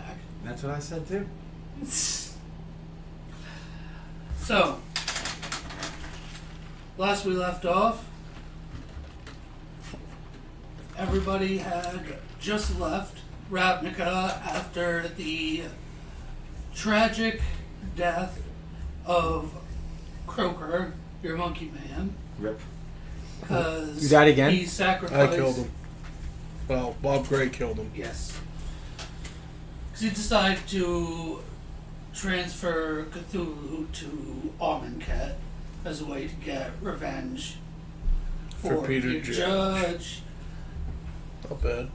back. That's what I said too. So, last we left off, everybody had just left Ravnica after the tragic death of Croaker, your monkey man. Rip. Because You died again? he sacrificed... I killed him. Well, Bob Gray killed him. Yes. Because he decided to transfer Cthulhu to Amonkhet as a way to get revenge For Peter the Judge. Judge. Not bad.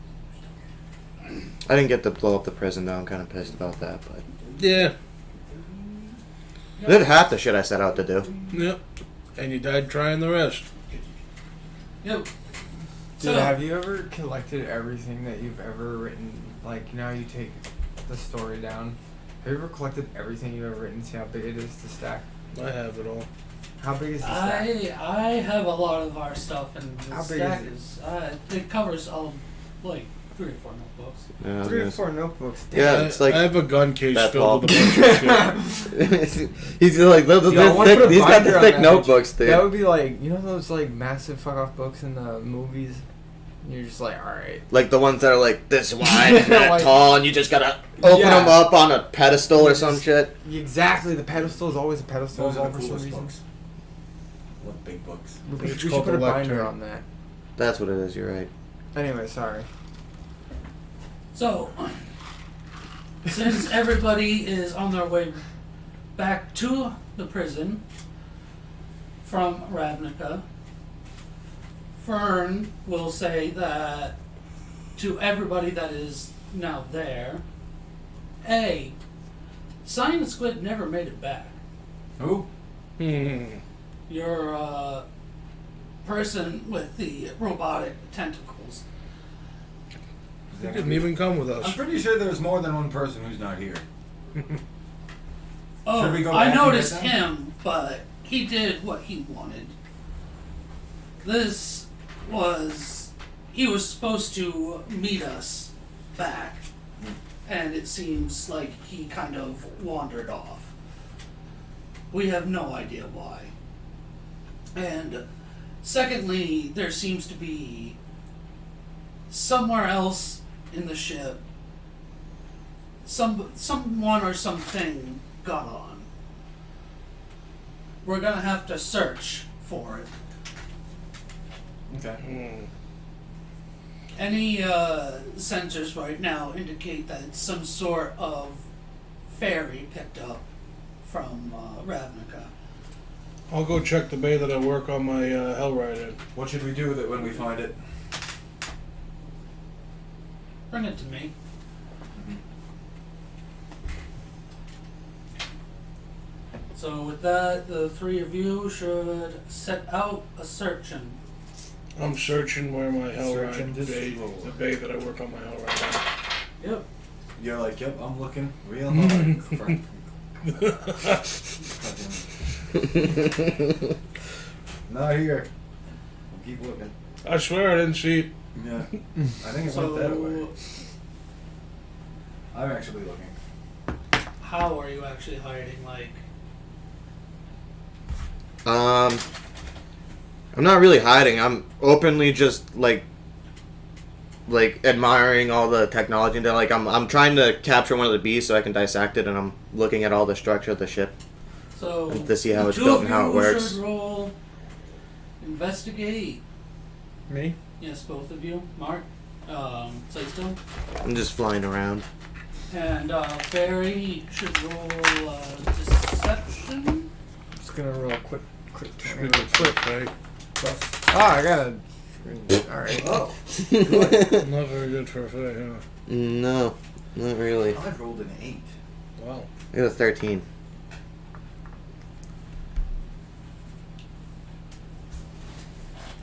I didn't get to blow up the prison, though. I'm kind of pissed about that, but... Yeah. I did half the shit I set out to do. Yep. And you died trying the rest. Yep. Dude, have you ever collected everything that you've ever written? Like, you know how you take the story down? Have you ever collected everything you've ever written? See how big it is to stack? I have it all. How big is the stack? I have a lot of our stuff, and the How big stack is it covers like 3 or 4 notebooks. Yeah, I was 3 or gonna 4 notebooks. Yeah, Damn. it's like... I have a gun case that filled with a bunch of shit. He's like, Yo, I wanna put a he's got binder the on thick that notebooks, dude. That would be like, you know those like massive fuck off books in the movies? You're just like, alright. Like the ones that are like this wide and that Like- tall, and you just gotta open Yeah. them up on a pedestal or some shit. Exactly, the pedestal is always a pedestal Those are for the some coolest reason. books. What big books? We It's should called put a the binder lectern. on that. That's what it is, you're right. Anyway, sorry. So, since everybody is on their way back to the prison from Ravnica, Fern will say that to everybody that is now there, A, Cyan Squid never made it back. Who? Your person with the robotic tentacles. He didn't even come with I'm us. pretty sure there's more than one person who's not here. Oh, Should we go I back and noticed get them? him, but he did what he wanted. This was... He was supposed to meet us back, and it seems like he kind of wandered off. We have no idea why. And secondly, there seems to be somewhere else in the ship someone or something got on. We're gonna have to search for it. Okay. Any sensors right now indicate that it's some sort of ferry picked up from Ravnica. I'll go check the bay that I work on my hell ride in. What should we do with it when we find it? Bring it to me. So with that, the 3 of you should set out a searching. I'm searching where my hell Search ride and bay, destroy. the bay that I work on my hell ride Yep. You're like, yep, I'm looking real hard. Frank. Not here. We'll keep looking. in. I swear I didn't see it. Yeah. I think it went that way. I'm actually looking. How are you actually hiding? Like, I'm not really hiding. I'm openly just like admiring all the technology and like I'm trying to capture one of the beasts so I can dissect it, and I'm looking at all the structure of the ship so to see how it's two built of and how it you works. should roll investigate. Me? Yes, both of you. Mark, say still. I'm just flying around. And Barry should roll deception. Just gonna roll a quick Should 20 be real good quick. for a fay. I got a... Alright. Oh. Not very good for a fay, huh? No, not really. I've rolled an 8. Wow. I got a 13.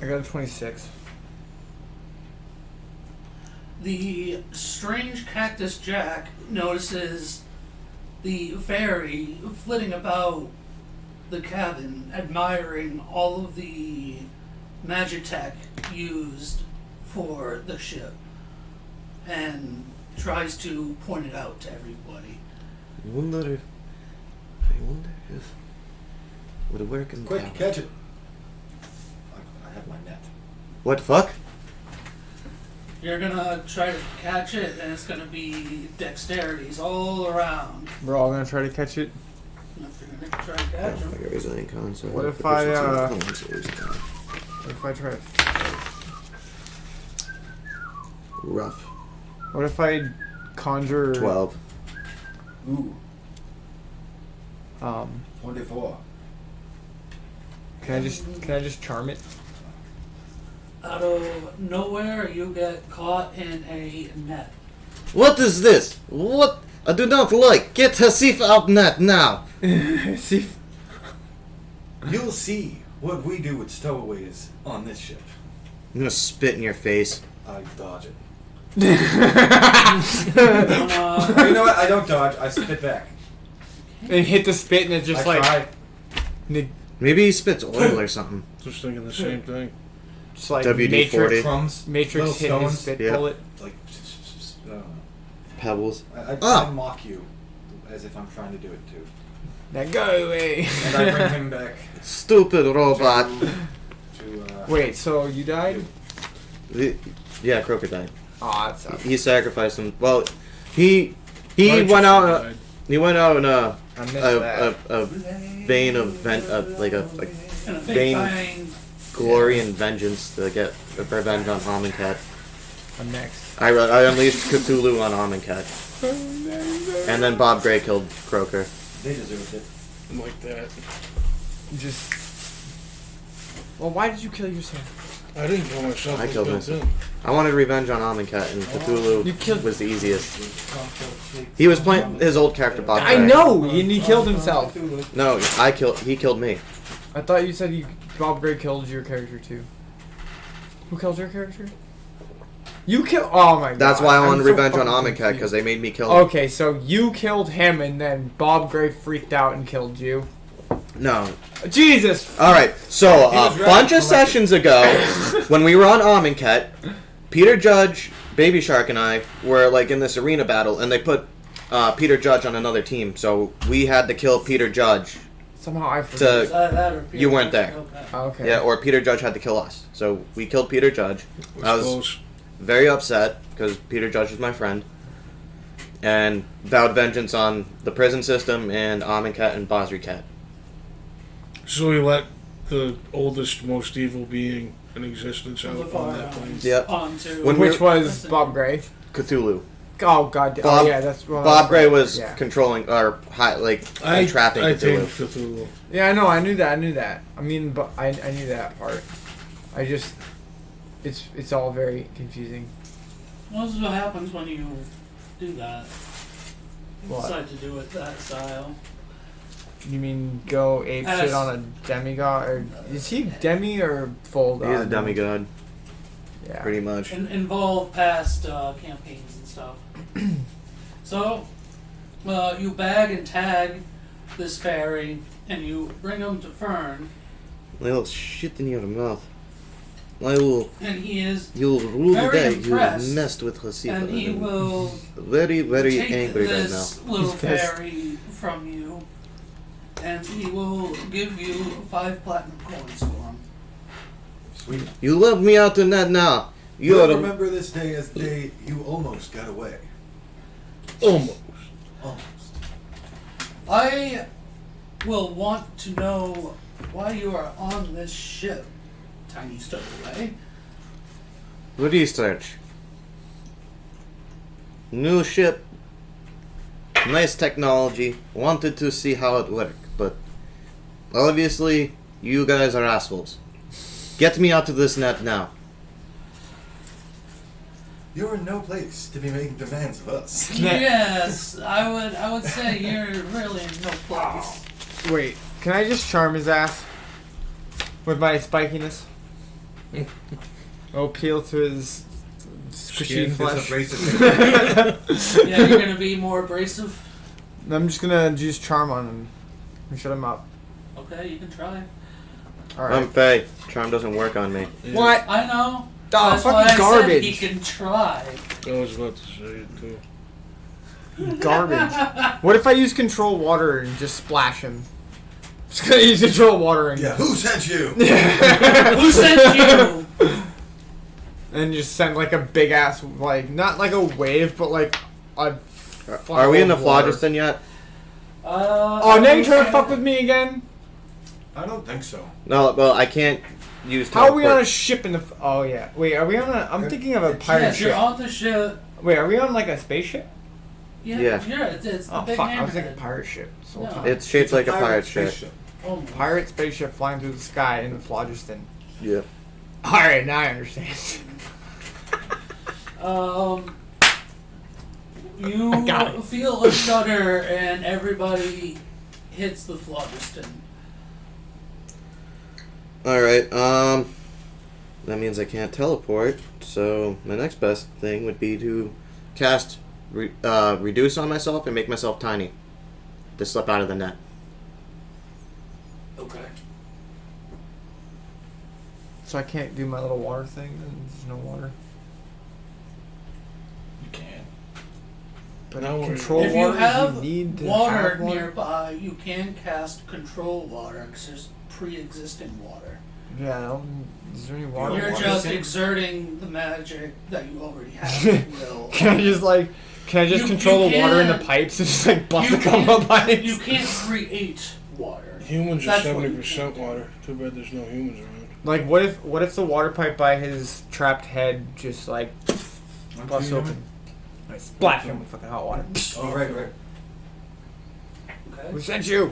I got a 26. The strange cactus Jack notices the fairy flitting about the cabin, admiring all of the magitech used for the ship. And tries to point it out to everybody. I wonder if would it work in Quick, town? catch it. I have my net. What the fuck? You're gonna try to catch it, and it's gonna be dexterities all around. We're all gonna try to catch it. If you're gonna try to catch them. What if I, What if I try? Rough. What if I conjure? 12. Ooh, 24. 24. Can I just charm it? Out of nowhere, you get caught in a net. What is this? What? I do not like. Get Hasif out net now. See. You'll see what we do with stowaways on this ship. I'm gonna spit in your face. I dodge it. You You know what? I don't dodge. I spit back. And hit the spit, and it's just I like. try. Maybe he spits oil or something. Just thinking the same thing. Just like WD-40. Matrix, Crumbs. Matrix little hit his stones. spit Yeah. bullet. Like, I don't know. Pebbles. I mock you as if I'm trying to do it too. Now go away. And I bring him back Stupid robot. to Wait, so you died? Yeah, Croaker died. Aw, that sucks. He sacrificed him. Well, he Righteous went out. died. He went out in I missed that. a vein of like a And a big Bane. bang. glory and vengeance to get revenge on Amonkhet. I'm next. I unleashed Cthulhu on Amonkhet, and then Bob Gray killed Croaker. they deserved it. Like that. Just. Well, why did you kill yourself? I didn't kill myself. I was killed built myself. in. I wanted revenge on Amonkhet, and You Cthulhu killed- was the easiest. He was playing his old character, Bob Gray. I know, and he killed himself. No, he killed me. I thought you said Bob Gray killed your character too. Who killed your character? You killed. Oh my god. That's why I wanted I'm so revenge on fucking Amonkhet, confused. because they made me kill him. Okay, so you killed him, and then Bob Gray freaked out and killed you. No. Jesus. Alright, so He a was right, bunch of correct. sessions ago, when we were on Amonkhet, Peter Judge, Baby Shark, and I were like in this arena battle, and they put Peter Judge on another team, so we had to kill Peter Judge. Somehow I forgot. To- Is that or You weren't there. Okay. Okay. Yeah, or Peter Judge had to kill us. So we killed Peter Judge. I was Close. very upset, because Peter Judge is my friend, and vowed vengeance on the prison system and Amonkhet and Bosricat. So we let the oldest, most evil being in existence out on that plane. Yep. Onto When we- Which was Bob Gray. Cthulhu. Oh god. Bob- Oh yeah, that's well, Bob Gray that's- was Yeah. controlling, or I trapping I Cthulhu. tamed Cthulhu. Yeah, I know. I knew that. I mean, but I knew that part. I just. It's all very confusing. Well, this is what happens when you do that. You What? decide to do it that style. You mean go ape As- shit on a demigod, or is he demi or full? He's a demigod, Yeah. pretty much. Involve past campaigns and stuff. So, you bag and tag this fairy, and you bring him to Fern, Little shit in your mouth. I will. and he is, You'll rule the Very day. You impressed, messed with Hasifa. and he will Very, very take angry right now. this little He's pissed. fairy from you, and he will give you 5 platinum coins for him. Sweet. You left me out in that now. You You'll are. remember this day as the day you almost got away. Almost. Almost. I will want to know why you are on this ship, Tiny Stowaway. Research. New ship. Nice technology. Wanted to see how it worked, but obviously you guys are assholes. Get me out of this net now. You're in no place to be making demands of us. Yes, I would say you're really in no place. Wait, can I just charm his ass with my spikiness? I'll appeal to his squishy Skin. flesh. Yeah, you're gonna be more abrasive. I'm just gonna use charm on him and shut him up. Okay, you can try. All right. I'm Faye. Charm doesn't work on me. What? I know. That's why fucking I garbage. said he can try. I was about to say it too. Garbage. What if I use control water and just splash him? Just gonna use control water and Yeah, who sent you? Who sent you? and just send like a big ass like not like a wave but like a. Are we in the water. phlogiston yet? Oh, now you trying to fuck with me again? I don't think so. No, well, I can't use How are we on a teleport. ship in the? Oh yeah. Wait, are we on a? I'm thinking of a pirate Yes, you're ship. on the ship. Wait, are we on like a spaceship? Yeah. It's the Oh big fuck! I was thinking hammerhead. pirate ship. This whole No. time. It's shaped like a pirate ship. spaceship. Almost. Pirate spaceship flying through the sky in the phlogiston. Yeah. All right, now I understand. You I got it. feel a shudder, and everybody hits the phlogiston. Alright, that means I can't teleport, so my next best thing would be to cast Reduce on myself and make myself tiny to slip out of the net. Okay. So I can't do my little water thing. Then there's no water. You can. But No, control If you water. have you need to water have water. nearby, you can cast control water because there's pre-existing water. Yeah. Is there any water? You're water just sink? exerting the magic that you already have. if you will. Can I just like? Can I just You- control you the water in the can't- pipes and just like bust You a couple of can't, pipes? you can't create water. Humans are That's what you 70% can't do. water. Too bad there's no humans around. Like what if the water pipe by his trapped head just like busts open? I splash him with fucking hot water. Oh, right. Okay. Who sent you?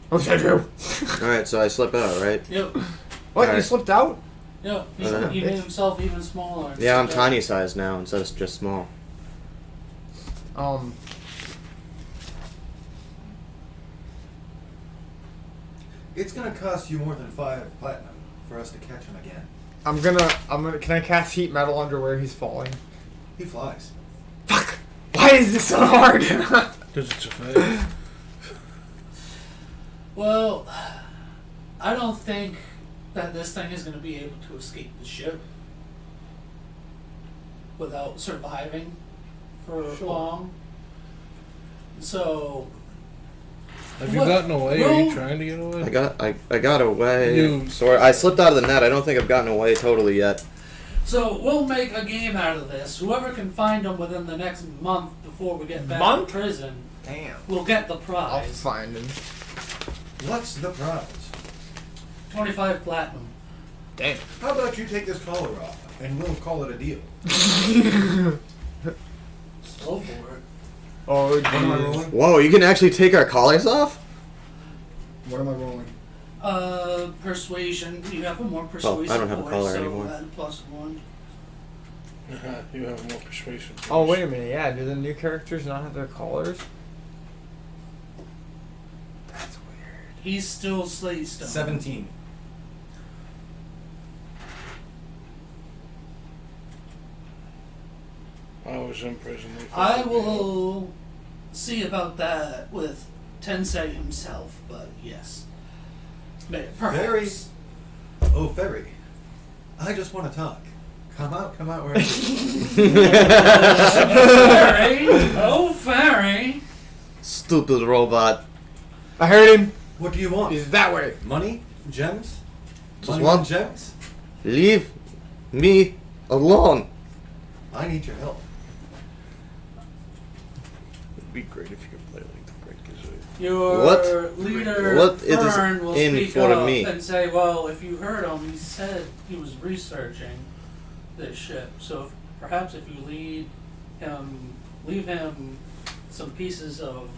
Who sent you? Alright, so I slip out, right? Yep. What? You Alright. slipped out? Yep. He, Uh, he made himself even smaller. Yeah, I'm So, tiny size now instead of just small. It's gonna cost you more than 5 platinum for us to catch him again. I'm gonna. Can I cast heat metal under where he's falling? He flies. Fuck! Why is this so hard? Because it's a fact. Well, I don't think that this thing is going to be able to escape the ship without surviving for long. So, Have you What? gotten away? Are you Well- trying to get away? I got away. You- Sorry, I slipped out of the net. I don't think I've gotten away totally yet. so we'll make a game out of this. Whoever can find them within the next month before we get back Month? to prison Damn. will get the I'll prize. find him. What's the prize? 25 platinum. Damn. How about you take this collar off, and we'll call it a deal. Go for it. Oh, What am I geez. rolling? Whoa, you can actually take our collars off? What am I rolling? Persuasion. You have a more persuasive I don't have a voice, collar so anymore. add +1. You have more persuasion. Oh, wait a minute. Yeah, do the new characters not have their collars? That's weird. He's still Slay Stone. 17. I was in prison. They I fucking me up. will see about that with Tensei himself, but yes. Perhaps. Very. Oh, Ferry. I just want to talk. Come out wherever. Fairy! Oh, Fairy! Stupid robot. I heard him. What do you want? He's that way. Money? Gems? Just Money one. and gems? Leave me alone. I need your help. It'd be great if you could play like the Great Gazoo. Your What? leader, What is Fern, will in speak for up me? and say, well, if you heard him, he said he was researching this ship. So perhaps if you leave him some pieces of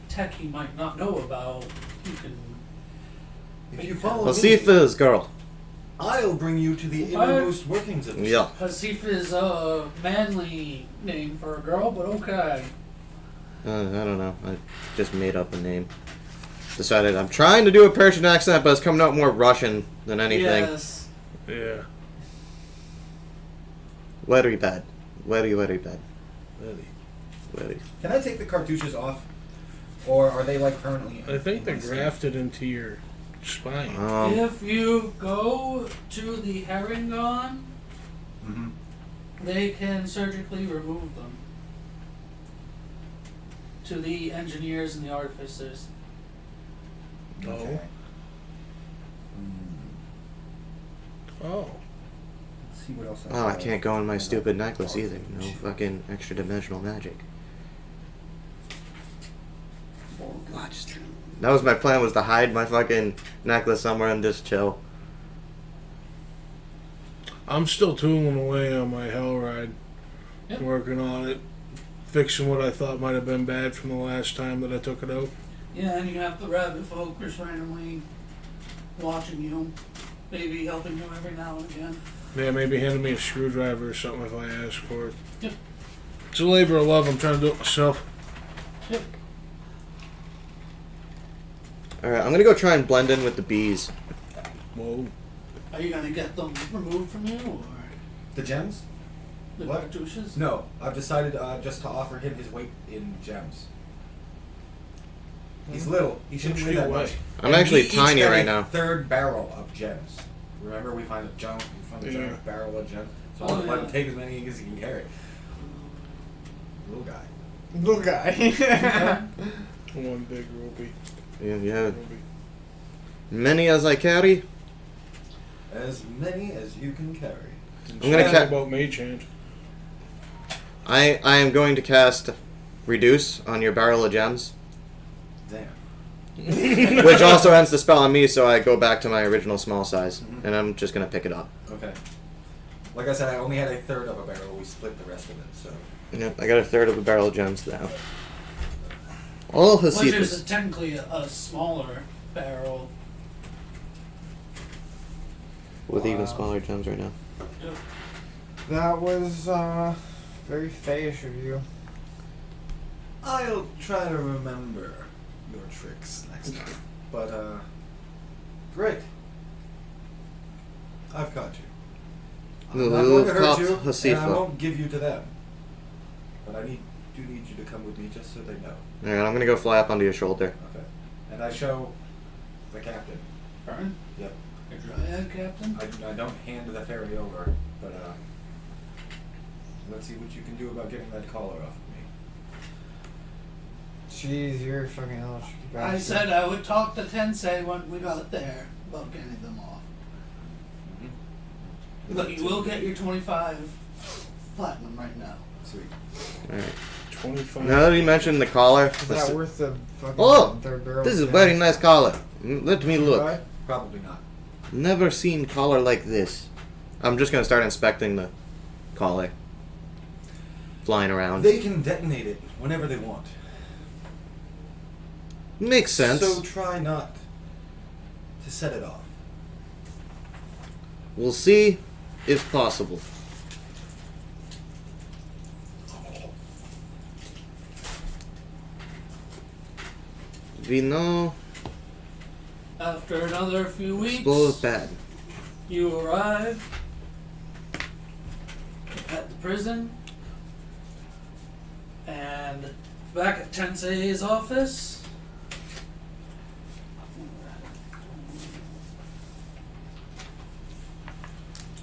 tech he might not know about, you can... If you follow I'll me, see if this girl. I'll bring you to the innermost workings of the Yeah. Hasif is a manly name for a girl, but okay. I don't know. I just made up a name. Decided I'm trying to do a Persian accent, but it's coming out more Russian than anything. Yes. Yeah. Very bad. Very, very bad. Really. Very. Can I take the cartouches off? Or are they like permanently? I think they're grafted into your spine. If you go to the Herringon Mm-hmm. They can surgically remove them to the engineers and the artificers. Oh. Oh. Let's see what else. Oh, I can't go in my stupid necklace either. No fucking extra dimensional magic. That was my plan, was to hide my fucking necklace somewhere and just chill. I'm still tooling away on my hell ride. Yep. Working on it. Fixing what I thought might have been bad from the last time that I took it out. Yeah, and you have the rabbit folk just randomly watching you, maybe helping you every now and again. Yeah, maybe handing me a screwdriver or something if I ask for it. Yep. It's a labor of love. I'm trying to do it myself. Yep. Alright, I'm gonna go try and blend in with the bees. Whoa. Are you gonna get them removed from you, or The gems? the What? cartouches? No, I've decided just to offer him his weight in gems. He's little. He shouldn't weigh that much. I'm And actually we each tiny get right a now. Third barrel of gems. Remember, we find a giant barrel of gems. So I'll let him take as many as he can carry. Little guy. Little guy. One big rupee. Yeah. Many as I carry. As many as you can carry. I'm gonna Talk about mage hand. I am going to cast Reduce on your barrel of gems, Damn. which also ends the spell on me, so I go back to my original small size, and I'm just gonna pick it up. Okay. Like I said, I only had a third of a barrel. We split the rest of it, so. Yep, I got a third of a barrel of gems now. All Which is Josephus. technically a smaller barrel. With even Wow. smaller gems right now. That was very fayish of you. I'll try to remember your tricks next time. But, great. I've caught you. I'm not going to You've hurt caught you, and I Josefa. won't give you to them. But I do need you to come with me just so they know. Alright, I'm gonna go fly up onto your shoulder. Okay. And I show the captain. Fern? Yep. Your dryad captain? I don't hand the ferry over, but, let's see what you can do about getting that collar off of me. Jeez, you're a fucking hellish I bastard. said I would talk to Tensei when we got there about getting them off. But you will get your 25 platinum right now. Sweet. Alright. 25. Now that you mentioned the collar, Is that worth the fucking oh! third barrel? This is a of very gems? nice collar. Let me look. Right? Probably not. Never seen collar like this. I'm just gonna start inspecting the collar. Flying around. They can detonate it whenever they want. Makes sense. So try not to set it off. We'll see if possible. We know After another few weeks, explode bad. you arrive at the prison and back at Tensei's office.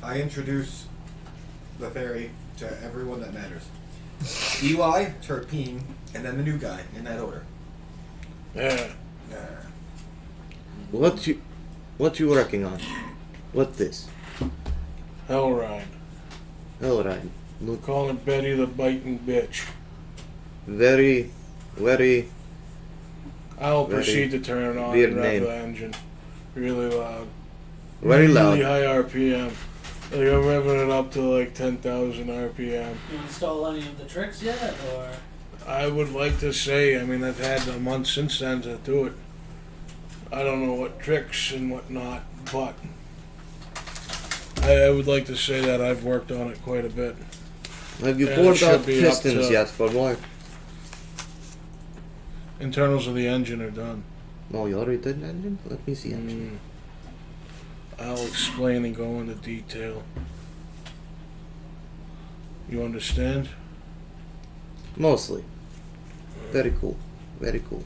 I introduce the fairy to everyone that matters. Eli, Terpene, and then the new guy in that order. Yeah. What you working on? What this? Hell ride. Alright. Look Calling Betty the biting bitch. very, very I'll Very proceed to turn it on weird and rev name. the engine. Really loud. very Really loud. high RPM. Like I'm revving it up to like 10,000 RPM. You install any of the tricks yet, or I would like to say, I mean, I've had a month since then to do it. I don't know what tricks and what not, but I would like to say that I've worked on it quite a bit. Have you Yeah, it poured should out be up pistons to- yet for more? Internals of the engine are done. Oh, you already did engine? Let me see engine. I'll explain and go into detail. You understand? Mostly. Very cool. Very cool.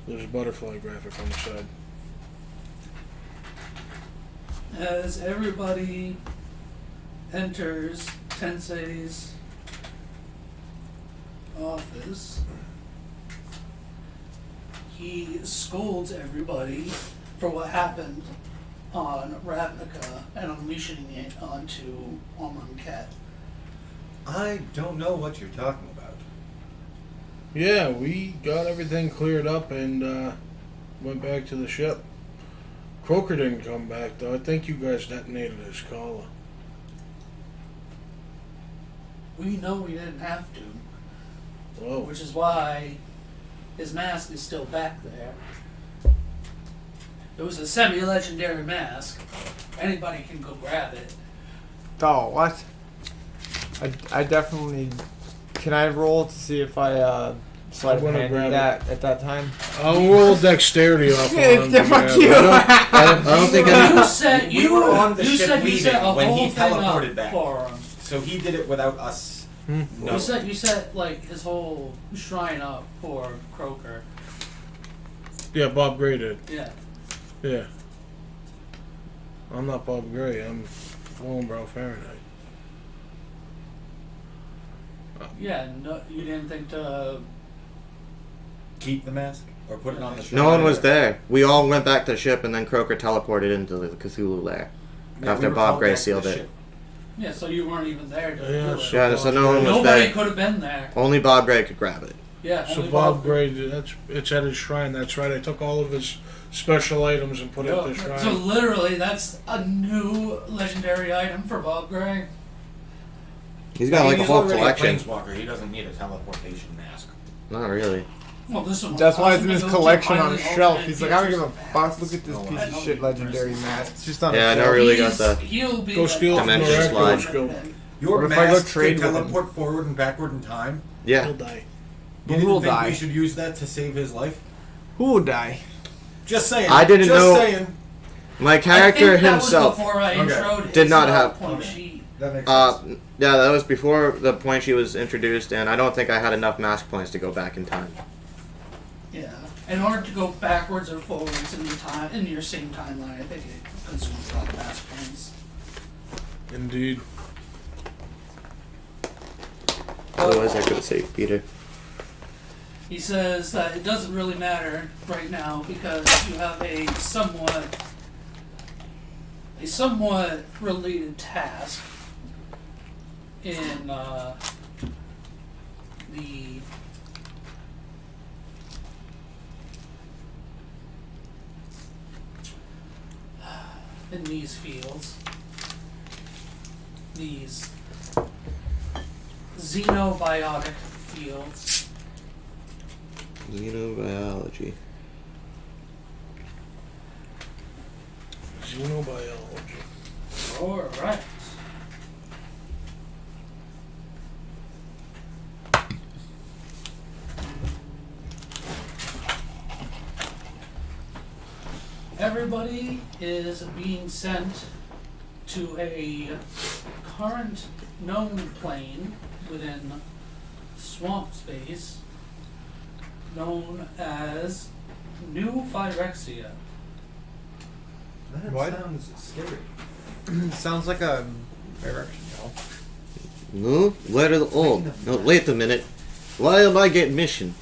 There's a butterfly graphic on the side. As everybody enters Tensei's office, he scolds everybody for what happened on Ravnica and unleashing it onto Amonkhet. I don't know what you're talking about. Yeah, we got everything cleared up and went back to the ship. Croker didn't come back, though. I think you guys detonated his collar. We know we didn't have to, Whoa. which is why his mask is still back there. It was a semi-legendary mask. Anybody can go grab it. Oh, what? I definitely... Can I roll to see if I sleight of I'm gonna hand grab that at that time? I'll roll dexterity off on him. Yeah, fuck Yeah, you. I don't think any. You said We were on the ship said you set leaving a when he whole thing up teleported back. for him. So he did it without us. Hmm. No. You set like his whole shrine up for Croker. Yeah, Bob Gray did. Yeah. Yeah. I'm not Bob Gray. I'm Homebrew Fahrenheit. Yeah. No, you didn't think to. Keep the mask or put it on the ship. No one was there. We all went back to the ship, and then Croker teleported into the Cthulhu lair Yeah, after we were Bob called Gray back to sealed the it. ship. Yeah. So you weren't even there to Yeah, do it. so Yeah, so no one was Nobody there. could have been there. Only Bob Gray could grab it. Yeah. So only Bob Gray did. It's at his shrine. That's right. I took all of his special items and put it at the shrine. So literally, that's a new legendary item for Bob Gray. He's got like a He's whole already collection. Planeswalker. He doesn't need a teleportation mask. Not really. Well, this one. That's why it's in his Those are collection on highly his shelf. alternate He's like, I don't give a features. fuck. Look at this No, piece I of know shit you legendary personally. mask. It's just on Yeah, I a know shelf. really got the He'll be Go steal the from the Dimension slide. Skill. Your What if I go mask trade can with him? teleport forward and backward in time. Yeah. He'll die. You Who will didn't think die? we should use that to save his life? Who will die? Just saying. I didn't Just know- saying. My I character think that himself. was before I Okay. introed Did his, not have- point Okay. sheet. That makes sense. Yeah, that was before the point she was introduced, and I don't think I had enough mask points to go back in time. Yeah. In order to go backwards or forwards in your same timeline, I think it consumes a lot of mass points. Indeed. Otherwise, I could have saved Peter. He says that it doesn't really matter right now because you have a somewhat related task in these fields, these xenobiotic fields. Xenobiology. Xenobiology. Alright. Everybody is being sent to a current known plane within swamp space known as New Phyrexia. That What? sounds scary. Sounds like a direction, no? No, where are the old? No, wait a minute. Why am I getting mission?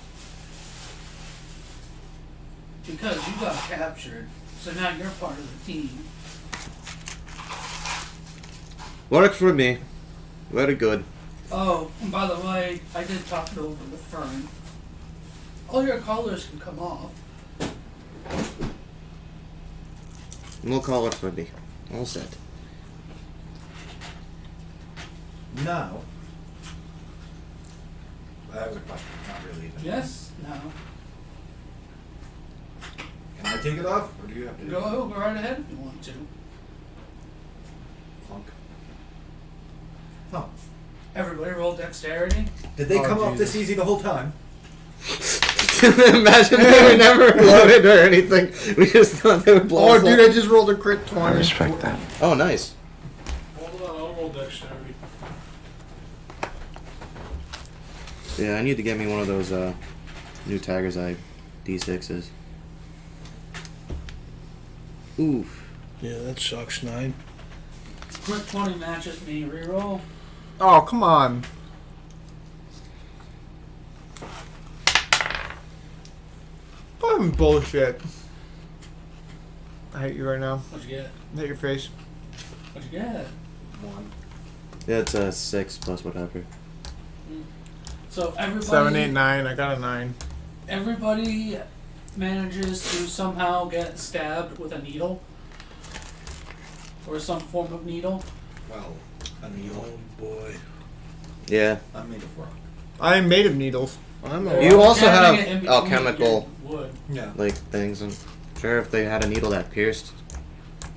Because you got captured, so now you're part of the team. Work for me. Very good. Oh, and by the way, I did talk it over with Fern. All your collars can come off. No collar for me. All set. Now. That was a question, not really. Yes? No. Can I take it off, or do you have to? Go right ahead if you want to. Clunk. Oh. Everybody roll dexterity. Did they Oh, come off Jesus. this easy the whole time? Imagine they were never loaded or anything. We just thought they would blow Oh, us dude, up. I just rolled a crit 20. I respect that. Oh, nice. Hold on, I'll roll dexterity. Yeah, I need to get me one of those new Tiger's Eye D6s. Oof. Yeah, that sucks. 9. Quick 20 matches me reroll. Oh, come on. Fucking bullshit. I hate you right now. What'd you get? I hate your face. What'd you get? 1. Yeah, it's a 6 plus whatever. So everybody. 7, 8, 9. I got a 9. Everybody manages to somehow get stabbed with a needle. Or some form of needle. Well, a needle. Oh boy. Yeah. I'm made of rock. I am made of needles. I'm Or You also jabbing have it in between alchemical your wood. Yeah. like things. I'm sure if they had a needle that pierced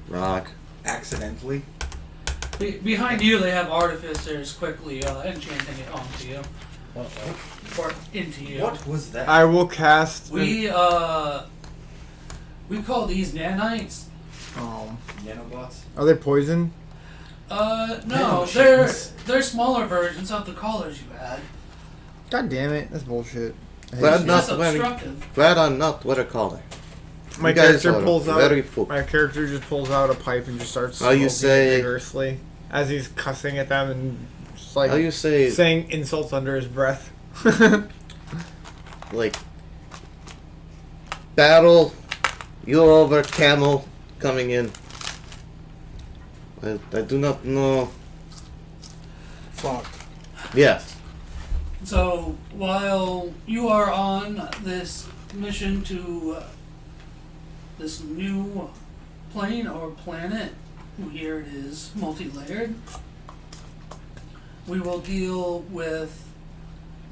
rock. Accidentally. Behind you, they have artificers quickly enchanting it onto you. Uh-oh. Or into you. What was that? I will cast. We call these nanites. Nanobots? Are they poison? No, Nanomachines. they're smaller versions of the collars you had. God damn it. That's bullshit. I hate Glad you. That's not wearing. obstructive. Glad I'm not what a collar. My You guys character are pulls out. very full. My character just pulls out a pipe and just starts How you smoking it say- vigorously as he's cussing at them and just like How you say saying insults under his breath. like battle? You over camel coming in. I do not know. Fuck. Yes. So while you are on this mission to this new plane or planet, here it is multi-layered, we will deal with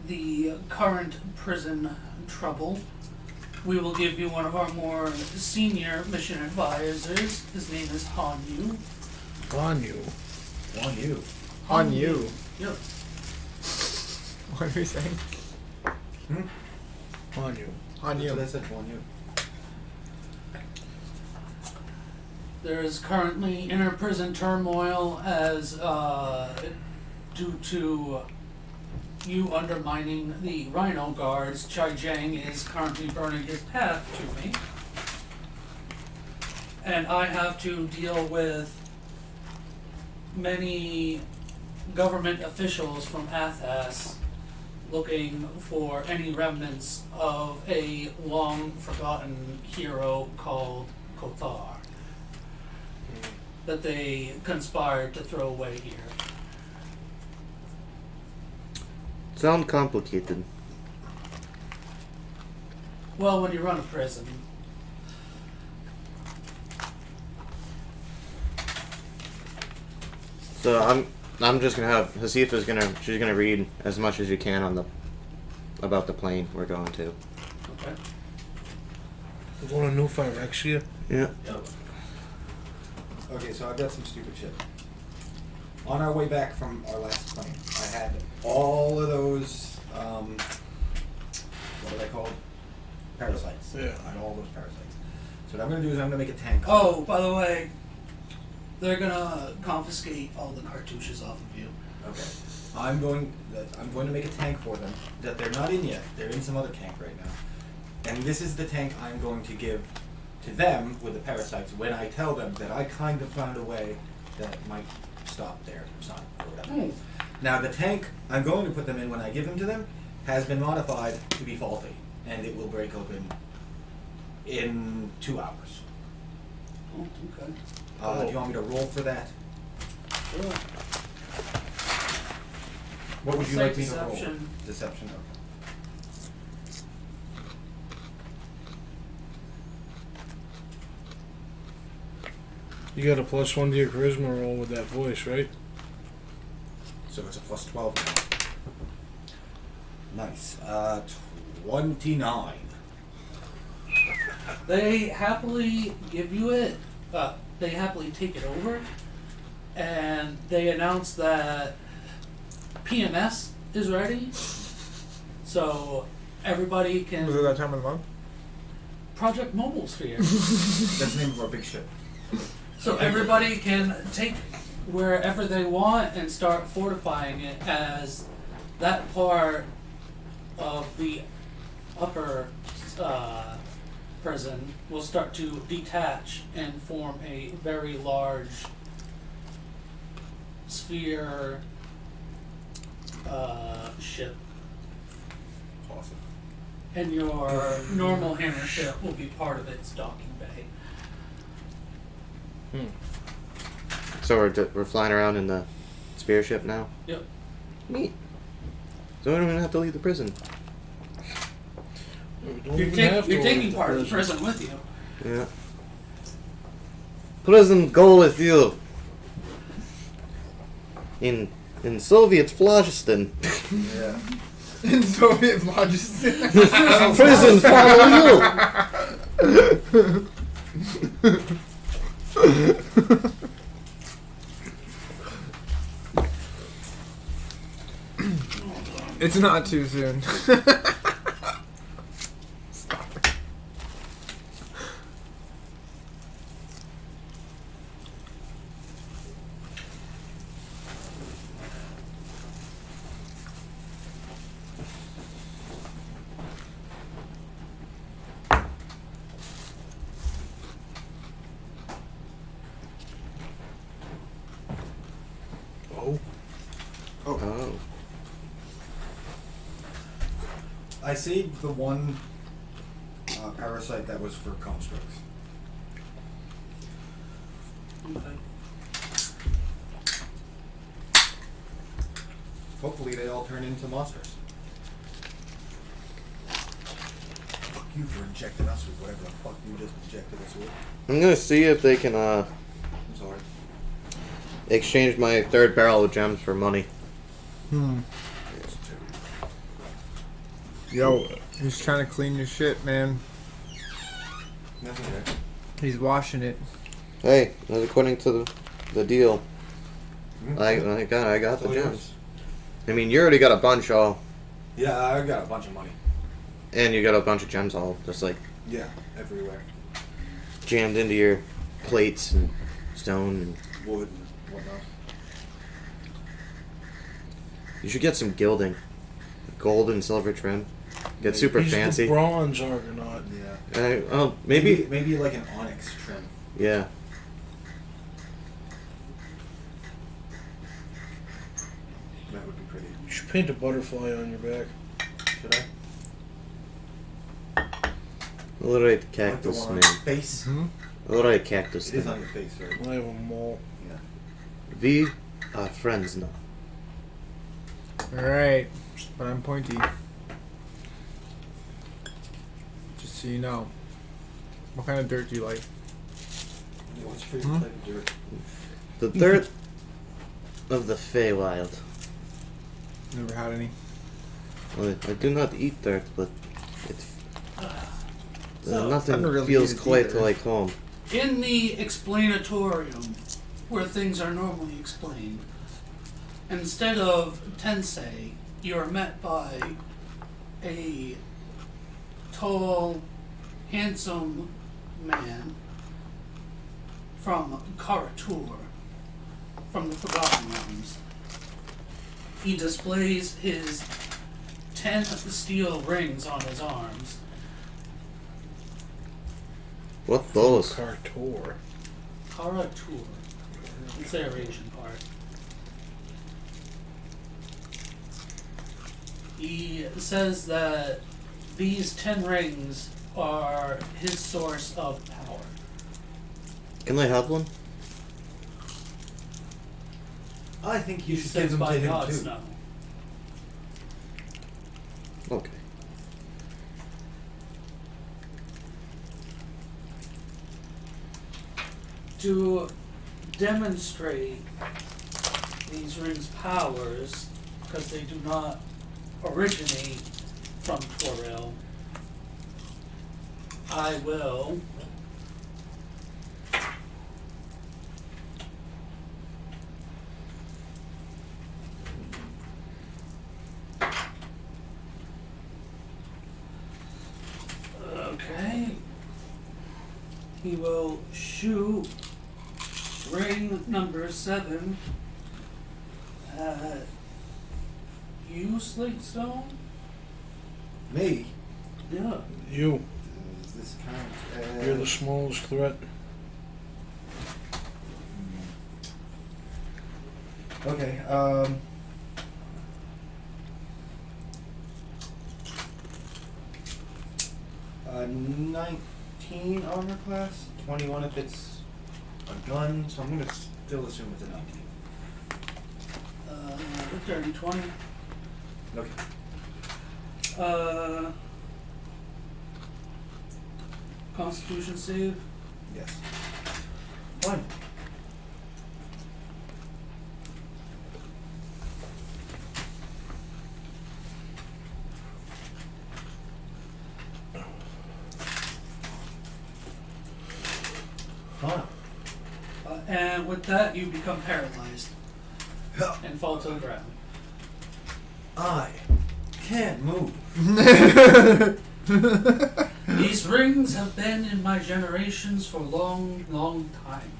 the current prison trouble. We will give you one of our more senior mission advisors. His name is Han Yu. On you. On you. On you. Yep. What are you saying? On you. On you. That's what I said, on you. There is currently inner prison turmoil as due to you undermining the Rhino guards. Chai Jiang is currently burning his path to me, and I have to deal with many government officials from Athas looking for any remnants of a long forgotten hero called Kothar that they conspired to throw away here. Sound complicated. Well, when you run a prison, So I'm just gonna have Hasifa's she's gonna read as much as you can on about the plane we're going to. okay. We're going to New Phyrexia. Yeah. Okay, so I've got some stupid shit. On our way back from our last plane, I had all of those, what are they called? Parasites. Yeah. I had all those parasites. So what I'm going to do is I'm going to make a tank. Oh, by the way, they're gonna confiscate all the cartouches off of you. Okay. I'm going to make a tank for them that they're not in yet. They're in some other tank right now. And this is the tank I'm going to give to them with the parasites when I tell them that I kind of found a way that might stop their son or whatever. Now the tank I'm going to put them in when I give them to them has been modified to be faulty, and it will break open in 2 hours. Oh, okay. Do you want me to roll for that? Sure. What would you Say like me to roll? deception. Deception, okay. You got a +1 to your charisma roll with that voice, right? So it's a plus 12 now. Nice. 29. They happily give you it. They happily take it over, and they announce that PMS is ready, so everybody can. Was it that time of the month? Project Mobile Sphere. That's the name of our big ship. So everybody can take wherever they want and start fortifying it, as that part of the upper prison will start to detach and form a very large sphere ship. Awesome. And your normal hammer ship will be part of its docking bay. So we're flying around in the spear ship now? Yep. Neat. So we don't even have to leave the prison. We don't You're, even have to you're leave taking the part of the prison with you. Yeah. Prison go with you. In Soviet Phlogiston. Yeah. In Soviet Phlogiston. Prison follow you. It's not too soon. Oh. I saved the one parasite that was for constructs. Okay. Hopefully they all turn into monsters. Fuck you for injecting us with whatever the fuck you just injected us with. I'm gonna see if they can I'm sorry. exchange my third barrel of gems for money. Yo, he's trying to clean your shit, man. Nothing there. He's washing it. Hey, that's according to the deal. Hmm? I got the So gems. yours. I mean, you already got a bunch all, Yeah, I got a bunch of money. and you got a bunch of gems all just like Yeah, everywhere. jammed into your plates and stone. And Wood and whatnot. you should get some gilding, gold and silver trim. Get super He's fancy. the bronze Argonaut. Yeah. Oh, maybe. Maybe like an onyx trim. Yeah. That would be pretty. You should paint a butterfly on your back. Should I? Alliterate Like the cactus, one on man. your face. Alliterate cactus. It is on your face, right? I have a mole. Yeah. We are friends now. Alright, but I'm pointy. Just so you know. What kind of dirt do you like? Yeah, what's your favorite type of dirt? The dirt of the Feywild. Never had any. Well, I do not eat dirt, but it, So, I nothing don't really feels eat it quite either. like home. in the explanatorium, where things are normally explained, instead of Tensei, you are met by a tall, handsome man from Karatur, from the Forgotten Realms. He displays his 10 steel rings on his arms. What those? Kartor. Karatur. It's their Asian part. He says that these 10 rings are his source of power. Can I have one? I think He you should says give them to by him gods, too. no. Okay. To demonstrate these rings' powers, because they do not originate from Toril, I will okay. He will shoot ring number 7 at you, Slate Stone? Me? Yeah. You. this count as? You're the smallest threat. Okay, 19 armor class, 21 if it's a gun, so I'm gonna still assume it's a 19. Dirty 20. Okay. Constitution save. Yes. Fine. Fine. And with that, you become paralyzed and fall to the ground. I can't move. These rings have been in my generations for a long, long time.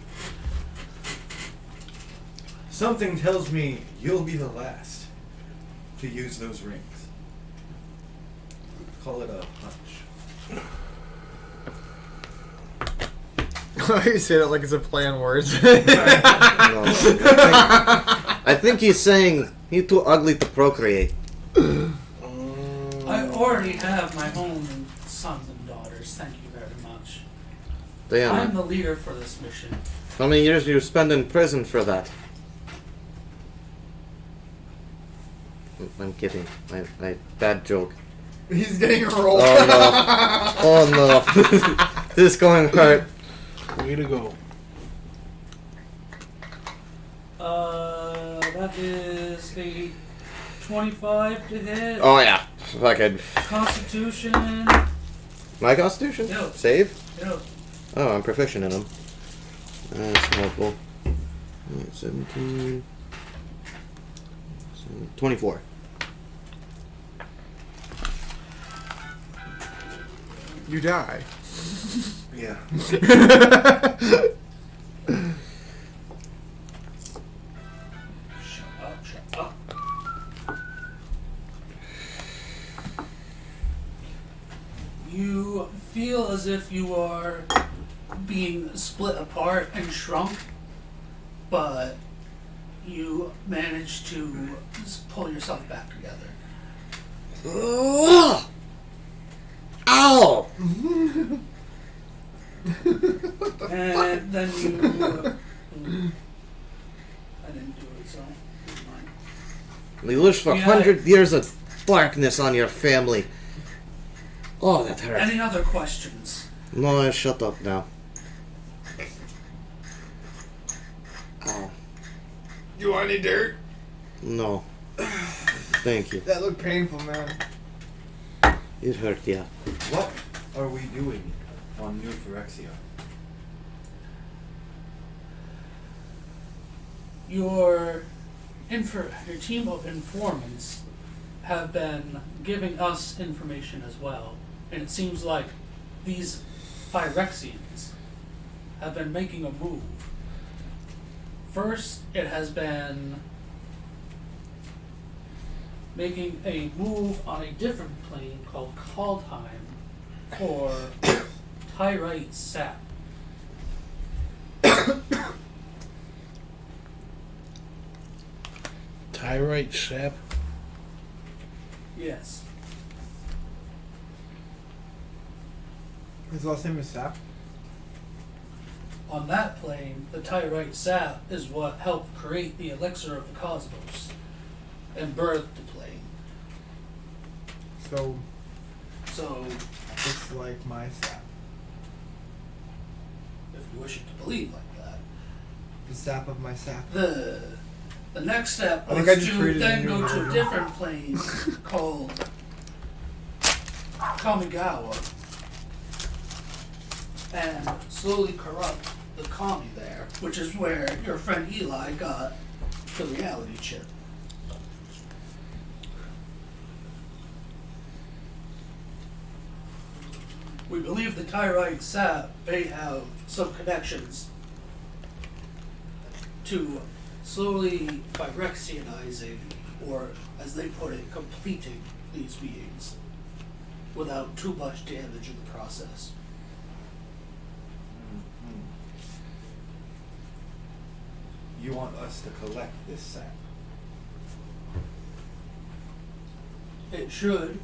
Something tells me you'll be the last to use those rings. Call it a hunch. You say that like it's a play on words. No, I think he's saying you're too ugly to procreate. I already have my own sons and daughters, thank you very much. Damn. I'm the leader for this mission. How many years do you spend in prison for that? I'm kidding. I bad joke. He's getting rolled. Oh no. Oh no. This is going hurt. Way to go. That is a 25 to hit. Oh yeah. Fucking. Constitution. My constitution? Yeah. Save? Yeah. Oh, I'm proficient in them. That's helpful. 17. 24. You die. Yeah. Shut up. You feel as if you are being split apart and shrunk, but you manage to pull yourself back together. Ugh! Ow! And then you... I didn't do it, so never mind. You wish for Yeah. 100 years of darkness on your family. Oh, that hurt. Any other questions? No, shut up now. Ow. You want any dirt? No. Thank you. That looked painful, man. It hurt, yeah. What are we doing on New Phyrexia? Your team of informants have been giving us information as well, and it seems like these Phyrexians have been making a move. First, it has been making a move on a different plane called Kaldheim for Tyrite Sap. Tyrite sap. Yes. His last name is Sap. On that plane, the Tyrite Sap is what helped create the elixir of the cosmos and birthed the plane. So So, it's like my Sap. if you wish it to believe like that, The sap of my sap. the next step I think was I just to created a then new go to a version. different plane called Kamigawa and slowly corrupt the Kami there, which is where your friend Eli got the reality chip. We believe the Tyrite Sap may have some connections to slowly Phyrexianizing, or as they put it, completing these beings without too much damage in the process. you want us to collect this sap? It should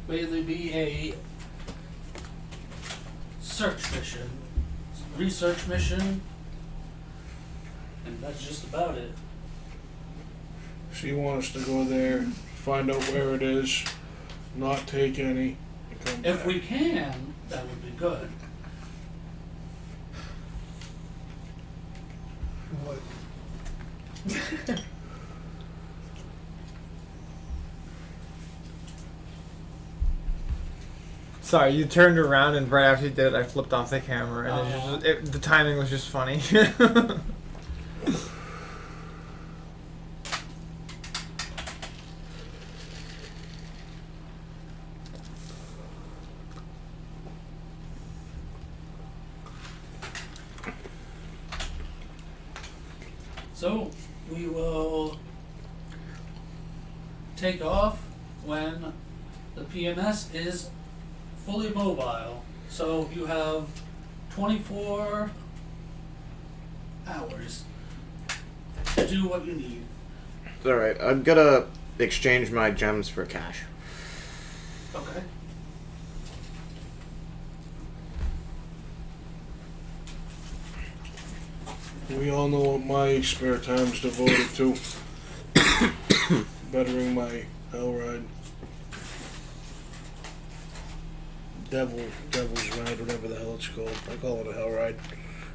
mainly be a search mission, research mission, and that's just about it. So you want us to go there, find out where it is, not take any, and come back. If we can, that would be good. What? Sorry, you turned around and right after you did, I flipped off the camera, and the timing was just funny. So, we will take off when the PMS is fully mobile. So, you have 24 hours to do what you need. Alright, I'm gonna exchange my gems for cash. Okay. We all know what my spare time's devoted to. Bettering my hell ride. Devil's ride, whatever the hell it's called. I call it a hell ride,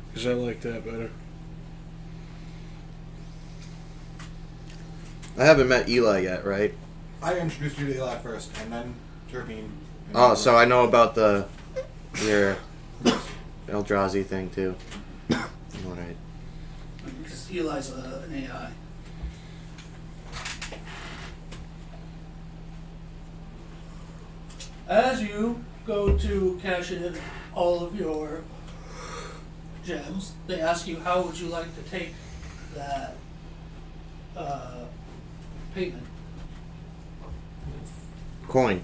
because I like that better. I haven't met Eli yet, right? I introduced you to Eli first, and then Turbine. And Oh, then so I know about your Eldrazi thing too. Alright. Because Eli's an AI. As you go to cash in all of your gems, they ask you how would you like to take that payment. Coin.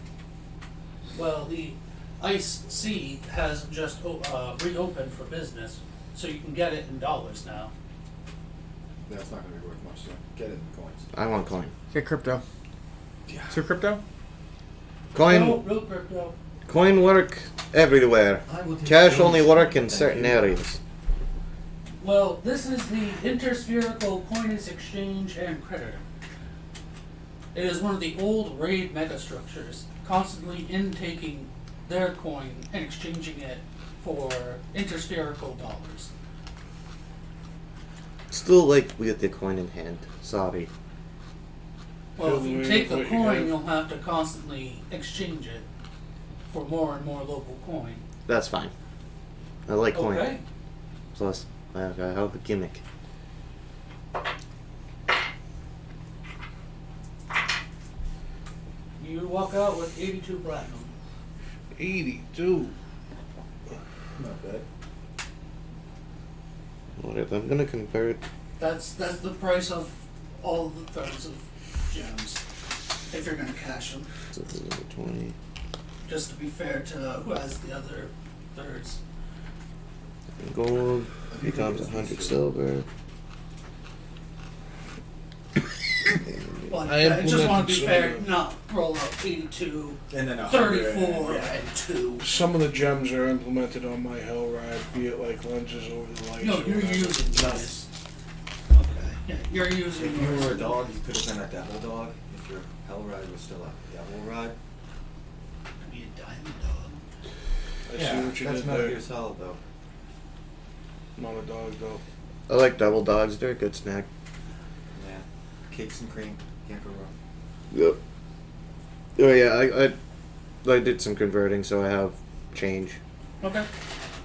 Well, the Ice Sea has just reopened for business, so you can get it in dollars now. That's not going to be worth much, so get it in coins. I want coin. Get crypto. Yeah. So crypto? Coin. No, real crypto. Coin work everywhere. I will take Cash those. only work in Thank certain you. areas. Well, this is the Interspherical Coinage Exchange and Creditor. It is one of the old raid megastructures, constantly intaking their coin and exchanging it for interspherical dollars. Still like we get the coin in hand. Sorry. Well, if you Feel take the what you coin, have. you'll have to constantly exchange it for more and more local coin. That's fine. I like coin. Okay. Plus, I have a gimmick. You walk out with 82 platinum. 82. Not bad. Whatever. I'm gonna convert. That's the price of all the thirds of gems, if you're gonna cash them. So this is number 20. Just to be fair to who has the other thirds. Gold becomes 100 silver. Well, I I just want to be implemented fair, some of not roll up 82, And then 34, yeah. and 2. Some of the gems are implemented on my hell ride, be it like lenses over the lights. No, or you're whatever. using No. this. Okay. Yeah, you're using If you yours. were a dog, you could have been a devil dog. If your hell ride was still a devil ride. I'd be a diamond dog. I see what you that's did Metal there. Gear Solid though. Not a dog though. I like double dogs. They're a good snack. Yeah. Cakes and cream. Can't go wrong. Yep. Oh yeah, I did some converting, so I have change. Okay.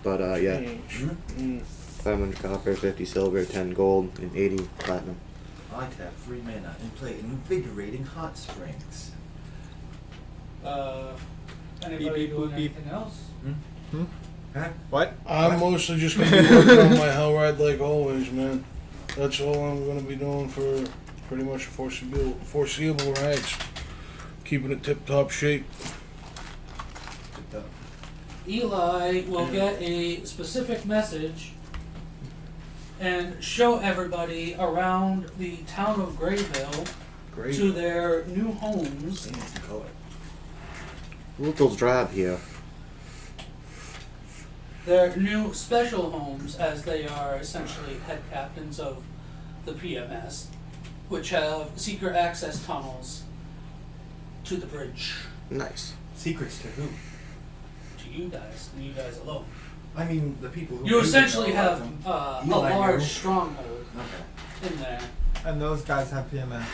But yeah, Change. Mm. 500 copper, 50 silver, 10 gold, and 80 platinum. I tap 3 mana and play invigorating hot springs. Anybody Beep, beep, doing boop, beep. anything else? Huh? What? I'm mostly just gonna be working on my hell ride like always, man. That's all I'm gonna be doing for pretty much foreseeable rides. Keeping it tip top shape. Good though. Eli will get a specific message and show everybody around the town of Grayville Great. to their new homes. Same as the color. Little drab here. Their new special homes, as they are essentially head captains of the PMS, which have secret access tunnels to the bridge. Nice. Secrets to who? To you guys, and you guys alone. I mean, the people who. You knew essentially know about have them. a Eli large knew. stronghold Okay. in there. And those guys have PMS.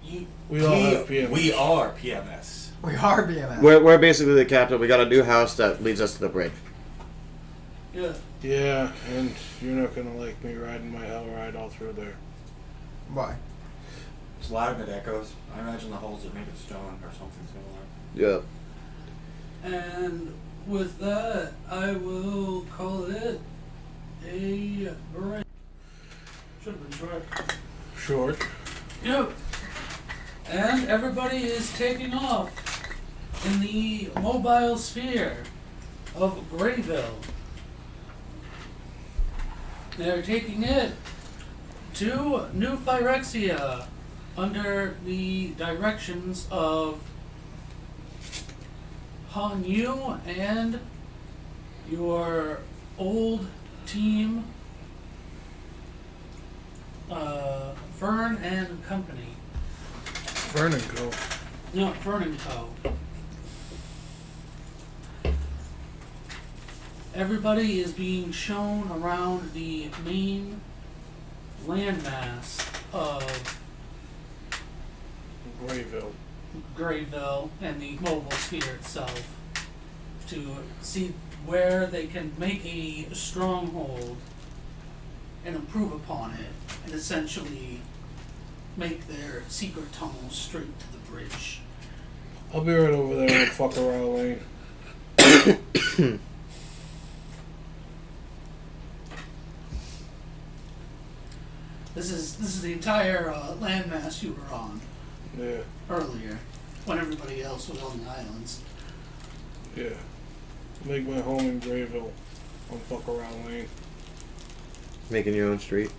You, We all have PMS. We are PMS. We are PMS. We're basically the captain. We got a new house that leads us to the bridge. yeah. Yeah, and you're not gonna like me riding my hell ride all through there. Why? It's loud and it echoes. I imagine the halls are made of stone or something similar. Yeah. And with that, I will call it a break. Should have been short. Short. Yep. And everybody is taking off in the mobile sphere of Grayville. They're taking it to New Phyrexia under the directions of Han Yu and your old team, Fern and Company. Fern and Co. No, Fern and Co. Everybody is being shown around the main landmass of Grayville. Grayville and the mobile sphere itself to see where they can make a stronghold and improve upon it and essentially make their secret tunnel straight to the bridge. I'll be right over there and fuck around lane. This is the entire landmass you were on Yeah, earlier when everybody else was on the islands. yeah. Make my home in Grayville on fuck around lane. Making your own street.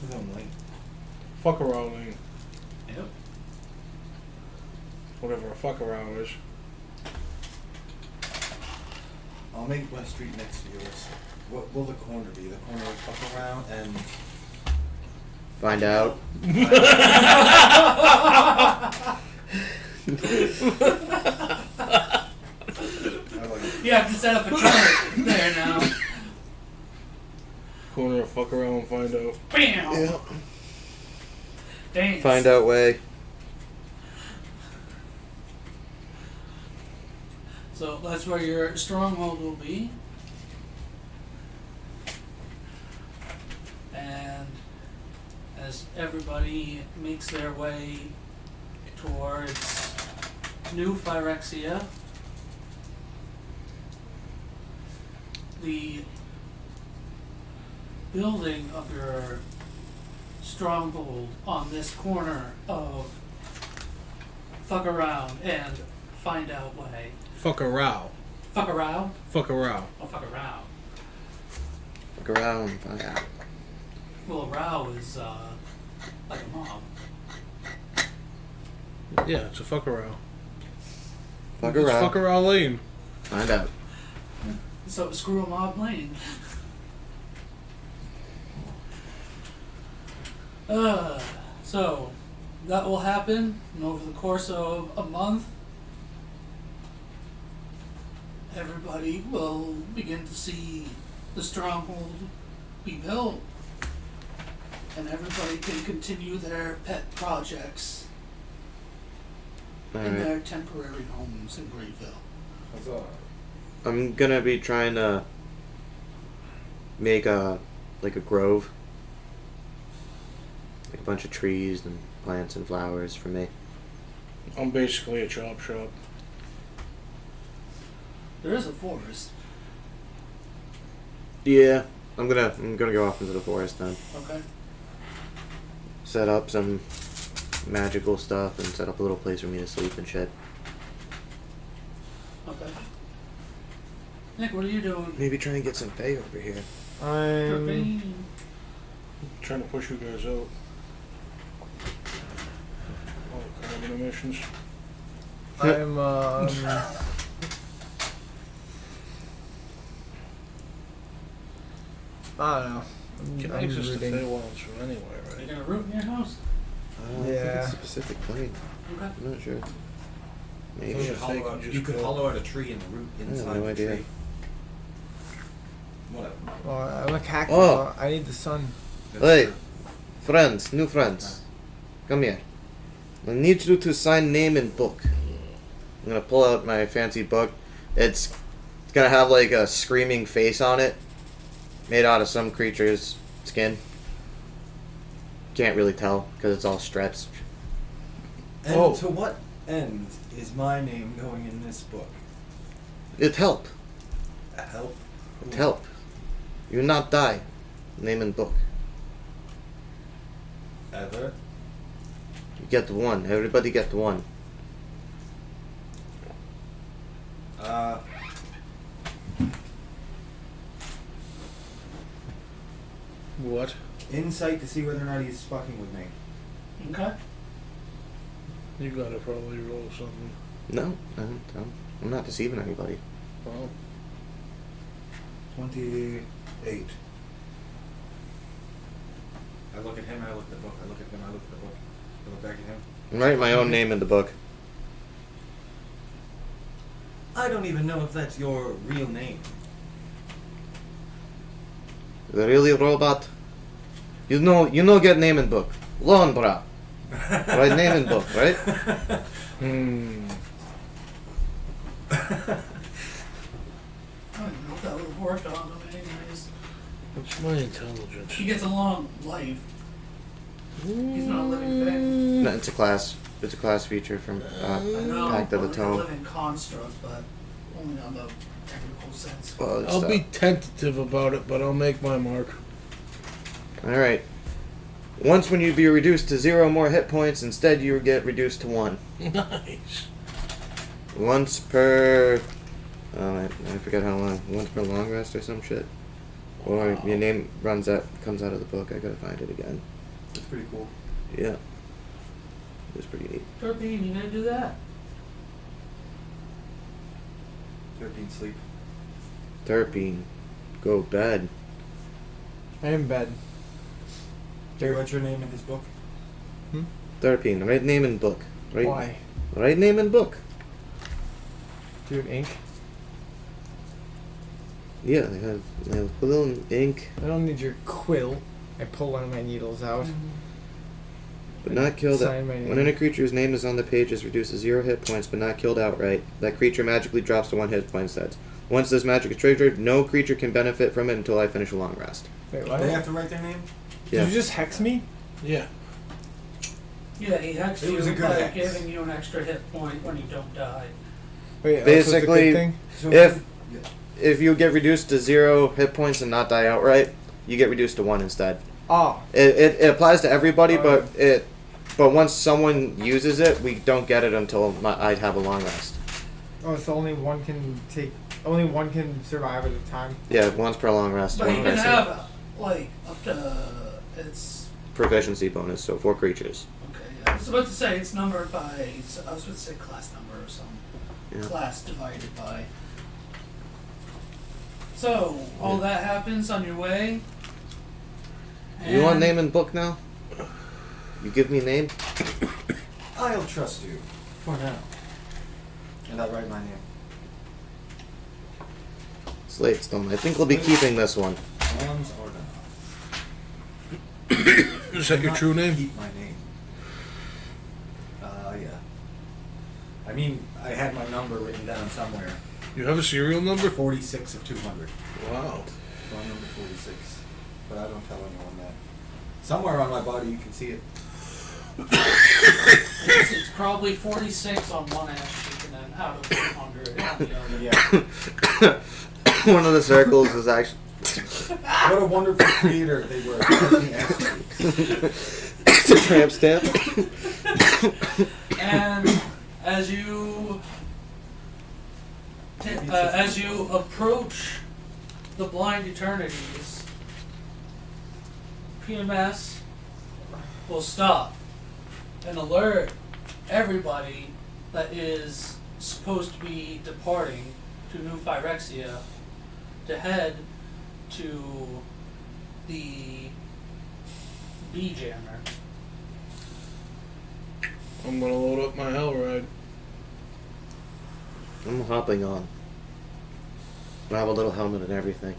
His own lane. Fuck around lane. Yep. Whatever a fuck around is. I'll make my street next to yours. What will the corner be? The corner will fuck around and. Find out. I like it. You have to set up a turret there now. Corner of fuck around and find out. Bam! Yeah. Dance. Find out way. So that's where your stronghold will be. And as everybody makes their way towards New Phyrexia, the building of your stronghold on this corner of Fuck Around and Find Out Way. Fuck a row. Fuck around? Fuck a row. Oh, fuck around. Look around. Find out. Well, a row is like a mob. Yeah, it's a fuck a row. Fuck It's around. fuck around lane. Find out. So screw a mob lane. So that will happen, and over the course of a month, everybody will begin to see the stronghold be built, and everybody can continue their pet projects in Alright. their temporary homes in Greenville. Huzzah. I'm gonna be trying to make a grove. Like a bunch of trees and plants and flowers for me. I'm basically a chop shop. There is a forest. Yeah, I'm gonna go off into the forest then. Okay. Set up some magical stuff and set up a little place for me to sleep and shit. Okay. Nick, what are you doing? Maybe try and get some Fae over here. Terpene. Trying to push you guys out. All carbon emissions. I'm I don't know. Can I'm access the rooting. Feywilds from anywhere, You right? gonna root in your house? I think Yeah. it's a Pacific Plane. Okay. I'm not sure. You Maybe. Yeah. could hollow out, you could hollow out a tree in the root inside no the idea. tree. Whatever. Well, I'm a cactus. Oh. So I need the sun. That's Hey. true. Friends, new friends. Come here. I need you to sign name and book. I'm gonna pull out my fancy book. It's gonna have like a screaming face on it, made out of some creature's skin. Can't really tell because it's all stretched. And Oh. to what end is my name going in this book? It help. Help. It help. You not die. Name and book. Ever. You get one. Everybody get one. What? Insight to see whether or not he's fucking with me. Okay. You gotta probably roll something. No, I'm not deceiving anybody. Well, 28. I look at him, I look at the book, I look at him, I look at the book. I look back at him. I'm writing my own name in the book. I don't even know if that's your real name. The really robot. You know get name and book. Lon bra. Right, name and book, right? I don't know if that would have worked on him anyways. what's my intelligence? He gets a long life. He's not a living thing. No, it's a class. It's a class feature from I know, Pact of the like a Tome. living construct, but only on the technical sense. Well, it's, I'll be tentative about it, but I'll make my mark. all right. Once when you be reduced to 0 more hit points, instead you get reduced to 1. Nice. Once per. I forget how long. Once per long rest or some shit. Or your name comes out of the book. I gotta find it again. That's pretty cool. Yeah. It's pretty neat. Terpene, you gonna do that? 13 sleep. Terpene. Go bed. I'm in bed. Do you write your name in his book? Terpene. Right name and book. Right. Why? Right name and book. Dude, ink. Yeah, I have a little ink, I don't need your quill. I pull one of my needles out. but not killed. Sign my name. When any creature's name is on the page, is reduced to 0 hit points, but not killed outright. That creature magically drops to 1 hit point instead. Once this magic is triggered, no creature can benefit from it until I finish a long rest. Wait, what? They have to write their name? Yeah. Did you just hex me? Yeah. Yeah, he hexed It you was a good by hex. giving you an extra hit point when you don't die. Wait, Basically, that's a good thing? So If- yeah. If you get reduced to 0 hit points and not die outright, you get reduced to 1 instead. Oh, It applies to everybody, Oh. but once someone uses it, we don't get it until I have a long rest. oh, so only one can survive at a time. Yeah, once per long rest. But one you can rest. have, like, up to, it's, Proficiency bonus, so 4 creatures. okay, I was about to say it's numbered by, I was about to say class number or some Yeah. class divided by. So, all that happens on your way. You want and- name and book now? You give me name? I'll trust you. For now. And I'll write my name. Slatestone. I think we'll be keeping this one. Arms or Is that your not true name? Keep my name. Yeah. I mean, I had my number written down somewhere. You have a serial number? 46 of 200. Wow. So I'm number 46. But I don't tell anyone that. Somewhere on my body you can see it. It's probably 46 on one ass cheek and then out of 100 on the other. Yeah. One of the circles is actually. What a wonderful creator they were. It's a tramp stamp. And as you As you approach the blind eternities, PMS will stop and alert everybody that is supposed to be departing to New Phyrexia to head to the Spelljamer. I'm gonna load up my hell ride. I'm hopping on. I have a little helmet and everything.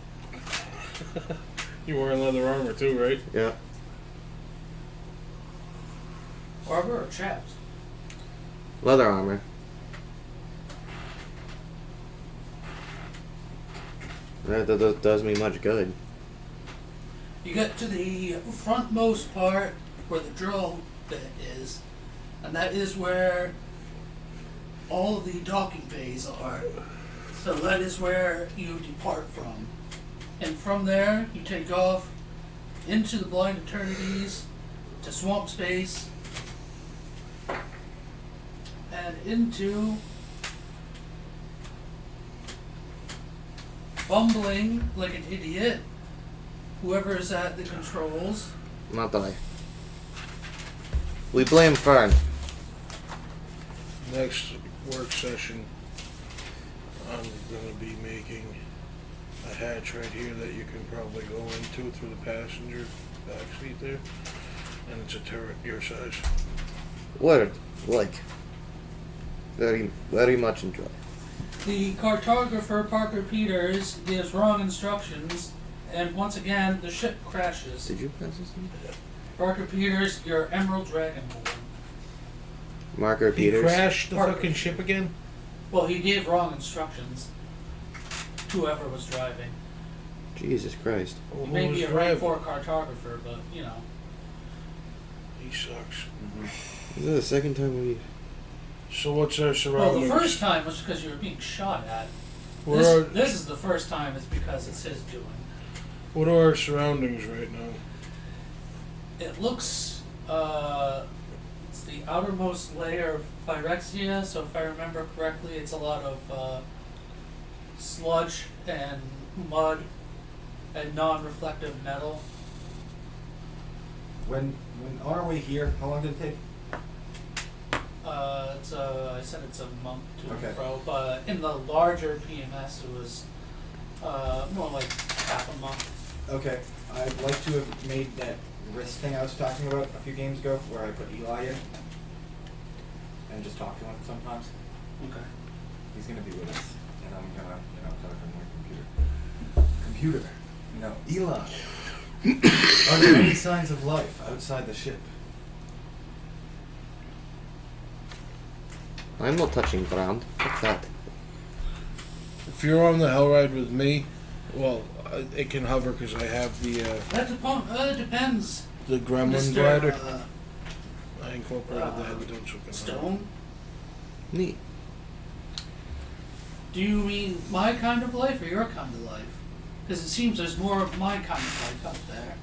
You wearing leather armor too, right? Yeah. Armor or chaps? Leather armor. That does me much good. You get to the frontmost part where the drill bit is, and that is where all the docking bays are. So that is where you depart from. And from there, you take off into the Blind Eternities, to Swamp Space, and into bumbling like an idiot, whoever is at the controls. Not I. We blame Fern. Next work session, I'm gonna be making a hatch right here that you can probably go into through the passenger back seat there, and it's a turret your size. Word. Like. Very, very much enjoy. The cartographer Parker Peters gives wrong instructions, and once again the ship crashes. Did you pass this one? Parker Peters, your Emerald Dragonborn. Marker He Peters. crashed the Parker. fucking ship again? Well, he gave wrong instructions to whoever was driving. Jesus Christ. Well, He who may was be a rank driving? 4 cartographer, but you know. He sucks. This is the second time we. So what's our Well, surroundings? the first time was because you were being shot at. Where are, This is the first time it's because it's his doing. what are our surroundings right now? It looks, it's the outermost layer of Phyrexia, so if I remember correctly, it's a lot of sludge and mud and non-reflective metal. When on our way here, how long did it take? I said it's a month to Okay. and fro, but in the larger PMS, it was more like half a month. Okay, I'd like to have made that wrist thing I was talking about a few games ago, where I put Eli in and just talk to him sometimes. Okay. He's gonna be with us, and I'm gonna, talk on my computer. Computer. No, Eli. Are there any signs of life outside the ship? I'm not touching ground. What's that? If you're on the hell ride with me, well, it can hover because I have the Depends. gremlin Mr. glider. I incorporated that into it. Stone? Neat. Do you mean my kind of life or your kind of life? Because it seems there's more of my kind of life out there.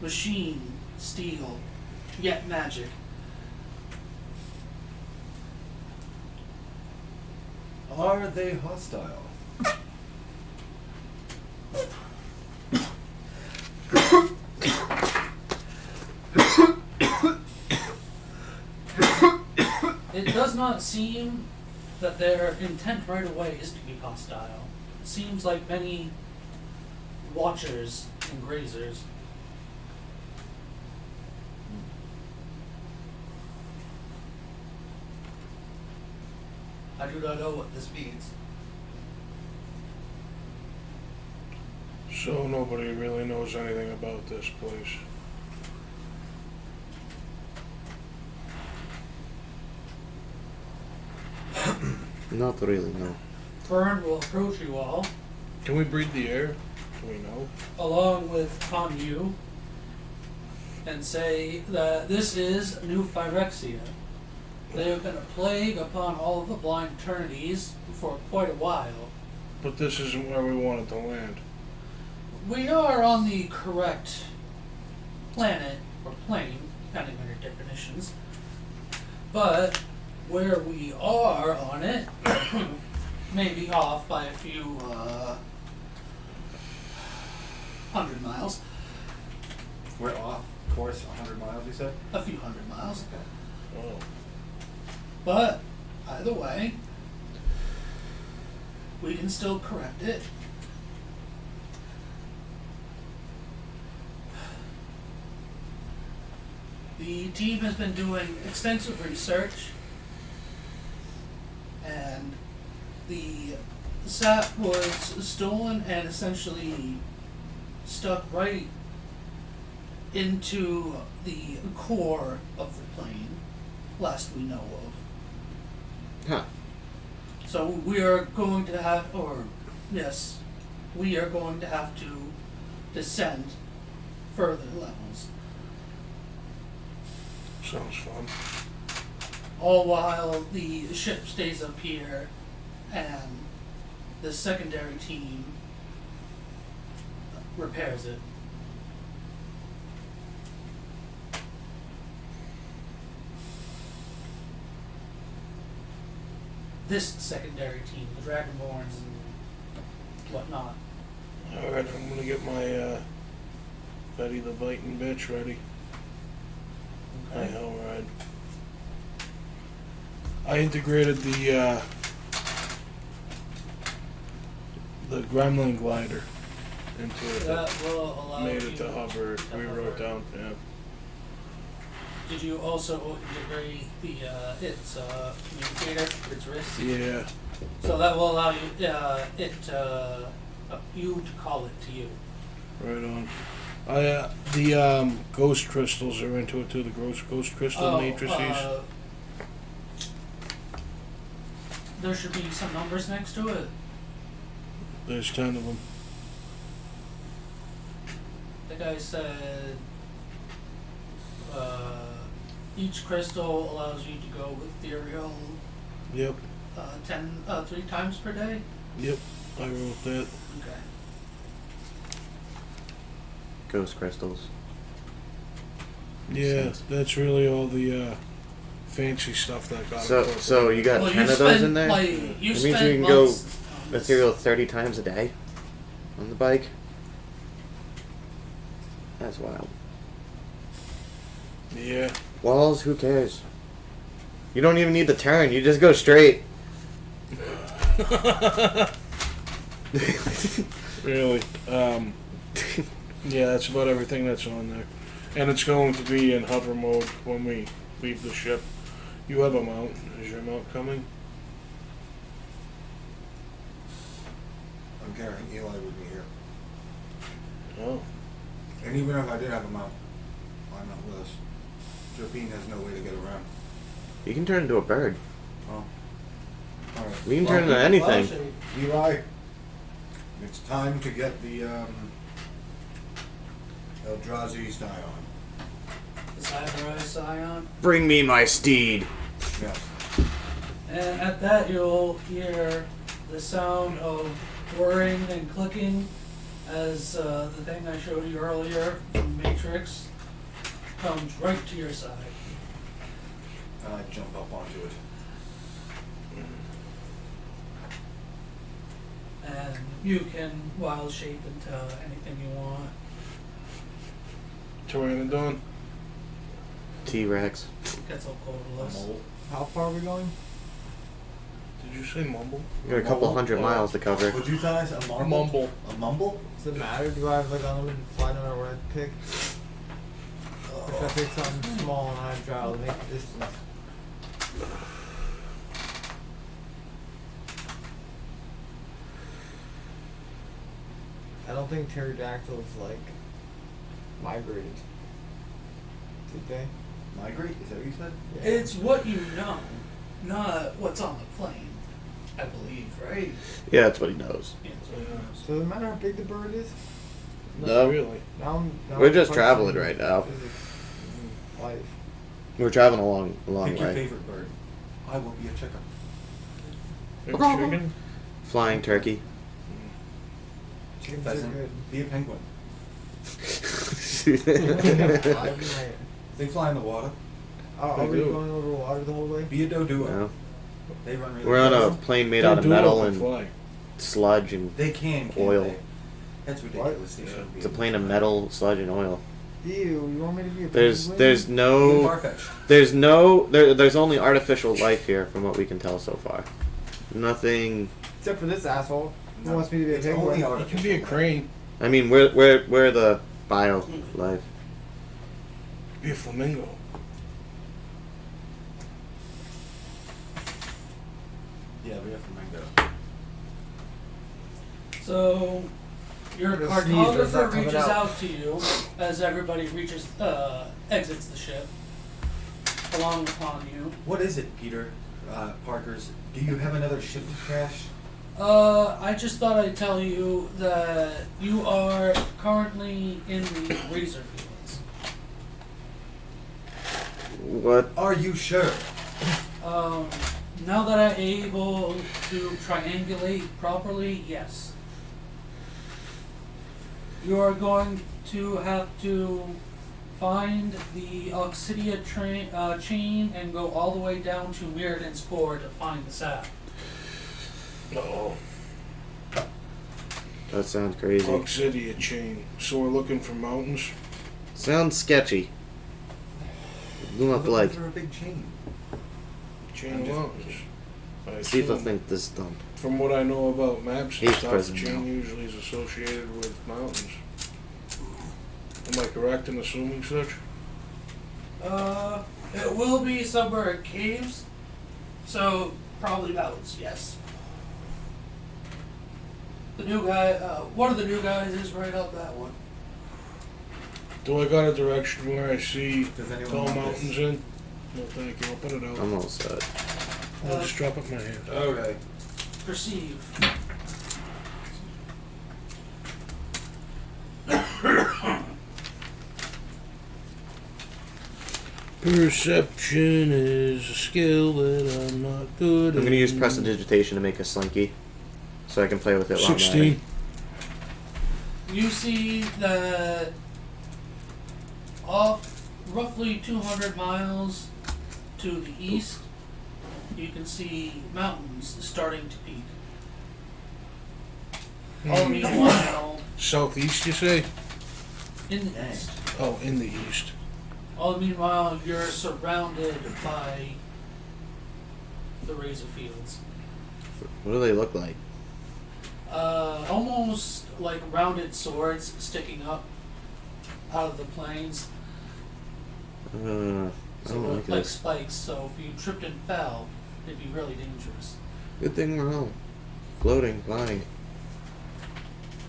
Machine, steel, yet magic. Are they hostile? It does not seem that their intent right away is to be hostile. It seems like many watchers and grazers. I do not know what this means. So nobody really knows anything about this place. Not really, no. Fern will approach you all, Can we breathe the air? Do we know? along with Kanyu, and say that this is New Phyrexia. They have been a plague upon all of the blind eternities for quite a while. But this isn't where we wanted to land. We are on the correct planet, or plane, depending on your definitions. But where we are on it may be off by a few 100 miles. We're off course 100 miles, you said? A few 100 miles. Oh. But either way, we can still correct it. The team has been doing extensive research, and the sap was stolen and essentially stuck right into the core of the plane, last we know of. Huh. So we are going to have, or yes, we are going to have to descend further levels. Sounds fun. All while the ship stays up here and the secondary team repairs it. This secondary team, the Dragonborns and whatnot. Alright, I'm gonna get my Betty the Biting Bitch ready. My hell ride. I integrated the Gremlin glider into it. That will allow Made you it to hover. We wrote hover. down, yeah. Did you also integrate the its communicator, its wrist? Yeah. So that will allow you you to call it to you. Right on. The ghost crystals are into it too. The ghost crystal matrices. There should be some numbers next to it. There's 10 of them. The guy said each crystal allows you to go ethereal Yep. 3 times per day. Yep. I wrote that. Okay. Ghost crystals. Makes Yeah, sense. that's really all the fancy stuff that got. So you got Well, 10 you of those spent, in there? like, That you means you spent can go months on this. ethereal 30 times a day on the bike. That's wild. Yeah. Walls, who cares? You don't even need the turn, you just go straight. Really. Yeah, that's about everything that's on there. And it's going to be in hover mode when we leave the ship. You have a mount. Is your mount coming? I'm carrying Eli with me here. Oh. And even if I did have a mount, I'm not with us. Jopine has no way to get around. You can turn into a bird. Oh. Alright. We can turn into anything. Eli, it's time to get the Eldrazi Scion. The Cyber Scion. Bring me my steed. Yes. And at that, you'll hear the sound of whirring and clicking as the thing I showed you earlier from Matrix comes right to your side. And I jump up onto it. And you can wild shape into anything you want. Pteranodon. T-Rex. Quetzalcoatlus. Mole. How far are we going? Did you say mumble? You got a couple hundred miles to cover. Would you guys a marble? Mumble. A mumble? Does it matter? Do I have like unlimited flight no matter what I pick? If I pick something small and I drive, I'll make the distance. I don't think pterodactyls like migrated. Did they? Migrate? Is that what you said? Yeah. It's what you know, not what's on the plane, I believe, right? Yeah, that's what he knows. Yeah, that's what it knows. So does it matter how big the bird is? Not No. really. Now We're I'm just questioning traveling right now. physics and life. We're traveling a long Pick your way. favorite bird. I will be a chicken. Big chicken? Flying turkey. Chickens are Pheasant. good. Be a penguin. I might- They fly in the water. Are They we do. going over water the whole way? Be a duo. No. They run really We're on a fast. plane made They out of do metal can and fly. sludge, and They can oil. they? That's ridiculous. They shouldn't be it's a able plane to of fly. metal, sludge, and oil. Ew, you want me to be a There's penguin? there's Even no far-fetched. there's only artificial life here from what we can tell so far. Nothing. Except for this asshole who No, wants me to be a it's penguin. only You artificial. can be a crane. I mean, we're the bio life. Be a flamingo. Yeah, we have to make that. So, your The sneeze is not cartographer coming reaches out. out to you as everybody exits the ship along upon you. What is it, Peter? Parker's. Do you have another ship to crash? I just thought I'd tell you that you are currently in the razor fields. What? Are you sure? Now that I'm able to triangulate properly, yes. You are going to have to find the Oxidia chain and go all the way down to Mirrodin's core to find the sap. Uh-oh. That sounds crazy. Oxidia chain. So we're looking for mountains. Sounds sketchy. Do not Looking like. for a big chain. Chain I'm of just- mountains. I See if I assume, think this dumb. from what I know about maps and He's stuff, present chain now. usually is associated with mountains. Am I correct in assuming such? It will be somewhere in caves, so probably mountains, yes. The new guy, one of the new guys is right up that one. Do I got a direction where I see Does anyone tall want mountains this? in? No, thank you. I'll put it out. I'm all set. I'll just drop it in my hand. Okay. Perceive. Perception is a skill that I'm not good at. I'm gonna use prestidigitation to make a slinky, so I can play with it while I'm 16. You see that off roughly 200 miles to the east, you can see mountains starting to peak. All meanwhile, Southeast, you say? in the Dang. east. Oh, in the east. All meanwhile, you're surrounded by the razor fields. What do they look like? Almost like rounded swords sticking up out of the plains. I So don't like like this. spikes, so if you tripped and fell, it'd be really dangerous. Good thing we're all floating, flying.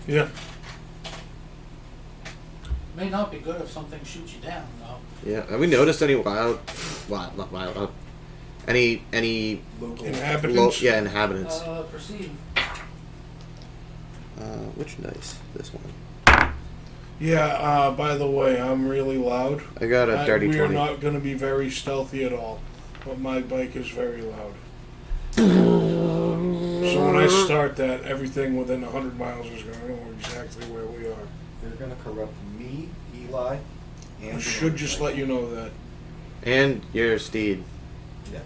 Yeah. May not be good if something shoots you down, though. Yeah. Have we noticed any not wild, any Local. Inhabitants? yeah, inhabitants? Perceive. Which dice? This one. Yeah, by the way, I'm really loud. I got a dirty We are 20. not going to be very stealthy at all, but my bike is very loud. So when I start that, everything within 100 miles is going to know exactly where we are. They're gonna corrupt me, Eli, and I the should just motorcycle. let you know that. And your steed, Yes.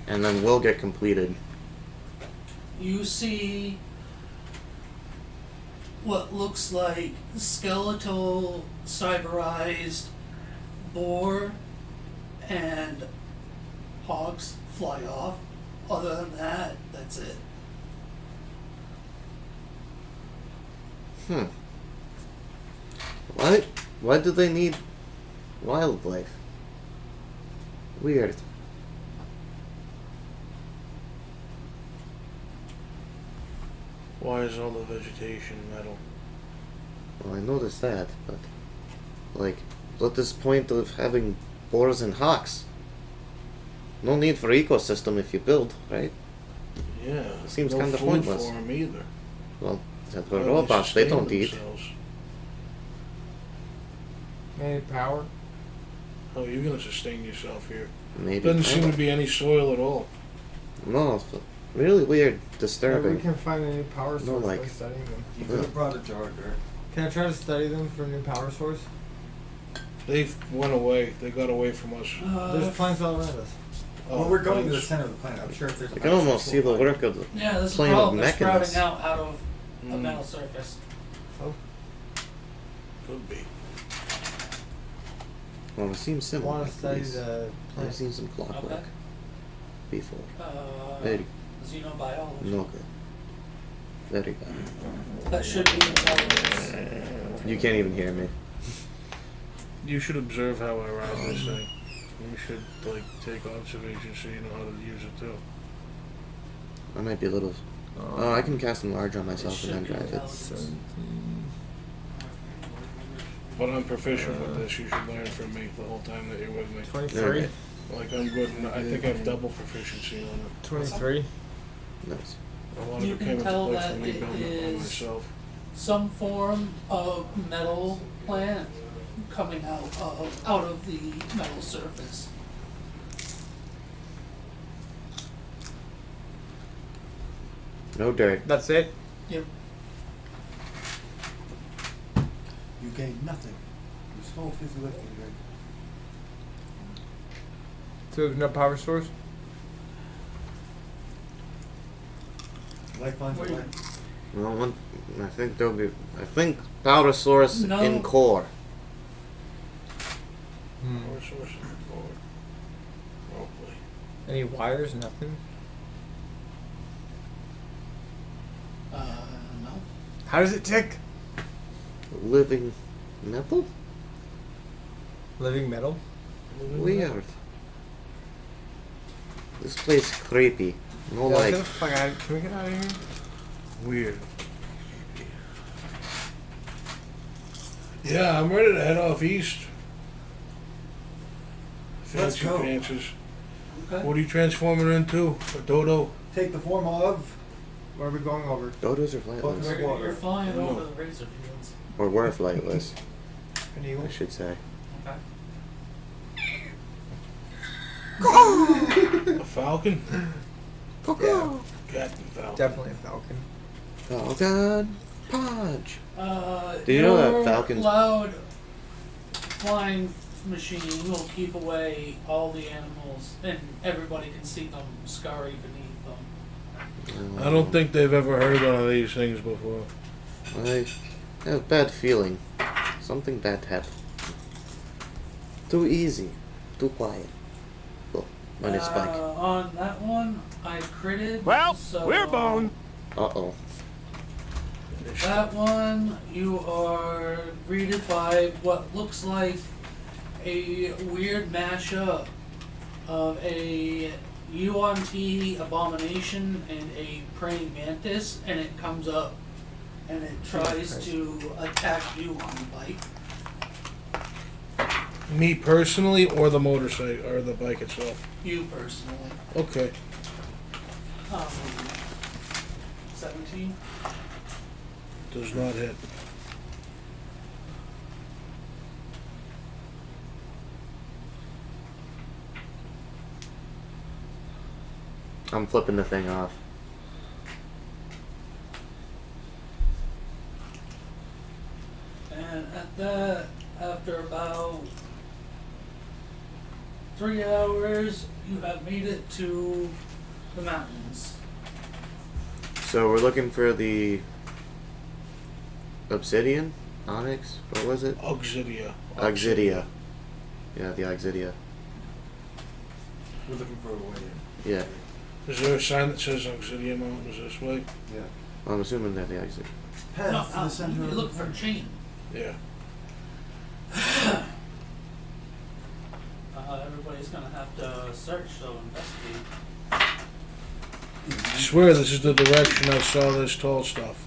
and then we'll get completed. You see what looks like skeletal, cyberized boar and hogs fly off. Other than that, that's it. Why do they need wildlife? Weird. Why is all the vegetation metal? Well, I noticed that, but like, what is the point of having boars and hawks? No need for ecosystem if you build, right? Yeah. Seems no kinda food pointless. for 'em either. Well, that's How what do robots, they sustain don't eat. themselves? Any power? How are you going to sustain yourself here? Maybe. Doesn't seem to be any soil at all. No, it's really weird, Maybe we disturbing. can find a new power source like- by studying them. You could have brought a jar, Dirk. Can I try to study them for a new power source? They've went away. They got away from us. There's planes all around us. Oh, Well, we're going to the planes. center of the planet. I'm sure if there's. I can almost see the work of the Yeah, this is plane of problem. They're sprouting mechanism. out of a Mm. metal surface. Could be. Well, it seems I similar. want to at study least. the I've plant. seen some clockwork Okay. before. Xenobiology. No good. Very bad. That should be intelligence. You can't even hear me. You should observe how I ride this thing. You should take observation so you know how to use it too. I might be a little. Oh, I can cast enlarge on myself and then should be drive it. intelligence. But I'm proficient with this. You should learn from me the whole time that you're with me. 23. Alright. Like I'm good. I think I have double proficiency on it. 23. Nice. A lot of You it can came into tell play that from me it building it by is- myself. Some form of metal plant coming out of the metal surface. No dirt. That's it. Yep. You gained nothing. You stole fizzy lifting drink. So there's no power source? Lifelines Where you- away. Well, one. I think there'll be. I think power source No. in core. Power source forward. Probably. Any wires? Nothing? No. How does it tick? Living metal? Living metal? Weird. This place creepy. No Yeah, like. get the fuck out. Can we get out of here? Weird. Yeah, I'm ready to head off east. Let's Fancy go. pantses. Okay. What are you transforming into? A dodo? Take the form of. Where are we going over? Dodos are Bucket flightless. of You're water. flying No. over the razor fields. Or were flightless, An eagle? I should say. Okay. A falcon? Yeah, Captain Falcon. definitely a falcon. Falcon Punch! Do you know that your falcons- loud flying machine will keep away all the animals, and everybody can see them scurry beneath them. I don't think they've ever heard one of these things before. I have a bad feeling. Something bad happened. Too easy. Too quiet. Oh, minus spike. On that one, I critted. Well, so we're boned. Uh-oh. That one, you are greeted by what looks like a weird mashup of a UNT abomination and a praying mantis, and it comes up and it tries to attack you on the bike. Me personally, or the motorcycle, or the bike itself? You personally. Okay. 17. Does not hit. I'm flipping the thing off. And at that, after about 3 hours, you have made it to the mountains. So we're looking for the obsidian? Onyx? What was it? Oxidia. Oxidia. Yeah, the Oxidia. We're looking for a way in. Yeah. Is there a sign that says Oxidia Mountains this way? Yeah. I'm assuming they're the Oxidia. Path to No, the center you of look the for a chain. Yeah. Everybody's gonna have to search, so investigate. I swear this is the direction I saw this tall stuff.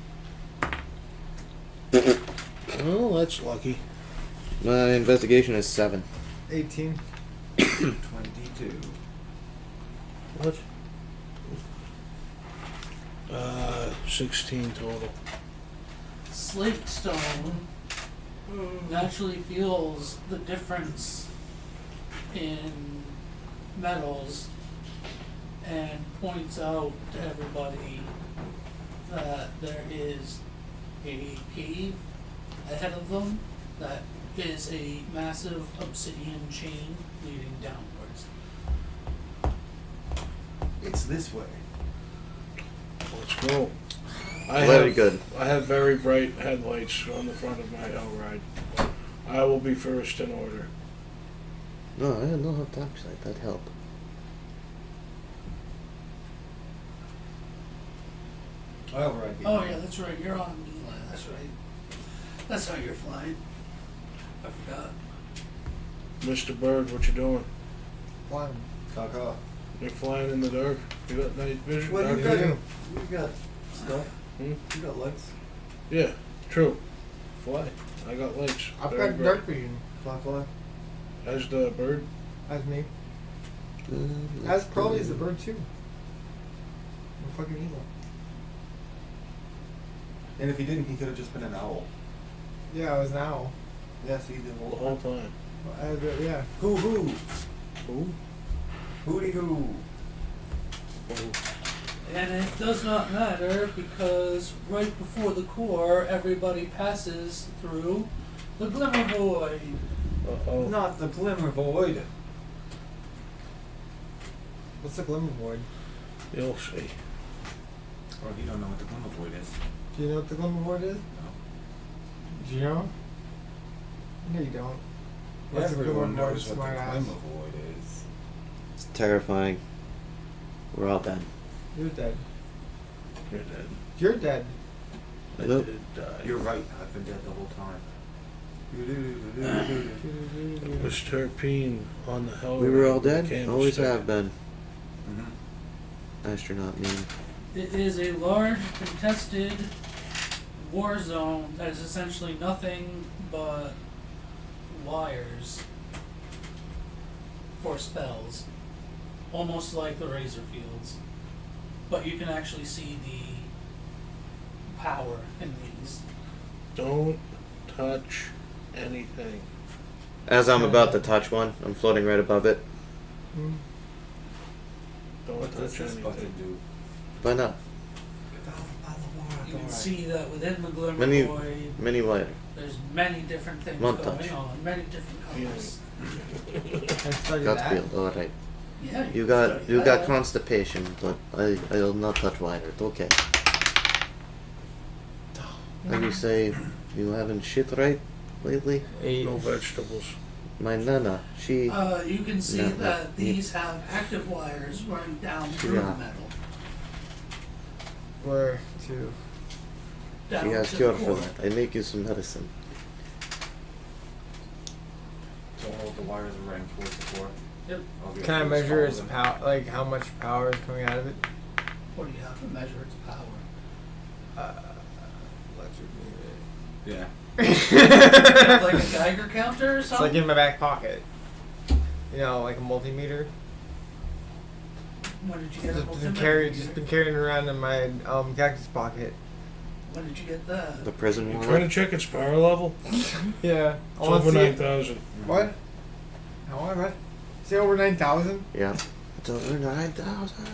Oh, that's lucky. My investigation is 7. 18. 22. What? 16 total. Slate stone naturally feels the difference in metals and points out to everybody that there is a cave ahead of them that is a massive obsidian chain leading downwards. It's this way. Let's go. Very good. I have very bright headlights on the front of my hell ride. I will be first in order. No, I don't have torchlight. That'd help. I'll ride Oh behind. yeah, that's right. You're on Eli. That's right. That's how you're flying. I forgot. Mr. Bird, what you doing? Flying. Kaka. You're flying in the dark? You got night vision? Well, dark you got, vision? you got stuff. Hmm? You got lights. Yeah, true. Fly. I got lights. I've Very got bright. dark vision. Fly. As the bird? As me. As probably as the bird too. I'm fucking evil. And if he didn't, he could have just been an owl. Yeah, I was an owl. Yes, he did. The whole time. Yeah. Hoo. Who? Hooty hoo. And it does not matter because right before the core, everybody passes through the Glimmer Void. Uh-oh. Not the glimmer void. What's the glimmer void? You'll see. Or you don't know what the glimmer void is. Do you know what the glimmer void is? No. Do you know? No, you don't. What's the Everyone glimmer void, knows what smart the ass? glimmer void is. It's terrifying. We're all dead. You're dead. You're dead. You're dead. I Nope. did die. You're right. I've been dead the whole time. It was Terpene on the hell We were ride all with the dead? Always candlestick. have been. Mm-hmm. Astronaut meme. It is a large contested war zone that is essentially nothing but wires for spells. Almost like the Razor Fields. But you can actually see the power in these. Don't touch anything. As I'm about to touch one, I'm floating right above it. Hmm. Don't What does touch this button anything. do? Why not? You can see that within the Glimmer Many, Void, many lighter. there's many different things One going touch. on, many different colors. I studied Gut that. field. All right. Yeah, You can got study you got that. constipation, but I'll not touch lighter. It's okay. How you say you haven't shit right lately? No vegetables. My nana, she You can see No, that no, these have active wires running down through Yeah. the metal. Where to? Down she has to cure the for core. that. I make you some medicine. So all the wires are running towards the core. Yep. All we Can I have to do is measure follow its them. power? Like how much power is coming out of it? What do you have to measure its power? Electric Yeah. meter. Like a Geiger counter or It's something? like in my back pocket. You know, like a multimeter. When did you get a Just been carrying it around in my cactus pocket. When did you get that? The prison You wall. trying to check its power level? Yeah. It's over 9,000. What? How what? Say over 9,000? Yeah. It's over 9,000.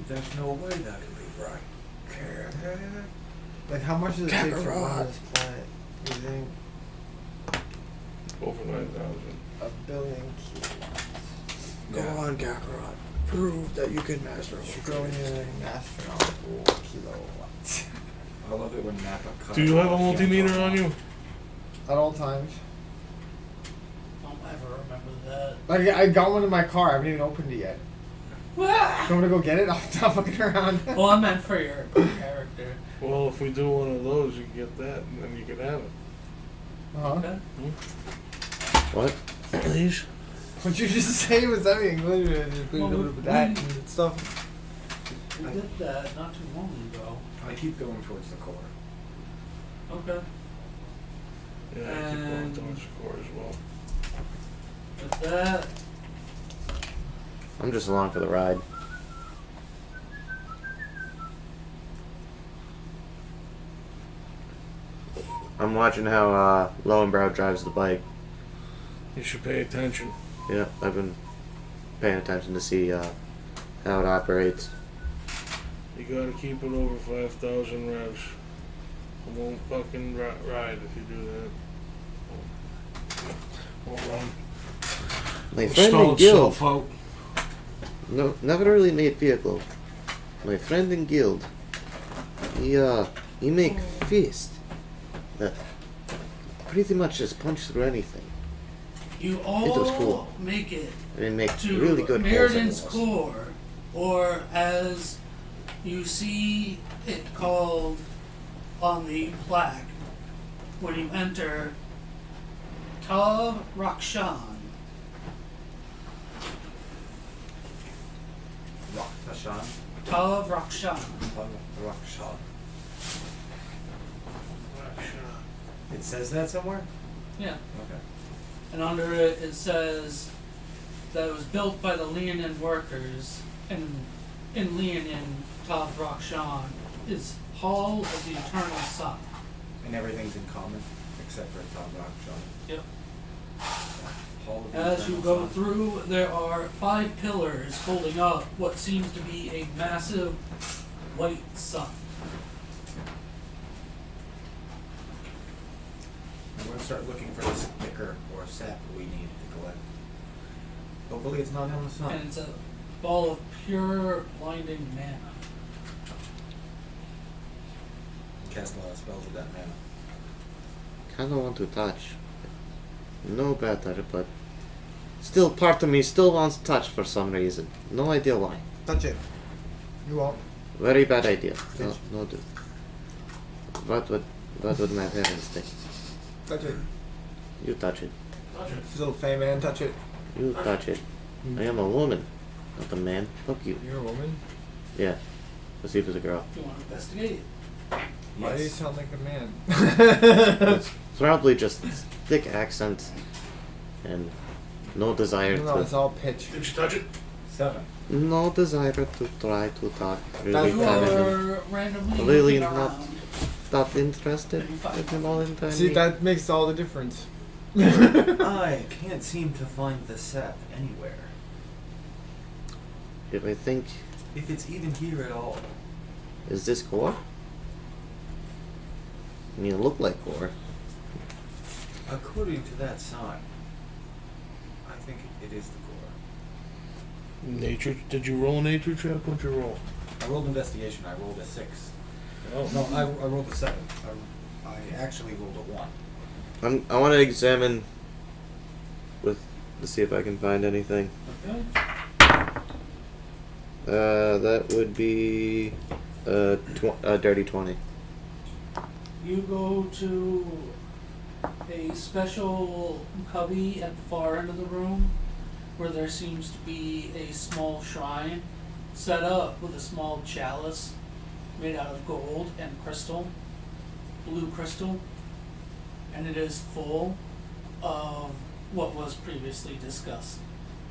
There's no way that could be right. Like how much does it take to run Kakarot. this planet? You think Over 9,000. a billion kilowatts? Go on, Kakarot. Prove that you can master Trillion astronomical kilowatts. I love it when Napa cuts. Do you have a multimeter on you? At all times. Don't ever remember that. Like I got one in my car. I haven't even opened it yet. You want me to go get it? I'm not fucking around. Well, I meant for your character. Well, if we do one of those, you can get that, and then you can have it. Uh-huh. Okay. What? Please? What you just say was that mean? Well, That we- and stuff. We did that not too long ago. I keep going towards the core. Okay. Yeah, I keep going And- towards the core as well. With that, I'm just along for the ride. I'm watching how Lowenbrow drives the bike. You should pay attention. Yeah, I've been paying attention to see how it operates. You gotta keep it over 5,000 revs. I won't fucking ride if you do that. Hold on. My friend in Stall guild. itself out. No, never really made vehicle. My friend in guild. He make fist that pretty much just punch through anything. You was all cool. make it And it make to really good holes in Mirrodin's the walls. core, or as you see it called on the plaque when you enter Tav Rakshan. Tashan. Tav Rakshan. Rakshan. It says that somewhere? Yeah. Okay. And under it, it says that it was built by the Leonin workers, and in Leonin, Tav Rakshan is Hall of the Eternal Sun. And everything's in common except for Tom Rakshan. Yep. Hall of the As you Eternal go Sun. through, there are 5 pillars holding up what seems to be a massive white sun. I'm going to start looking for this liquor or sap we need to collect. Hopefully it's not on the sun. And it's a ball of pure blinding mana. Cast a lot of spells with that mana. Kinda want to touch. No better, but still part of me still wants to touch for some reason. No idea why. Touch it. You won't. Very bad idea. No do. What would my parents think? Touch it. You touch it. Little fey man, touch it. You touch it. I am a woman, not a man. Fuck you. You're a woman? Yeah. Let's see if it's a girl. You want to investigate? Why do you sound like a man? It's probably just this thick accent and no desire No, it's to all pitch. Did you touch it? 7. no desire to try to talk really You feminine. are randomly Really looking not around. Not interested in him all in time. See, that makes all the difference. I can't seem to find the sap anywhere. If I think, If it's even here at all. is this core? I mean, it looked like core. According to that sign, I think it is the core. Nature. Did you roll a nature check? What'd you roll? I rolled investigation. I rolled a 6. Oh. No, I rolled a 7. I actually rolled a 1. I want to examine to see if I can find anything. Okay. That would be a dirty 20. You go to a special cubby at the far end of the room where there seems to be a small shrine set up with a small chalice made out of gold and crystal, blue crystal, and it is full of what was previously discussed,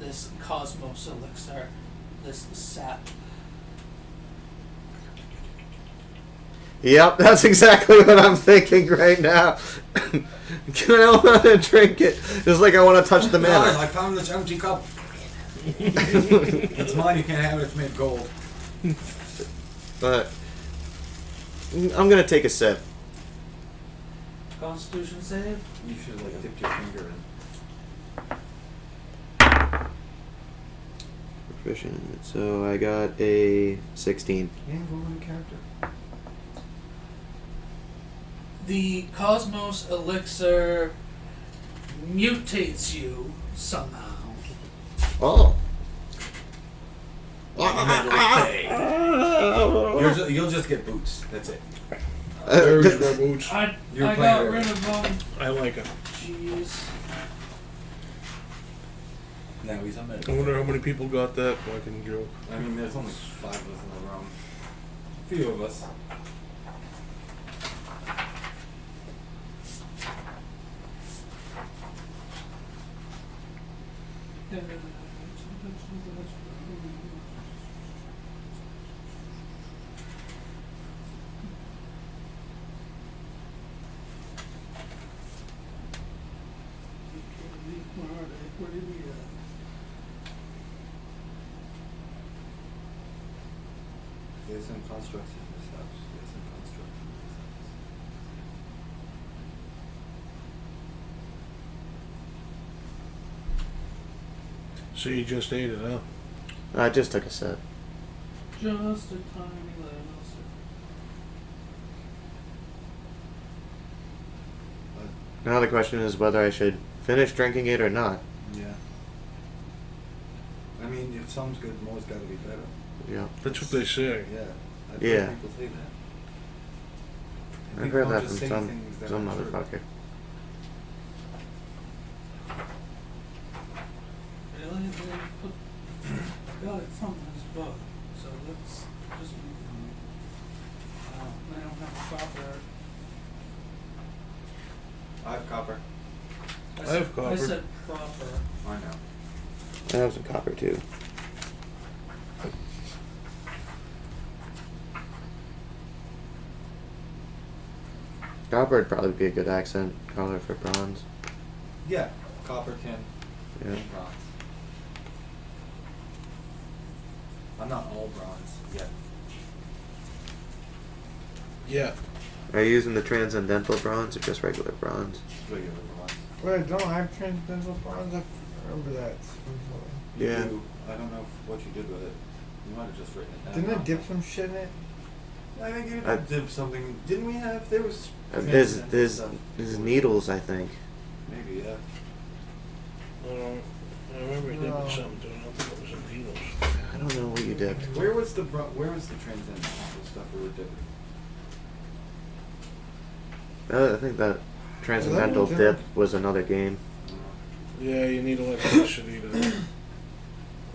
this cosmos elixir, this sap. Yep, that's exactly what I'm thinking right now. I want to drink it. It's like I want to touch the Guys, mana. I found this empty cup. It's mine. You can't have it. It's made gold. But I'm gonna take a sip. Constitution save? You should like dip your finger in. Proficient. So I got a 16. Yeah, roll a character. The cosmos elixir mutates you somehow. Oh. You'll just get boots. That's it. There's my boots. I You're got playing rid of them. I like it. Jeez. Now he's on I medical. wonder how many people got that fucking joke. I mean, there's only 5 of us in the room. A few of us. Where did we There's some constructs in this house. There's some constructs in this house. So you just ate it, huh? I just took a sip. Just a tiny little sip. Now the question is whether I should finish drinking it or not. Yeah. I mean, if some's good, more's got to be better. Yeah. That's what they say. Yeah. I've Yeah. heard people say that. And I've people heard don't that just from say some things that some aren't true. motherfucker. Really? They put, got it from his book. So let's just move on. They don't have copper. I have copper. I have copper. I said proper. I know. I have some copper too. Copper would probably be a good accent color for bronze. Yeah. Copper, tin, Yeah. and bronze. I'm not all bronze yet. Yeah. Are you using the transcendental bronze or just regular bronze? Regular bronze. Wait, don't I have transcendental bronze? I remember that. You Yeah. do. I don't know what you did with it. You might have just written it down. Didn't I dip some shit in it? I think you I- did something. Didn't we have? There was. There's stuff. needles, I think. Maybe, yeah. I remember dipping No. something to it. I don't think it was in needles. I don't know what you dipped. Where was the transcendental stuff we were dipping? I think that transcendental Is that dip was another game. Yeah, you need electricity to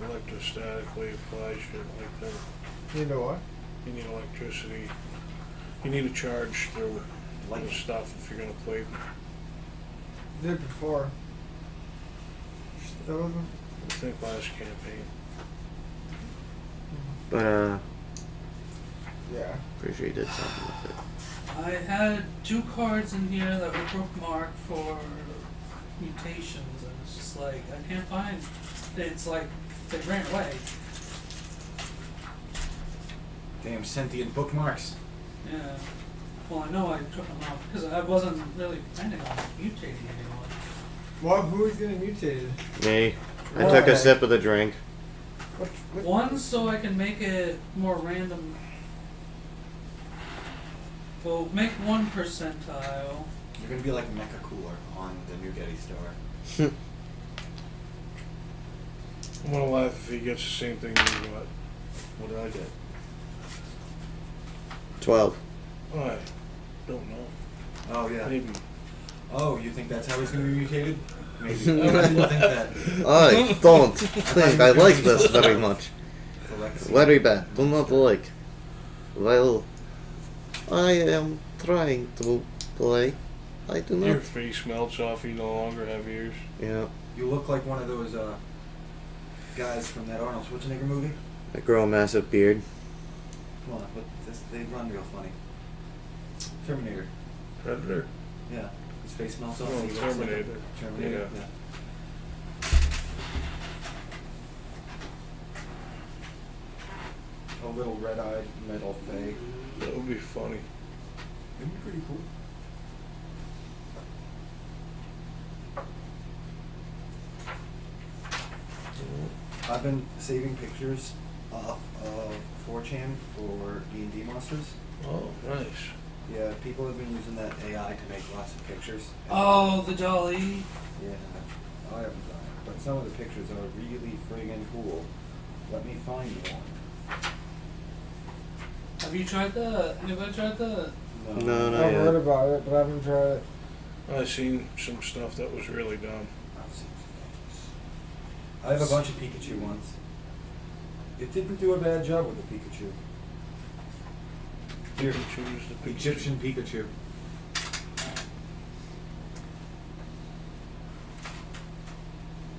electrostatically apply shit like that. You know what? You need electricity. You need a charge through Lightning. the stuff if you're gonna play. Did it before. That wasn't. I think last campaign. But Yeah. pretty sure you did something with it. I had 2 cards in here that were bookmarked for mutations, and it's just like I can't find. It's like they ran away. Damn sentient bookmarks. Yeah. Well, I know I took them out because I wasn't really planning on mutating anyone. Well, who is getting mutated? Me. I Why? took a sip of the drink. What? One, so I can make it more random. Well, make 1 percentile. You're gonna be like Mecha Cooler on the new Getty Star. I'm gonna laugh if he gets the same thing you got. What did I get? 12. I don't know. Oh yeah. Maybe. Oh, you think that's how he's gonna be mutated? Maybe. I didn't think that. I don't think I like this very much. Alexi. Very bad. Do not like. Well, I am trying to play. I do Your not. face melts off. You no longer have ears. Yeah. You look like one of those guys from that Arnold Schwarzenegger movie. I grow a massive beard. Come on, but they run real funny. Terminator. Predator. Yeah. His face melts off. Oh, and he looks like a Terminator. Terminator. Yeah. A little red-eyed metal fay. That would be funny. It'd be pretty cool. I've been saving pictures off of 4chan for D&D monsters. Oh, nice. Yeah, people have been using that AI to make lots of pictures. Oh, the dolly. Yeah, I haven't done it, but some of the pictures are really friggin' cool. Let me find one. Have you tried the? Anybody tried the? No, not I've yet. heard about it, but I haven't tried it. I've seen some stuff that was really dumb. I've seen some photos. I have a bunch of Pikachu ones. It didn't do a bad job with the Pikachu. Here, Choose the Egyptian Pikachu.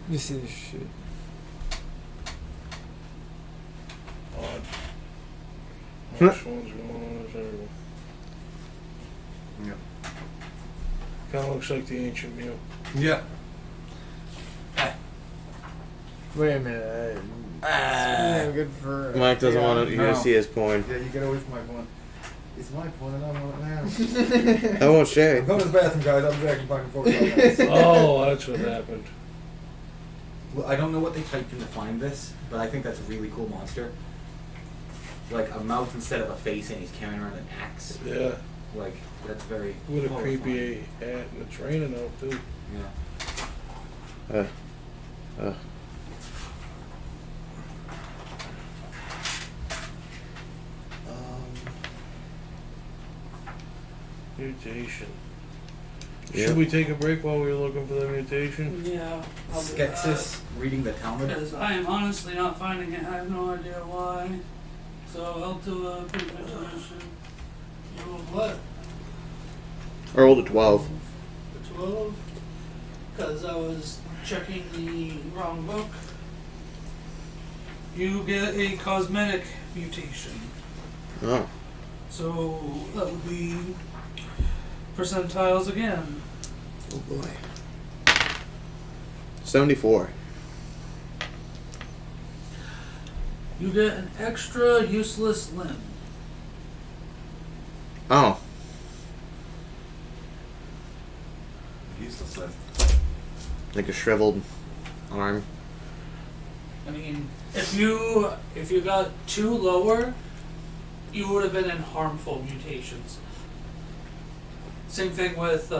You see this shit. Odd. This one's going on as everyone. Yeah. Kind of looks like the ancient meal. Yeah. Wait a minute. Yeah, good for. Mike doesn't yeah. want you to No. see his porn. Yeah, you get away from my porn. It's my porn and I don't want it now. I won't share I'm it. going to the bathroom, guys. I'll be back in fucking 45 minutes. Oh, that's what happened. Well, I don't know what they typed in to find this, but I think that's a really cool monster. Like a mouth instead of a face, and he's carrying around an axe. Yeah. Like that's very. With a horrifying. creepy hat and it's raining out too. Yeah. Mutation. Yeah. Should we take a break while we're looking for the mutation? Yeah. I'll do Skeksis reading the Talmud. Because I am honestly not finding it. I have no idea why. So I'll do a brief explanation. You rolled what? I rolled a 12. The 12? Because I was checking the wrong book. You get a cosmetic mutation. Oh. So that would be percentiles again. Oh boy. 74. You get an extra useless limb. Oh. Useless then. Like a shriveled arm. I mean, if you got 2 lower, you would have been in harmful mutations. Same thing with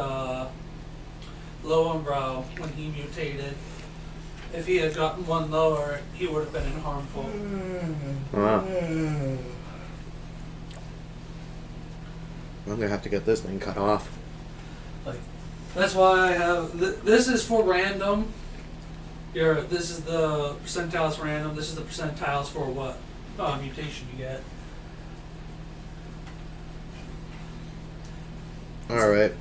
Lowenbrow when he mutated. If he had gotten 1 lower, he would have been in harmful. Wow. I'm gonna have to get this thing cut off. Like, that's why I have. This is for random. This is the percentiles for random. This is the percentiles for what mutation you get. Alright.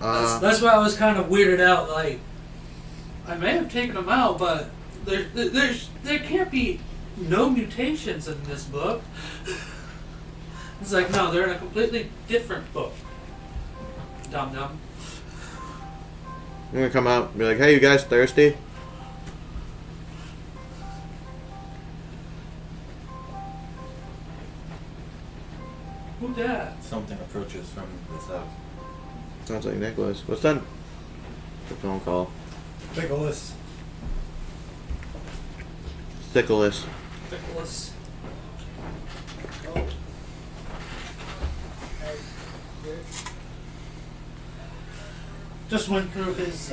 That's why I was kind of weirded out. Like, I may have taken them out, but there can't be no mutations in this book. It's like, no, they're in a completely different book. Dum dum. I'm gonna come out and be like, hey, you guys thirsty? Who dat? Something approaches from this house. Sounds like Nicholas. What's that? The phone call. Nicholas. Nicholas. Nicholas. Just went through his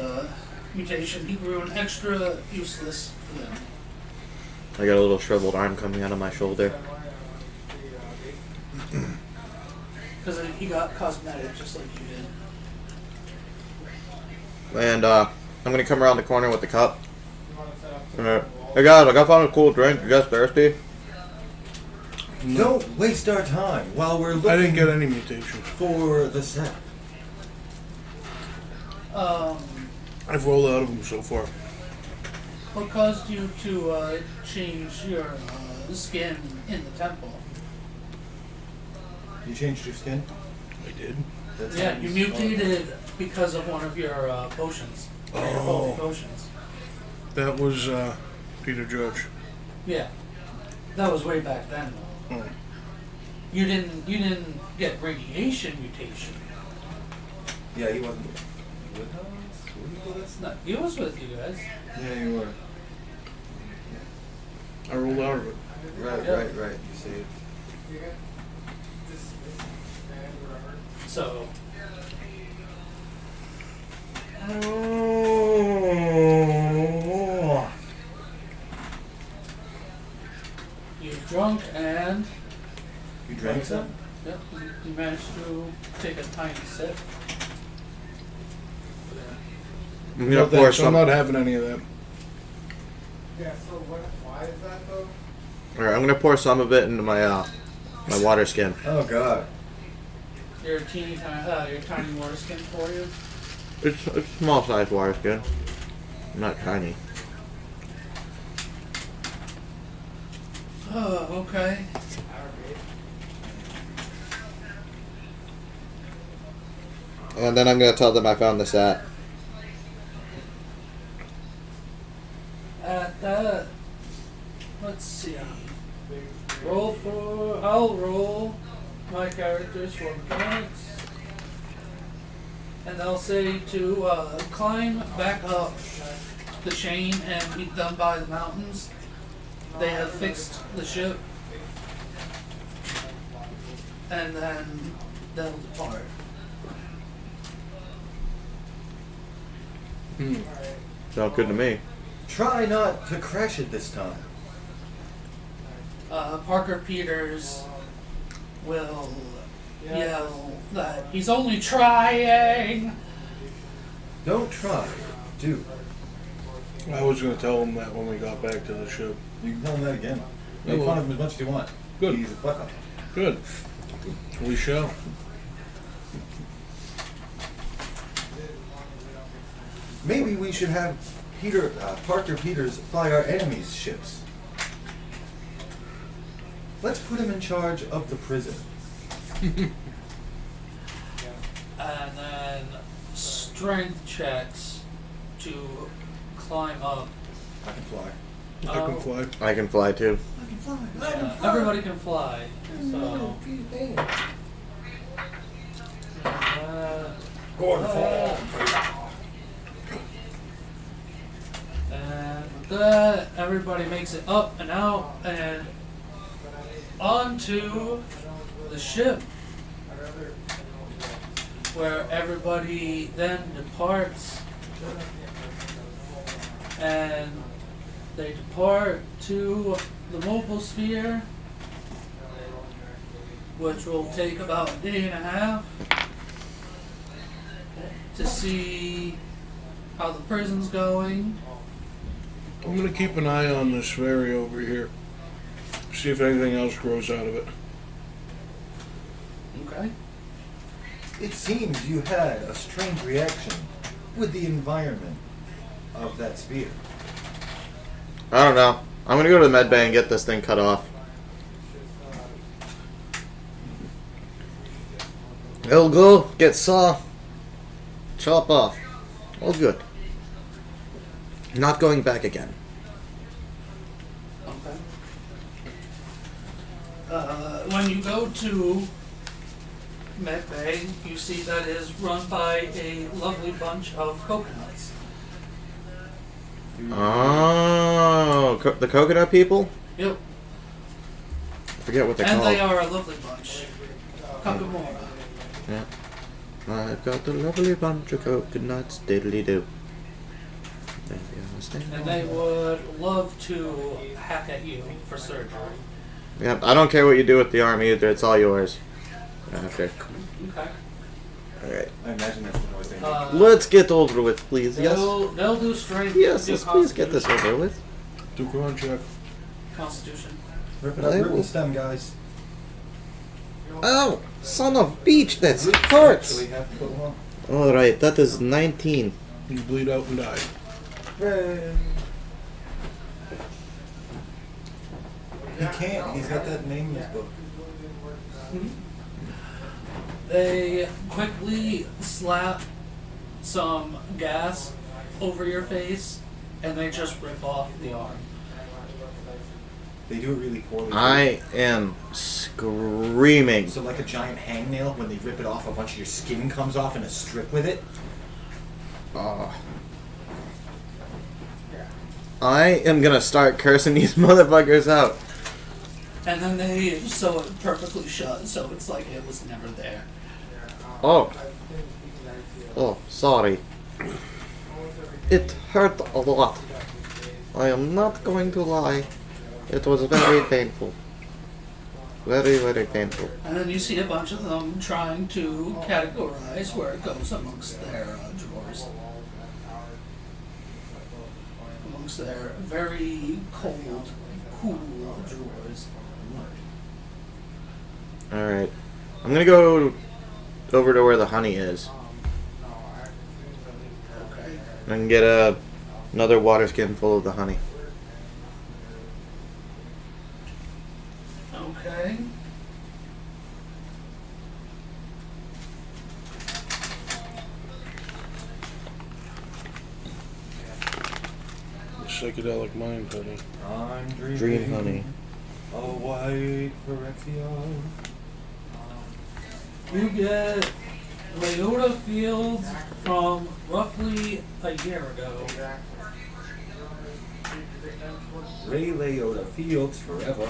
mutation. He grew an extra useless limb. I got a little shriveled arm coming out of my shoulder. Because he got cosmetic just like you did. And I'm gonna come around the corner with the cup. Hey guys, I got found a cool drink. You guys thirsty? Don't waste our time while we're looking I didn't get any mutation. for the sap. I've rolled out of them so far. What caused you to change your skin in the temple? You changed your skin? I did. That Yeah, sounds you mutated because of one of your potions. Your holy potions. That was Peter Judge. Yeah, that was way back then. Though. Oh. You didn't get radiation mutation. Yeah, he wasn't with us. Were you with us? No, he was with you guys. Yeah, you were. I rolled out of it. Right, Yeah. right. You saved. So you've drunk and You drank some? yep, you managed to take a tiny sip. I'm No gonna pour thanks, I'm some. not having any of that. Yeah, so why is that though? Alright, I'm gonna pour some of it into my my water skin. Oh God. Your tiny water skin for you. It's a small size water skin. Not tiny. Oh, okay. And then I'm gonna tell them I found this at. At that, let's see. I'll roll my characters for mechanics. And I'll say to climb back up the chain and meet them by the mountains. They have fixed the ship. And then they'll depart. Sounds good to me. Try not to crash it this time. Parker Peters will yell that he's only trying. Don't try. Do. I was going to tell him that when we got back to the ship. You can tell him that again. I Make will. fun of him as much as you want. Good. He's a fuck up. Good. We shall. Maybe we should have Parker Peters fly our enemies' ships. Let's put him in charge of the prison. And then strength checks to climb up. I can fly. I can fly. I can fly too. I can fly. Everybody can fly. So. And with that, everybody makes it up and out and onto the ship, where everybody then departs, and they depart to the mobile sphere, which will take about a day and a half to see how the prison's going. I'm going to keep an eye on this ferry over here. See if anything else grows out of it. Okay. It seems you had a strange reaction with the environment of that sphere. I don't know. I'm gonna go to the med bay and get this thing cut off. It'll go, get saw, chop off. All good. Not going back again. Okay. When you go to Med Bay, you see that it is run by a lovely bunch of coconuts. Oh, the coconut people? Yep. I forget what they're And called. they are a lovely bunch. Kakamora. Yeah. I've got a lovely bunch of coconuts, diddly do. And they would love to hack at you for surgery. Yep, I don't care what you do with the arm either, it's all yours. After. Okay. Alright. I imagine that's the noise they make. Let's get over with, please. Yes. They'll do strength. Yes, do let's please get this constitution. over with. Do ground check. Constitution. Rip it up, rip the stem, guys. Oh, son of beach, that Actually hurts. have to put one on. Alright, that is 19. You bleed out and die. Hooray. He can't. He's got that name in his book. They quickly slap some gas over your face, and they just rip off the arm. They do it really poorly. I am screaming. So like a giant hangnail, when they rip it off, a bunch of your skin comes off in a strip with it. I am gonna start cursing these motherfuckers out. And then they sew it perfectly shut, so it's like it was never there. Oh. Oh, sorry. It hurt a lot. I am not going to lie. It was very painful. Very, very painful. And then you see a bunch of them trying to categorize where it goes amongst their drawers. Amongst their very cold, cool drawers. Alright. I'm gonna go over to where the honey is. Okay. And get another water skin full of the honey. Okay. The psychedelic mind, honey. I'm dreaming. Dream honey. A white Phyrexia. You get Leota Fields from roughly a year ago. Ray Liotta, Fields forever.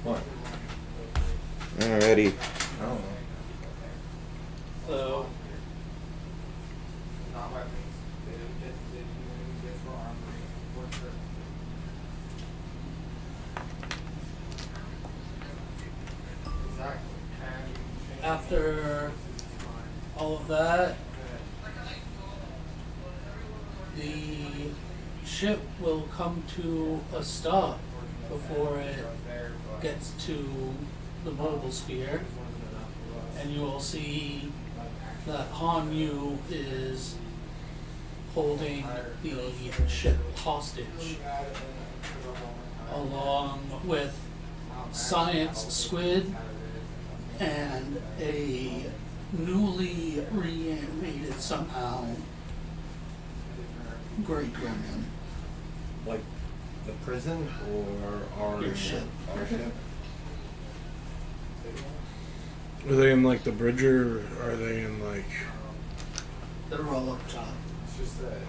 What? Alrighty. I don't know. So, after all of that, the ship will come to a stop before it gets to the mobile sphere, and you will see that Han Yu is holding the ship hostage, along with Science Squid and a newly reanimated somehow Great Gremlin. Like the prison or our Your ship. Our ship. Are they in like the bridger, or are they in like? They're all up top. It's just a campaign.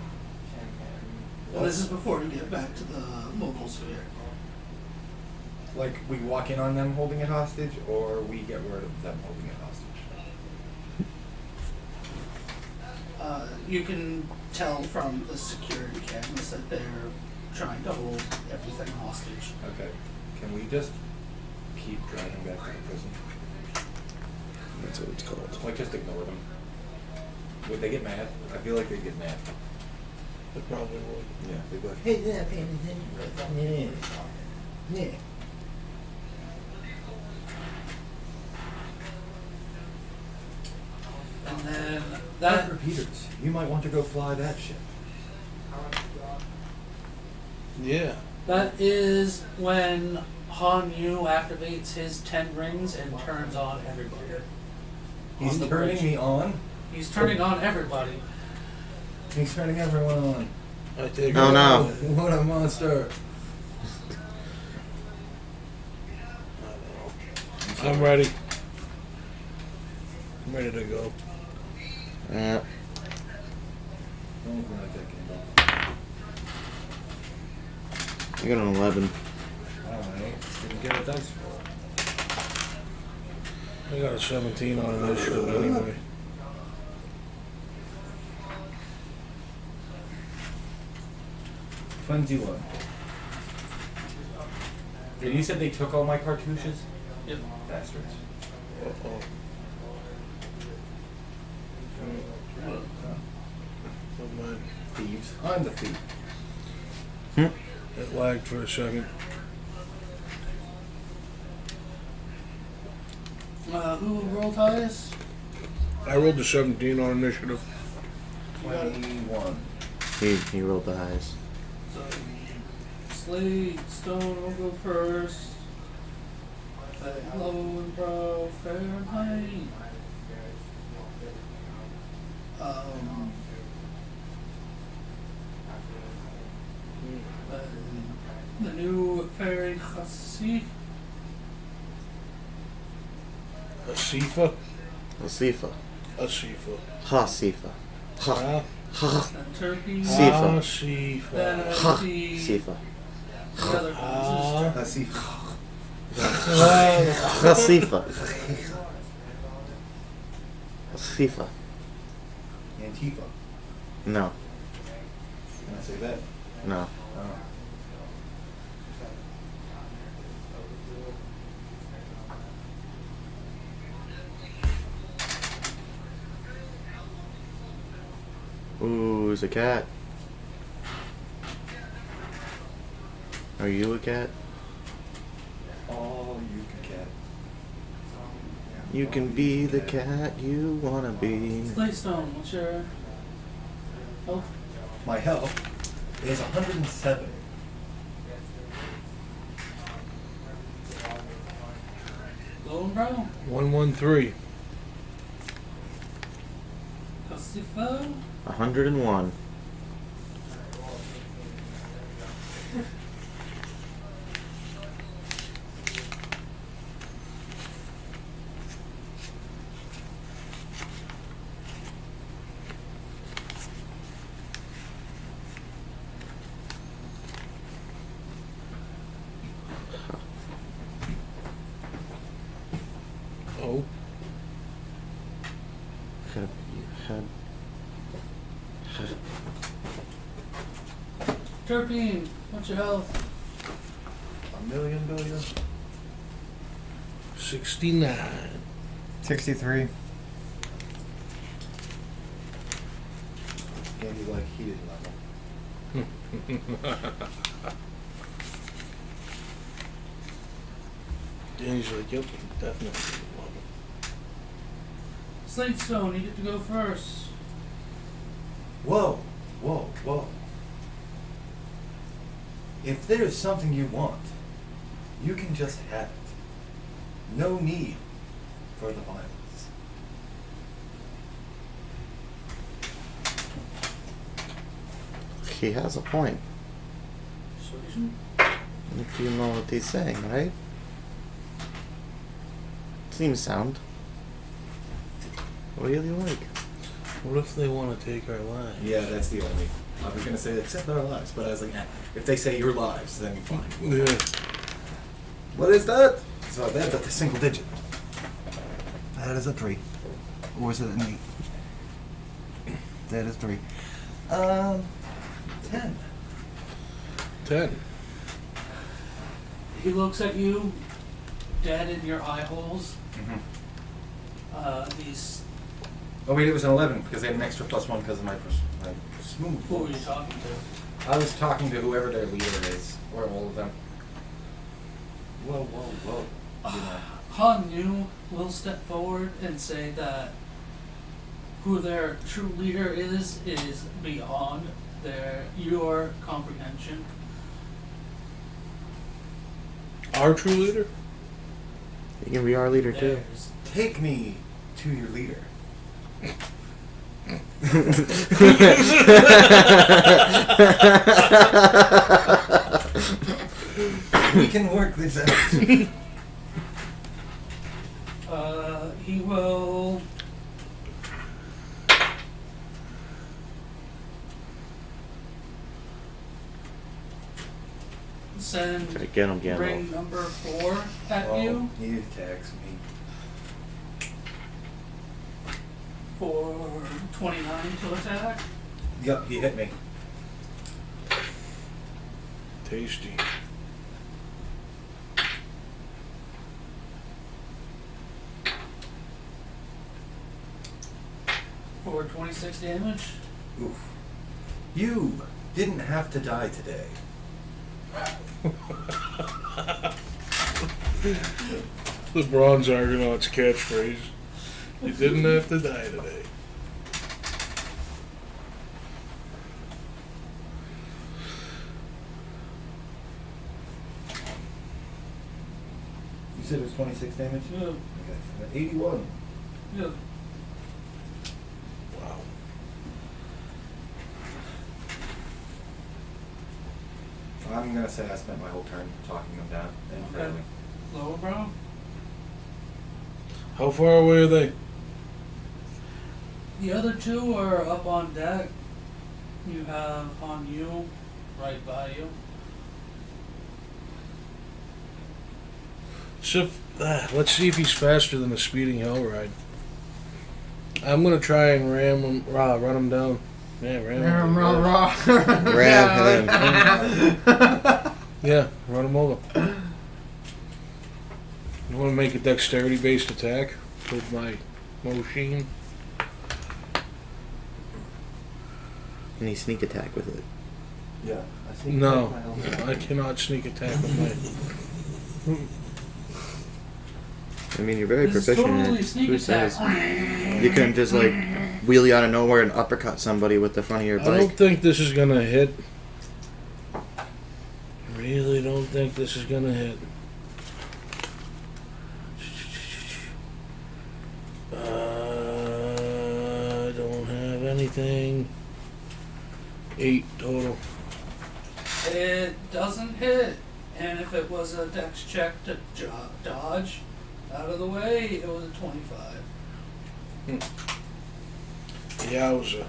Well, this is before you get back to the mobile sphere. Like we walk in on them holding it hostage, or we get word of them holding it hostage. You can tell from the security cameras that they're trying to hold everything hostage. Okay. Can we just keep driving back to the prison? That's what it's called. Like just ignore them. Would they get mad? I feel like they'd get mad. They probably would. Yeah, they'd be like, hey, yeah, paying yeah. And then that Dr. Peters, you might want to go fly that ship. Yeah. that is when Han Yu activates his 10 rings and turns on everybody. He's On the turning bridge. me on. He's turning on everybody. He's turning everyone on. I take Oh, it. no. What a monster. I'm ready. I'm ready to go. Yeah. Don't look like that candle. I got an 11. Alright, didn't get a dice roll. I got a 17 on initiative anyway. $21. And you said they took all my cartouches? Yep. Bastards. Uh-oh. Never mind. Thieves. I'm the thief. It lagged for a second. Who rolled highest? I rolled a 17 on initiative. 21. He rolled the highest. So, Slate, Stone will go first. Hello and bro, Fahrenheit. The new fairy Khasi. Asifa? Asifa. Asifa. Hasifa. Ha. Ha. And Turkey. Sifa. Asifa. Then Ha. the Sifa. other one. I see. Hasifa. Hasifa. Antifa. No. Can I say that? No. Oh. Ooh, it's a cat. Are you a cat? All you can cat. You can be the cat you wanna be. Slate Stone, what's your health? My health is 107. Low and brow. 113. Khasifa. 101. Terpene, what's your health? 1,000,000,000,000. 69. 63. Andy's like, he didn't level. Danny's like, yep, definitely. Slate Stone, you get to go first. Whoa, whoa, whoa. If there's something you want, you can just have it. No need for the violence. He has a point. Persuasion? If you know what he's saying, right? Seems sound. Really like. What if they want to take our lives? Yeah, that's the only. I was gonna say accept our lives, but I was like, if they say your lives, then fine. Yeah. What is that? So that's a single digit. That is a 3. Or is it an 8? That is 3. 10. 10. He looks at you, dead in your eye holes. Mm-hmm. He's. Oh wait, it was an 11 because they had an extra +1 because of my smooth. Who are you talking to? I was talking to whoever their leader is, or all of them. Whoa, whoa, whoa. You know. Han Yu will step forward and say that who their true leader is beyond your comprehension. Our true leader? He can be our leader too. Theirs. Take me to your leader. We can work this out. He will send Try to get him, ring Gandalf. number 4 at you He attacks me. for 29 to attack. Yep, he hit me. Tasty. For 26 damage. Oof. You didn't have to die today. The Bronze Argonaut's catchphrase. You didn't have to die today. You said it was 26 damage? Yeah. Okay. 81. Yeah. Wow. I'm gonna say I spent my whole turn talking them down and Okay. failing. Lower brow. How far away are they? The other two are up on deck. You have Han Yu right by you. Let's see if he's faster than a speeding hell ride. I'm gonna try and run him down. Yeah, ram him. Ram him. Yeah, run him over. You want to make a dexterity-based attack with my machine? Can he sneak attack with it? Yeah. I sneak No, attack my helmet. I cannot sneak attack with my. I mean, you're very This is proficient in totally it. sneak Who attack. says? You couldn't just like wheelie out of nowhere and uppercut somebody with the front of your I don't bike. think this is gonna hit. Really don't think this is gonna hit. Don't have anything. 8 total. It doesn't hit, and if it was a dex check to dodge out of the way, it was a 25. Yowza.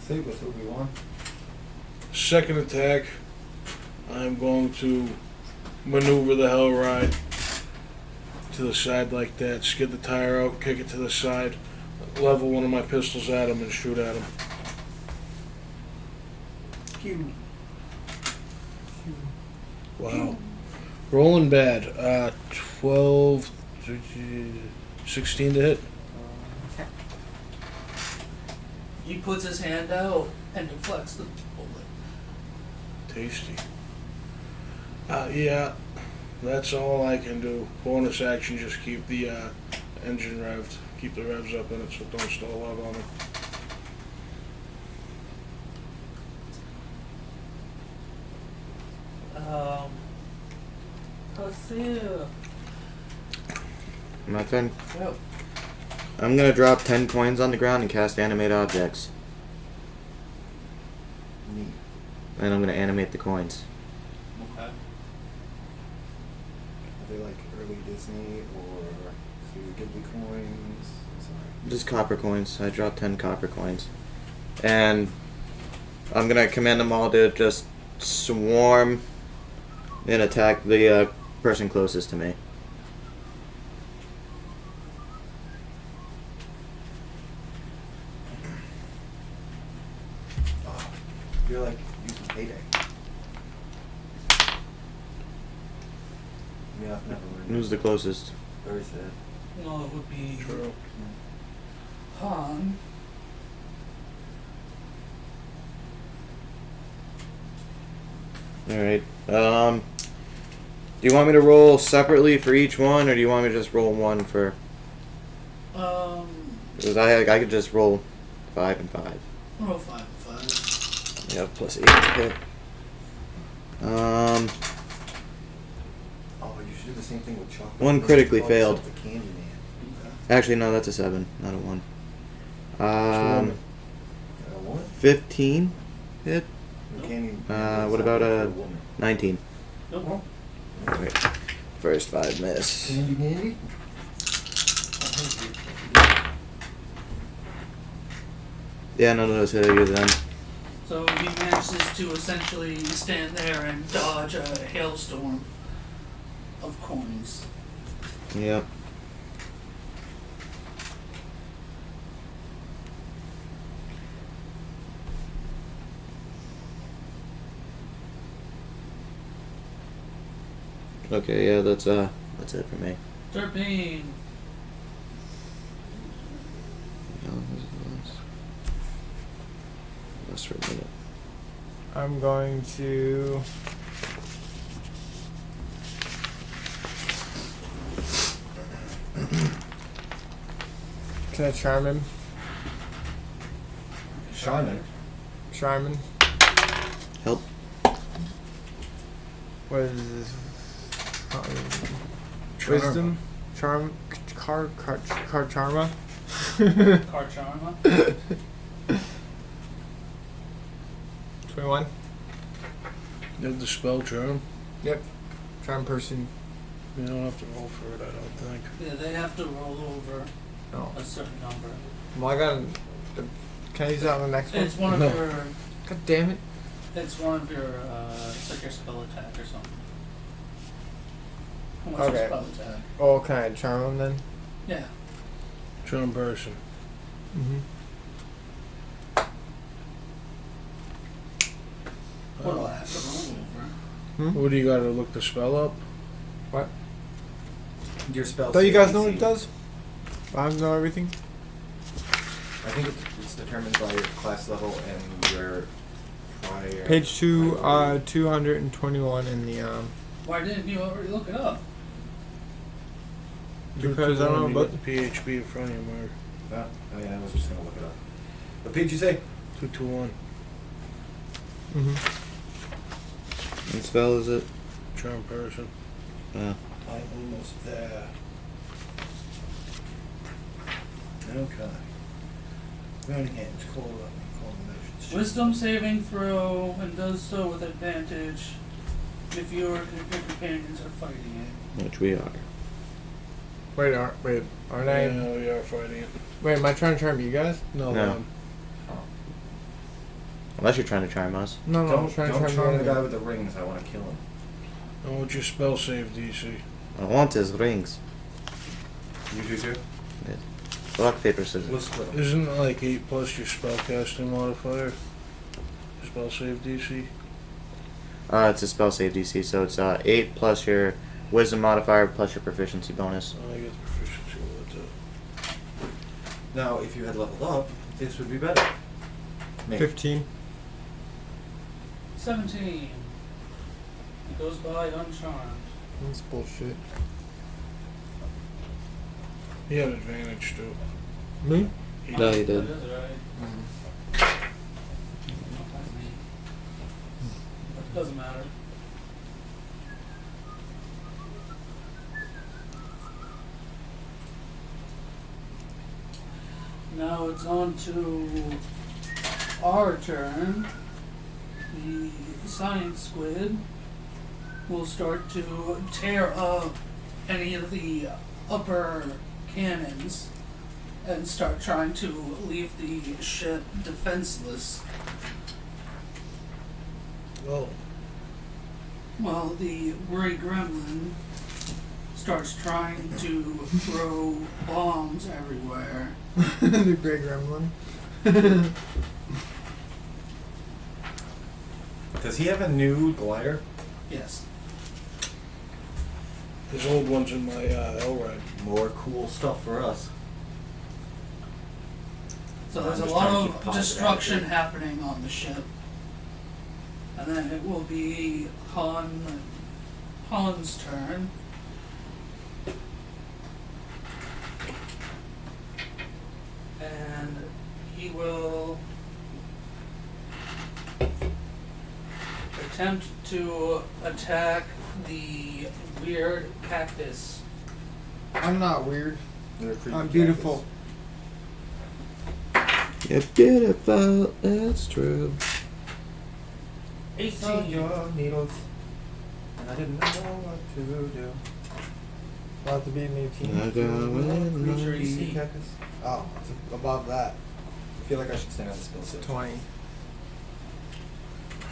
Save us, Obi-Wan. Second attack, I'm going to maneuver the hell ride to the side like that, skid the tire out, kick it to the side, level one of my pistols at him, and shoot at him. Pew. Wow. Rolling bad. 12, 16 to hit. He puts his hand out and deflects the bullet. Tasty. Yeah, that's all I can do. Bonus action, just keep the engine revved. Keep the revs up in it so it don't stall out on it. Let's see. My turn. Yep. I'm gonna drop 10 coins on the ground and cast animate objects. Neat. And I'm gonna animate the coins. Okay. Are they like early Disney or Studio Ghibli coins? Sorry. Just copper coins. I dropped 10 copper coins. And I'm gonna command them all to just swarm and attack the person closest to me. Oh, you're like using payday. Yeah, I've never learned. Who's the closest? Very sad. Well, it would be True. Han. Alright. Do you want me to roll separately for each one, or do you want me to just roll one for... Because I could just roll 5 and 5. Roll 5 and 5. Yeah, plus 8 to hit. Oh, you should do the same thing with chocolate. One critically Call failed. yourself the Candy Man. Actually, no, that's a 7, not a 1. A what? 15 hit. The Candy What Man is about not a for woman. 19? Nope. Wait. First 5 miss. Candy Mandy? Yeah, none of those hit either then. So he manages to essentially stand there and dodge a hailstorm of coins. Yep. Okay, yeah, that's it for me. Terpene. Just for a minute. I'm going to. Can I charm him? Charmin. Charm him? Help. What is this? Wisdom? Charm? Charma? Karcharma. 21? You have the spell charm. Yep. Charm person. You don't have to roll for it, I don't think. Yeah, they have to roll over Oh. a certain number. Well, I got. Can I use that on the next one? It's one of No. your. God damn it. It's one of your. It's like your spell attack or something. What's Okay. your spell attack? Oh, can I charm him then? Yeah. Charm person. Mm-hmm. What do I have to roll over? Hmm? What do you got to look the spell up? What? Your spell. Don't you guys know what AC. it does? I know everything. I think it's determined by your class level and your prior. Page 221 in the Why didn't you already look it up? because I don't know you about got the PHP in front of you, Mark. Oh yeah, I was just gonna look it up. What page you say? 221. What spell is it? Charm person. Uh, I'm almost there. Okay. Burning hands, call up, call emotions. Wisdom saving throw, and does so with advantage if your companions are fighting it. which we are. Wait, aren't I? Yeah, we are fighting it. Wait, am I trying to charm you guys? No, No. Unless you're trying to charm us. No, I'm Don't trying to charm charm the you. guy with the rings. I want to kill him. Oh, what's your spell save DC? I want his rings. You do too? Rock, paper, scissors. We'll split 'em. Isn't it like 8 plus your spellcasting modifier? Spell save DC? It's a spell save DC, so it's 8 plus your wisdom modifier plus your proficiency bonus. Oh, I get the proficiency with it. Now, if you had leveled up, this would be better. Maybe. 15. 17. It goes by uncharmed. That's bullshit. He had advantage too. Me? No, you did. That is right. It doesn't matter. Now it's on to our turn. The science squid will start to tear up any of the upper cannons and start trying to leave the ship defenseless. Oh. While the gray gremlin starts trying to throw bombs everywhere. The gray gremlin. Does he have a new glider? Yes. His old one's in my L-ride. More cool stuff for us. So I'm there's a just lot trying to keep of positive destruction attitude. happening on the ship. And then it will be Han's turn. And he will attempt to attack the weird cactus. I'm not weird. They're creepy I'm beautiful. You're beautiful, that's true. 18. your needles, and I didn't know what to do. About to be an 18. I got Creature it. AC. Cactus. Oh, it's above that. I feel like I should stand on the spill save. 20.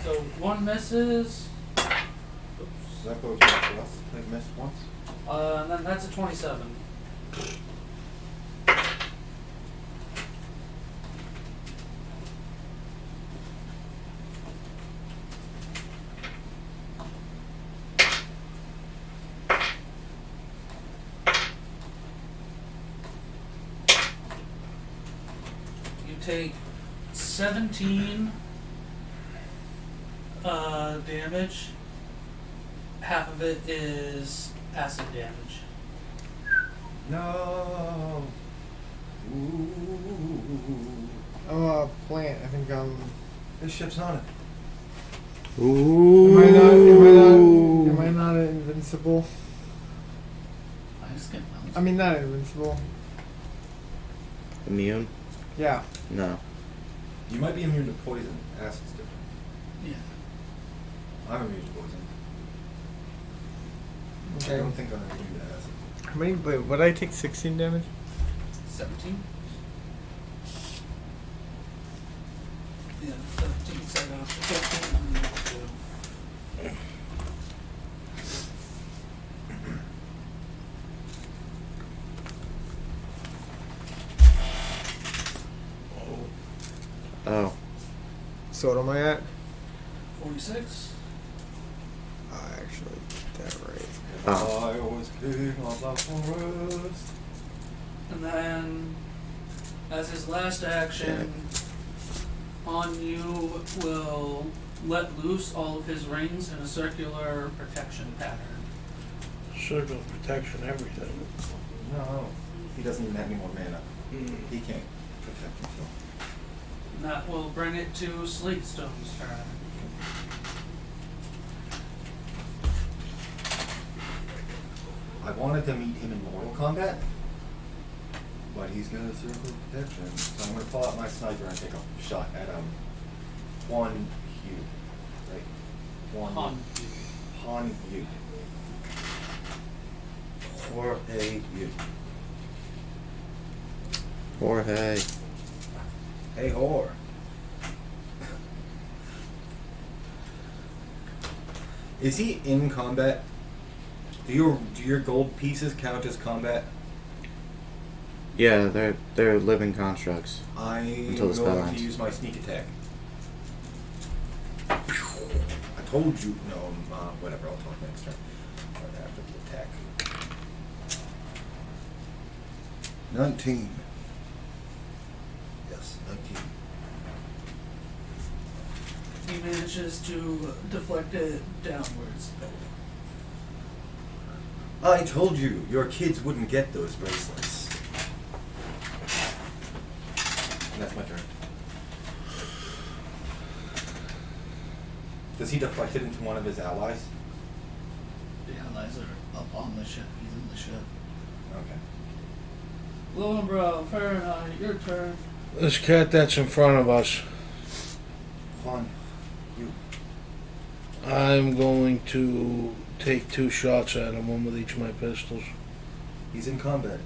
So one misses. Does that go to us? They've missed once. And then that's a 27. You take 17 damage. Half of it is acid damage. No. Ooh. I'm a plant. I think I'm. This ship's on it. Ooh. Am I not invincible? I skipped those. I mean, not invincible. Immune? Yeah. No. You might be immune to poison. Acid's different. Yeah. I'm immune to poison. I Okay. don't think I'm immune to acid. How many? Wait, what did I take 16 damage? 17? Yeah, 17 set up. 15 on the other two. Oh. So what am I at? 46. I actually did that right. Oh. I was king of the forest. And then, as his last action, on you will let loose all of his rings in a circular protection pattern. Circle of protection, everything. No. He doesn't even have any more mana. Mm. He can't protect himself. And that will bring it to Slatestone's turn. I wanted to meet him in Mortal Kombat, but he's got a circle of protection. So I'm going to pull out my sniper and take a shot at Juan Yu. Right? Han Yu. Or a Yu. Jorge. Hey, whore. Is he in combat? Do your gold pieces count as combat? Yeah, they're living constructs. I'm Until the spell going ends. to use my sneak attack. I told you. No, whatever. I'll talk next turn. Right after the attack. 19. Yes, 19. He manages to deflect it downwards. I told you, your kids wouldn't get those bracelets. And that's my turn. Does he deflect it into one of his allies? The allies are up on the ship. He's in the ship. Okay. Lowenbrow, Fahrenheit, your turn. This cat that's in front of us, Juan, you. I'm going to take 2 shots at him, one with each of my pistols. He's in combat.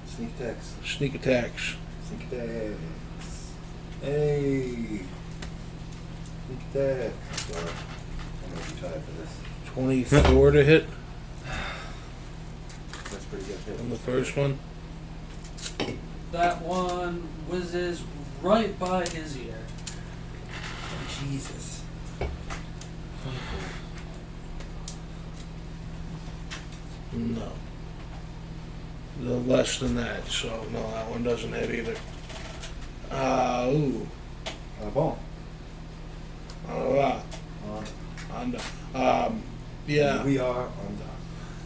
Sneak attacks. Sneak attacks. Sneak attacks. Hey. Sneak attacks. Well, I'm gonna be tired for this. 24 to hit That's pretty good hit. on the first one. That one whizzes right by his ear. Oh, Jesus. 24. No. The less than that, so no, that one doesn't hit either. Ooh. Bon. Under. Yeah. We are on top.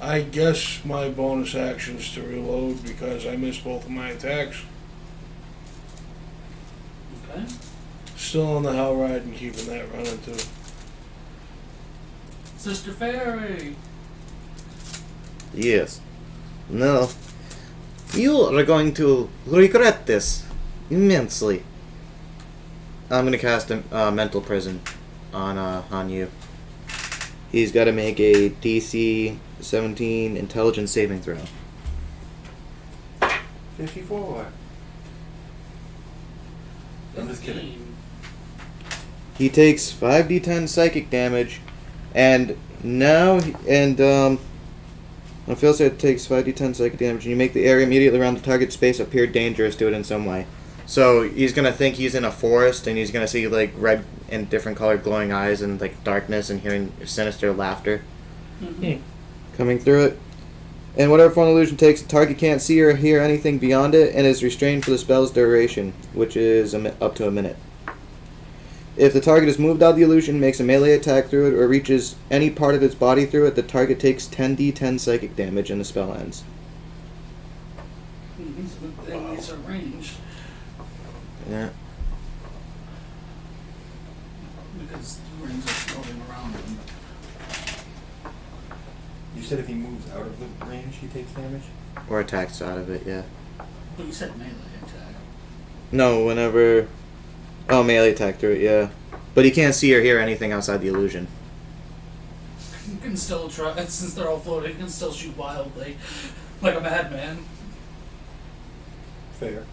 I guess my bonus action is to reload because I missed both of my attacks. Okay. Still on the hell ride and keeping that running too. Sister Fairy. Yes. No. You are going to regret this immensely. I'm gonna cast a mental prison on you. He's got to make a DC 17 intelligence saving throw. 54. I'm just kidding. He takes 5d10 psychic damage, and now I feel it takes 5d10 psychic damage, and you make the area immediately around the target space appear dangerous to it in some way. So he's gonna think he's in a forest, and he's gonna see like red and different colored glowing eyes and like darkness, and hearing sinister laughter coming through it. And whatever form the illusion takes, the target can't see or hear anything beyond it, and is restrained for the spell's duration, which is up to a minute. If the target is moved out of the illusion, makes a melee attack through it, or reaches any part of its body through it, the target takes 10d10 psychic damage, and the spell ends. These are ranged. Yeah. Because the rings are floating around him. You said if he moves out of the range, he takes damage? Or attacks out of it, yeah. But you said melee attack. No, whenever... Oh, melee attack through it, yeah. But he can't see or hear anything outside the illusion. You can still try, since they're all floating, you can still shoot wildly. Like a madman. Fair.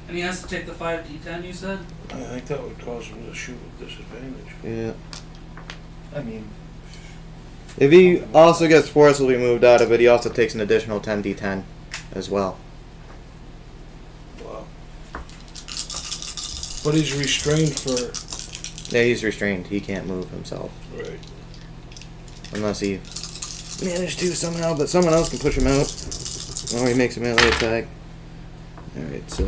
And he has to take the 5d10, you said? I think that would cause him to shoot with disadvantage. Yeah. I mean, If he also gets forcibly moved out of it, he also takes an additional 10d10 as well. Wow. But he's restrained for... Yeah, he's restrained. He can't move himself. Right. Unless he managed to somehow, but someone else can push him out. Or he makes a melee attack. Alright, so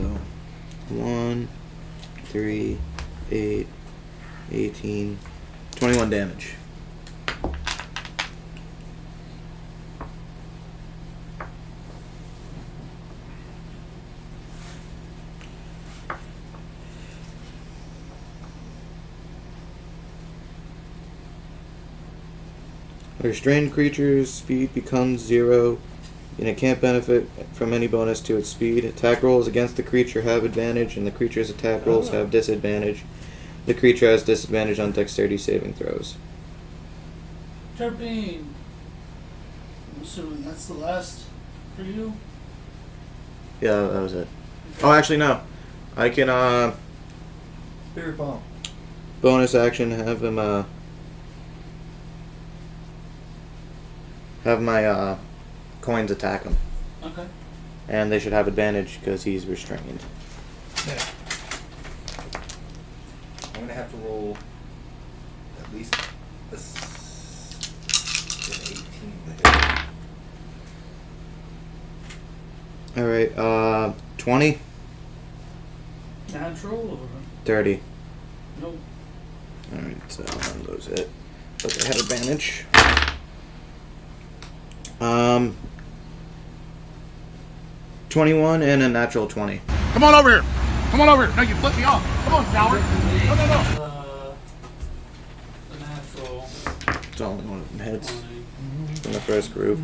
1, 3, 8, 18, 21 damage. A restrained creature's speed becomes 0, and it can't benefit from any bonus to its speed. Attack rolls against the creature have advantage, and the creature's attack rolls have disadvantage. The creature has disadvantage on dexterity saving throws. Terpene. I'm assuming that's the last for you? Yeah, that was it. Oh, actually, no. I can, Spirit Bomb. bonus action, have him, have my, coins attack him. Okay. And they should have advantage because he's restrained. Yeah. I'm gonna have to roll at least an 18 to hit. Alright, 20? Natural or 30. nope? Alright, so one of those hit. But they have advantage. 21 and a natural 20. Come on over here. Come on over here. No, you flip me off. Come on, coward. No, no, no. The natural It's only one of them hits 20. from the first group.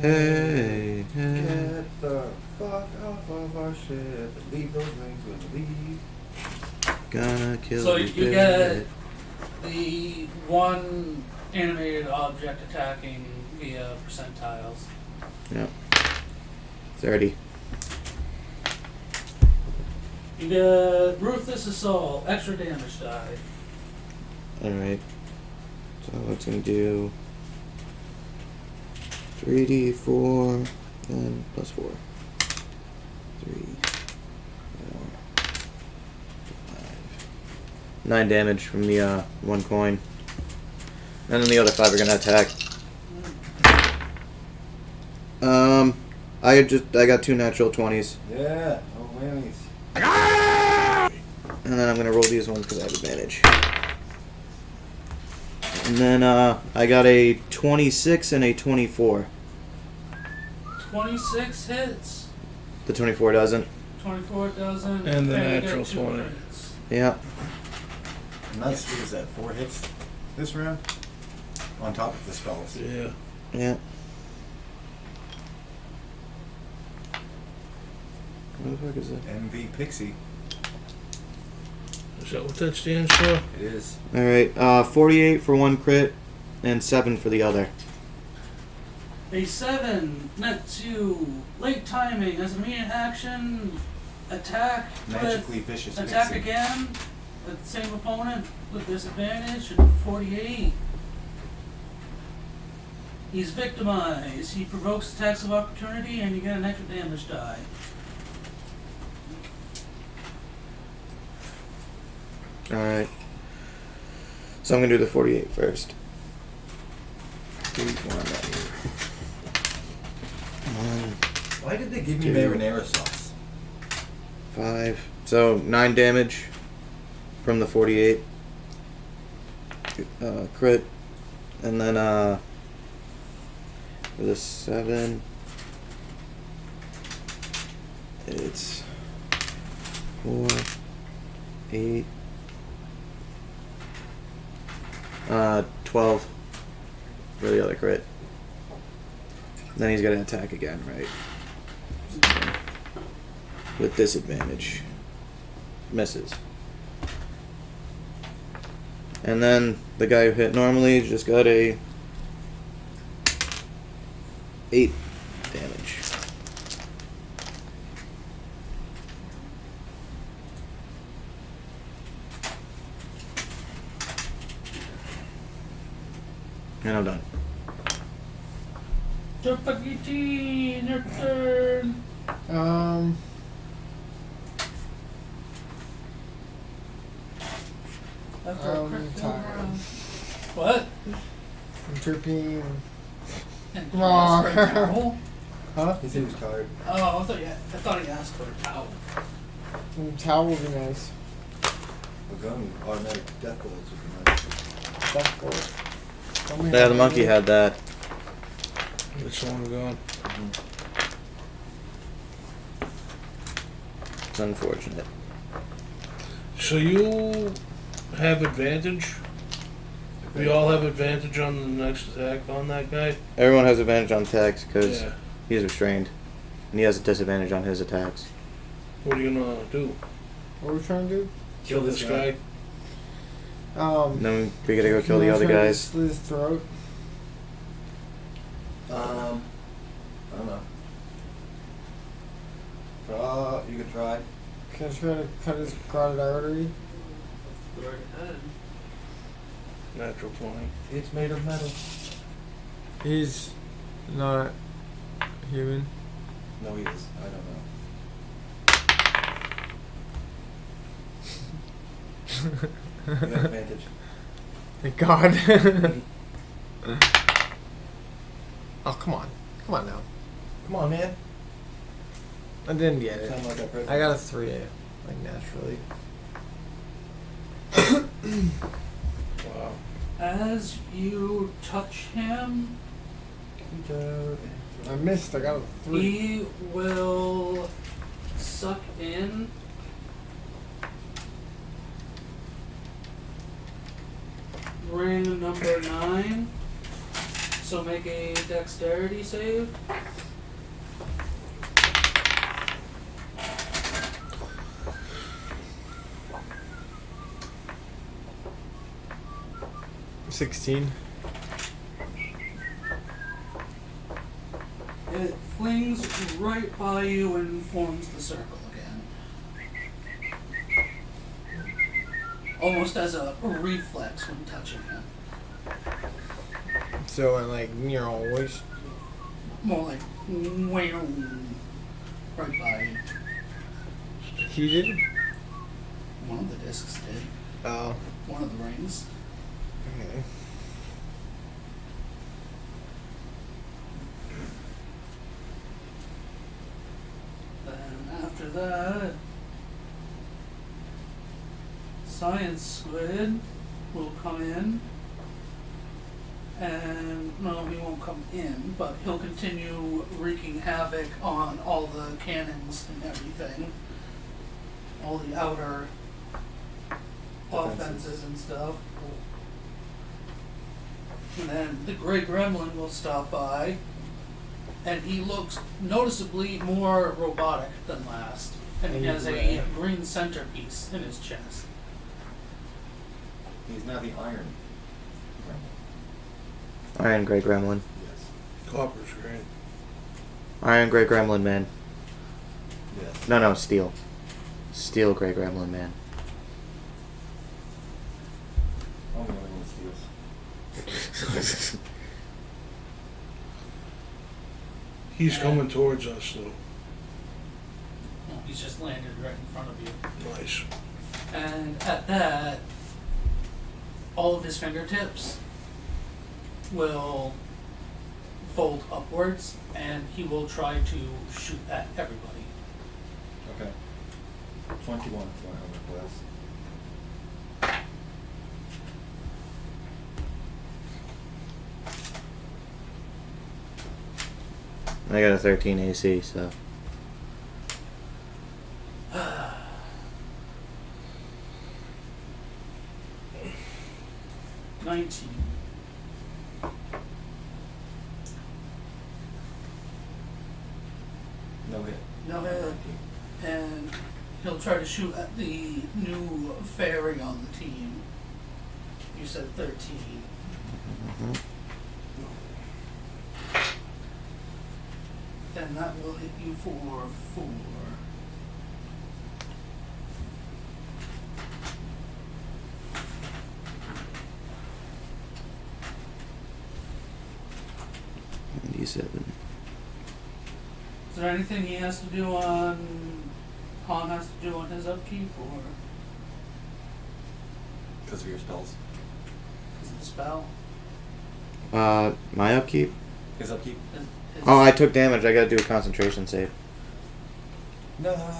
Hey, hey. Get the fuck off of our ship and leave those rings when we leave. Gonna kill So you, you get the one animated object attacking via percentiles. Yep. 30. You get Ruthless Assault, extra damage die. Alright. So it's gonna do 3d4 and plus 4. 3, 4, 5. 9 damage from the one coin. And then the other 5 are gonna attack. I got 2 natural 20s. Yeah, oh whammies. And then I'm gonna roll these ones because I have advantage. And then I got a 26 and a 24. 26 hits, The 24 doesn't. 24 doesn't, And the you get natural 2 20. hits. Yeah. Nice. What is that? 4 hits this round? On top of the spells. Yeah. Yeah. What the fuck is that? MV Pixie. Is that what that stands for? It is. Alright, 48 for one crit and 7 for the other. A 7 nets you late timing as an immediate action, attack Magically with, vicious attack Pixie. again with the same opponent with disadvantage and 48. He's victimized. He provokes attacks of opportunity and you get an extra damage die. Alright. So I'm gonna do the 48 first. 1, Why did they give me 2, marinara sauce? 5. So 9 damage from the 48 crit. And then for the 7 it's 4, 8, 12 for the other crit. Then he's gonna attack again, right? With disadvantage. Misses. And then the guy who hit normally just got a 8 damage. And I'm done. Spaghetti, your turn. After a I'm crit kill tired. round. What? I'm tripping. And Come you asked on. for a towel? Huh? He said he was tired. Oh, I thought he asked for a towel. Towel would be nice. A gun, automatic death bullets would be nice. That's cool. Yeah, the monkey had that. It's long gone. It's unfortunate. So you have advantage? We all have advantage on the next attack on that guy? Everyone has advantage on attacks because Yeah. he's restrained. And he has a disadvantage on his attacks. What are you gonna do? What are we trying to do? Kill this guy? And then we gotta go kill the you other wanna try to guys. slit his throat. I don't know. You could try. Can I try to cut his carotid artery? Go right ahead. Natural 20. It's made of metal. He's not human. No, he is. I don't know. You have advantage. Thank God. Oh, come on. Come on now. Come on, man. I didn't get it. Sound like a president. I got a 3, like naturally. Wow. As you touch him, I missed. I got a 3. he will suck in ring number 9. So make a dexterity save. $16. It flings right by you and forms the circle again. Almost as a reflex when touching him. So I'm like, you're always. More like wham, right by you. He did? One of the discs did. Oh. One of the rings. Okay. Then after that, Science Squid will come in. And no, he won't come in, but he'll continue wreaking havoc on all the cannons and everything. All the outer offenses and stuff. And then the Grey Gremlin will stop by, and he looks noticeably more robotic than last. And he has a green centerpiece in his chest. He's now the Iron Gremlin. Iron Grey Gremlin. Yes. Copper screen. Iron Grey Gremlin man. Yes. No, steel. Steel Grey Gremlin man. I'm the only one that steals. He's coming towards us, though. Well, he's just landed right in front of you. Nice. And at that, all of his fingertips will fold upwards, and he will try to shoot at everybody. Okay. 21 for my armor class. I got a 13 AC, so. 19. No hit. No hit. And he'll try to shoot at the new fairy on the team. You said 13. Mhm. And that will hit you for 4. D7. Is there anything he has to do on, Han has to do on his upkeep, or Because of your spells. is it a spell? My upkeep? His upkeep? His Oh, I took damage. I gotta do a concentration save. No.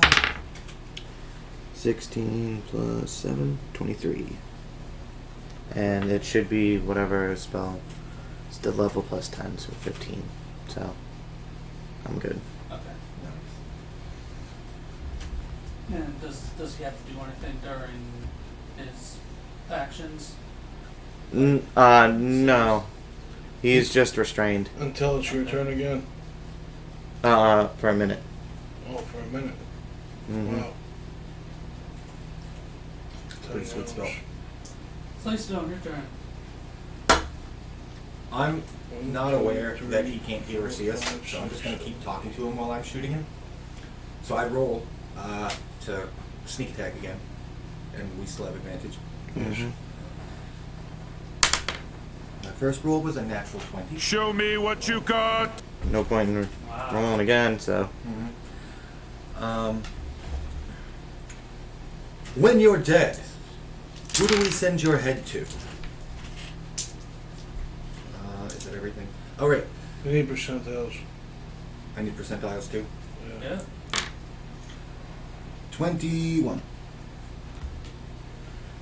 16 plus 7, 23. And it should be whatever spell. It's the level plus 10, so 15. So, I'm good. Okay. And does he have to do anything during his actions? No. He's just restrained. Until it's your turn again. For a minute. Oh, for a minute. Mhm. Wow. Pretty sweet spell. Slaystone, your turn. I'm not aware Two, that he can't hear or see us, five, so I'm just going to six. keep talking to him while I'm shooting him. So I roll to sneak attack again, and we still have advantage. Mhm. My first roll was a natural 20. Show me what you got. No point in rolling again, so. When you're dead, who do we send your head to? Is that everything? Oh, right. We need percentiles. I need percentiles too. Yeah. 21.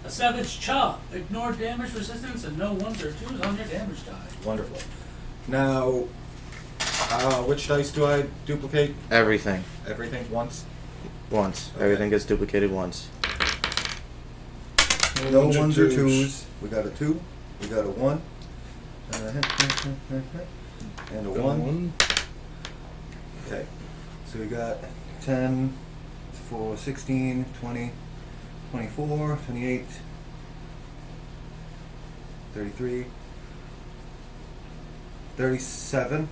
A savage chop. Ignore damage resistance and no ones or twos on your damage die. Wonderful. Now, which dice do I duplicate? Everything. Everything once? Once. Okay. Everything gets duplicated once. No ones or twos. We got a 2. We got a 1. And a 1. Okay. So we got 10 for 16, 20, 24, 28, 33, 37.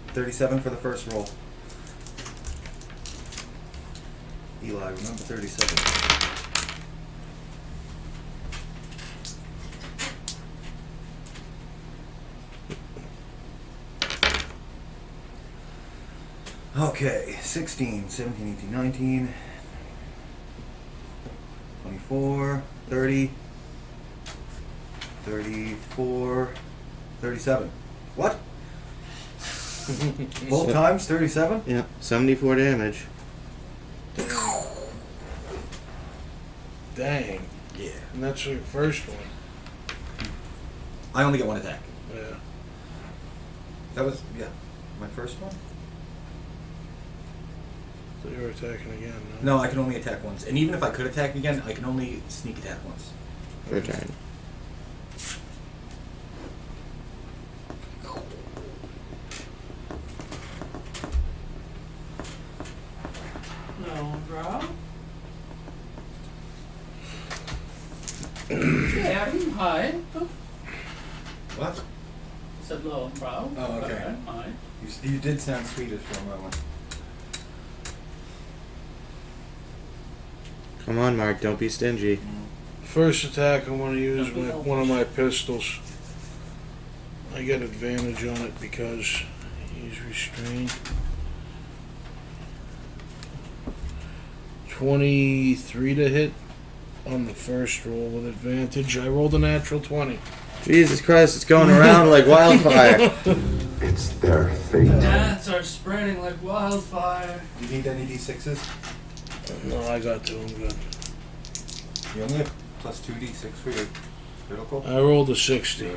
37 for the first roll. Eli, remember 37. Okay, 16, 17, 18, 19, 24, 30, 34, 37. What? Both times 37? Yep. 74 damage. Dang. Yeah. And that's your first one. I only get one attack. Yeah. That was, yeah, my first one? So you're attacking again, No, I can only attack once. And even if I could attack again, I can only sneak attack once. Your turn. No, bro. Yeah, hi. What? Said low, bro. Oh, okay. Hi. You did sound Swedish for a moment. Come on, Mark. Don't be stingy. First attack, I want to use one of my pistols. I get advantage on it because he's restrained. 23 to hit on the first roll with advantage. I rolled a natural 20. Jesus Christ, it's going around like wildfire. It's their fate. Gnats are spreading like wildfire. Do you need any D6s? No, I got 2. I'm good. You only have plus 2d6 for your critical? I rolled a 60.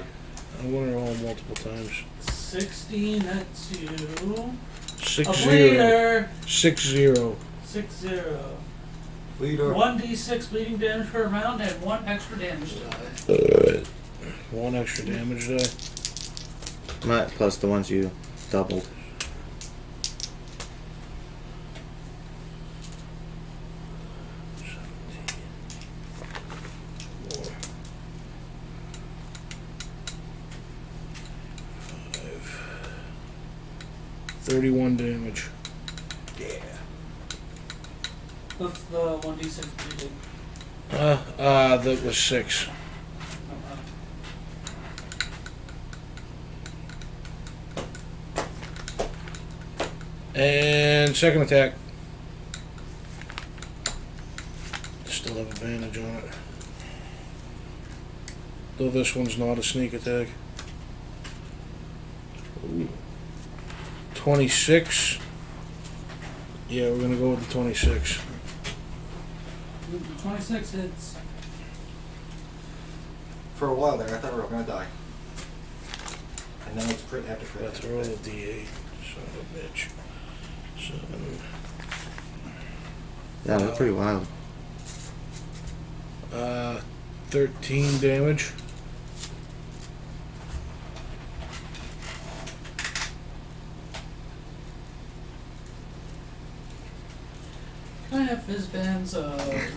I'm going to roll multiple times. 16, that's you. 6 A 0. bleeder. 6 0. 6-0. Bleeder. 1d6 bleeding damage per round and 1 extra damage die. 1 extra damage die. Plus the ones you doubled. Four, 5, 31 damage. Yeah. What's the 1d6 bleeding? That was 6. And second attack. Still have advantage on it. Though this one's not a sneak attack. Ooh. 26. Yeah, we're gonna go with the 26. 26 hits. For a while there, I thought we were going to die. And now it's crit after crit. Let's roll a d8. Son of a bitch. 7. Yeah, that's pretty wild. 13 damage. Can I have Fizzban's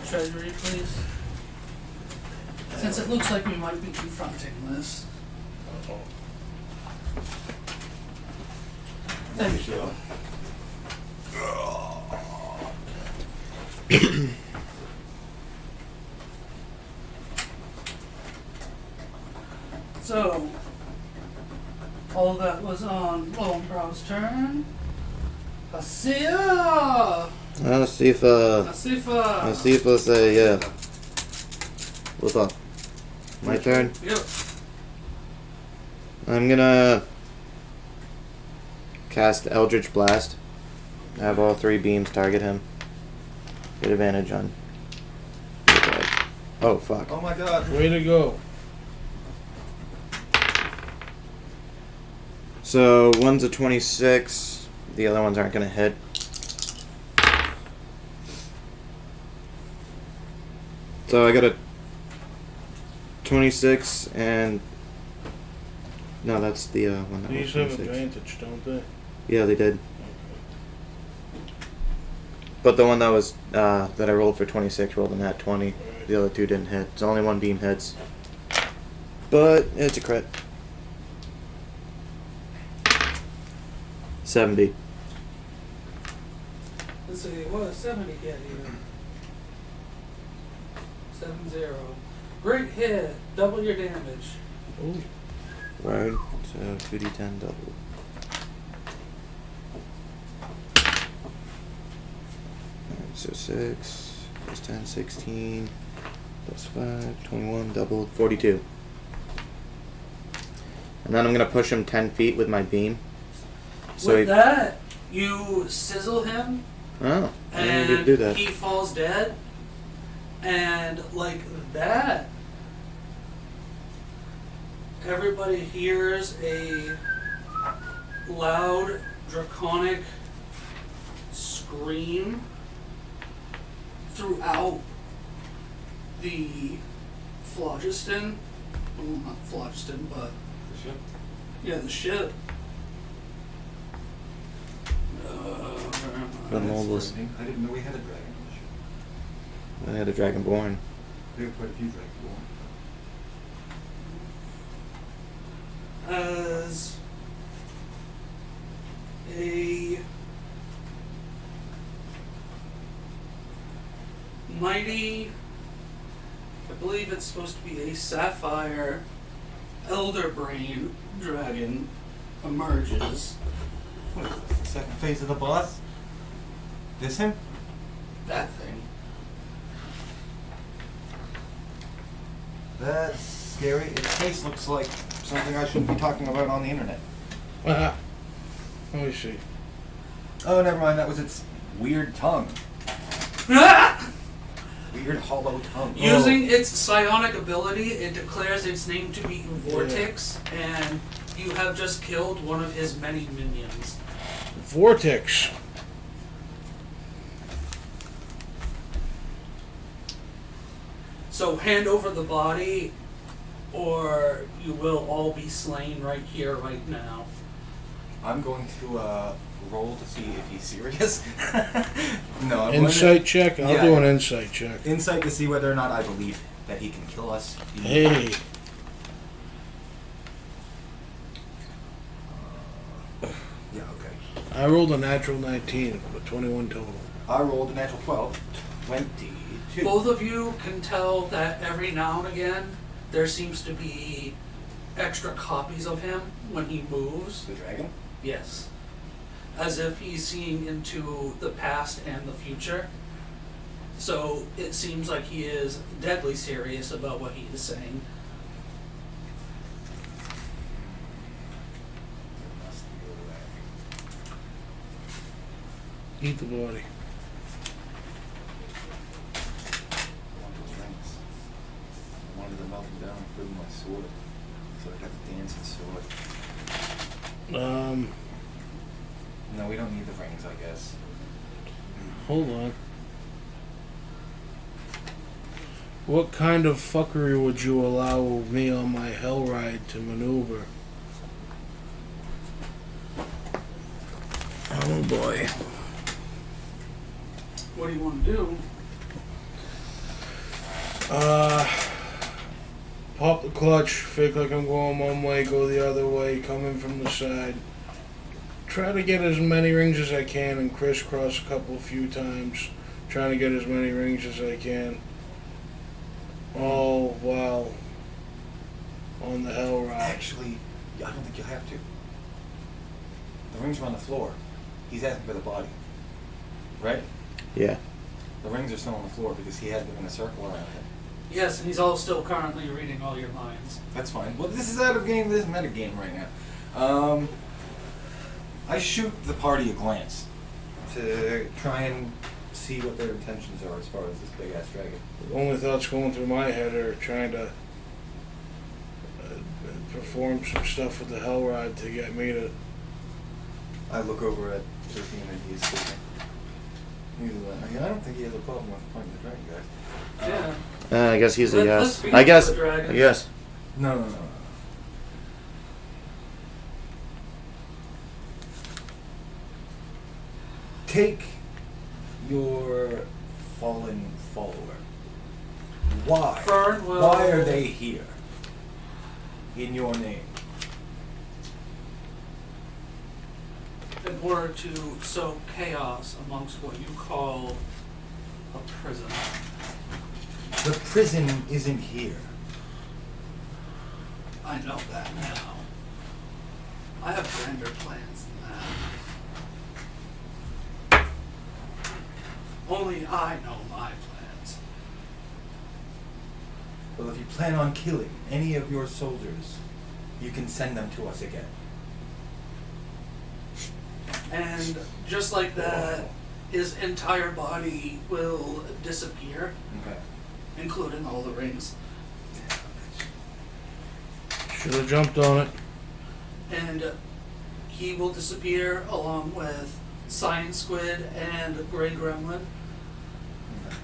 treasury, please? Since it looks like we might be confronting this. Uh-oh. Thank you. All that was on Lowenbrow's turn. Asifa! Asifa say, yeah. What's up? My turn? Yep. I'm gonna cast Eldritch Blast. Have all 3 beams target him. Get advantage on. Oh, fuck. Oh my god. Way to go. So, one's a 26. The other ones aren't gonna hit. So I got a 26 and... No, that's the one that was These have 26. advantage, don't they? Yeah, they did. But the one that was that I rolled for 26 rolled in that 20. Alright. The other 2 didn't hit. It's only 1 beam hits. But it's a crit. 70. Let's see, what does 70 get you? 70. Great hit. Double your damage. Ooh. Word. So 2d10 double. Alright, so 6 plus 10, 16 plus 5, 21, doubled, 42. And then I'm gonna push him 10 feet with my beam. So With that, you sizzle him, Oh, I didn't need to and do that. he falls dead. And like that, everybody hears a loud, draconic scream throughout the phlogiston. Well, not phlogiston, but The ship? yeah, the ship. The moldless. I didn't know we had a dragon on the ship. I had a dragonborn. We have quite a few dragons. As a mighty, I believe it's supposed to be a sapphire elder brain dragon emerges. What is this? The second phase of the boss? This him? That thing. That's scary. Its face looks like something I shouldn't be talking about on the internet. Let me see. Oh, never mind. That was its weird tongue. Weird hollow tongue. Using its psionic ability, it declares its name to be Vortex, and you have just killed one of his many minions. Vortex. So hand over the body, or you will all be slain right here, right now. I'm going to roll to see if he's serious. No, I'm Insight check? I'll Yeah. do an insight check. Insight to see whether or not I believe that he can kill us. Hey. Yeah, okay. I rolled a natural 19, but 21 total. I rolled a natural 12. 22. Both of you can tell that every now and again there seems to be extra copies of him when he moves. The dragon? Yes. As if he's seeing into the past and the future. So it seems like he is deadly serious about what he is saying. Eat the body. I wanted to melt him down and put him in my sword. So I got the dancing sword. No, we don't need the rings, I guess. Hold on. What kind of fuckery would you allow me on my hell ride to maneuver? Oh boy. What do you want to do? Pop the clutch, fake like I'm going one way, go the other way, come in from the side. Try to get as many rings as I can and crisscross a few times. Trying to get as many rings as I can. All while on the hell ride. Actually, I don't think you'll have to. The rings are on the floor. He's asking for the body. Right? Yeah. The rings are still on the floor because he had them in a circle around him. Yes, and he's all still currently reading all your minds. That's fine. Well, this is out of game. This is meta game right now. I shoot the party a glance to try and see what their intentions are as far as this big ass dragon. The only thoughts going through my head are trying to perform some stuff with the hell rod to get me to. I look over at 13 and he's sleeping. I don't think he has a problem with fighting the dragon, guys. Yeah. I guess he's a Let's yes. feed I guess. the dragon. Yes. No. Take your fallen follower. Why? Fern will- Why are they here? In your name. In order to sow chaos amongst what you call a prison. The prison isn't here. I know that now. I have grander plans than that. Only I know my plans. Well, if you plan on killing any of your soldiers, you can send them to us again. And just like that, his entire body will disappear, Okay. including all the rings. Should have jumped on it. And he will disappear along with Cyan Squid and Grey Gremlin. Okay.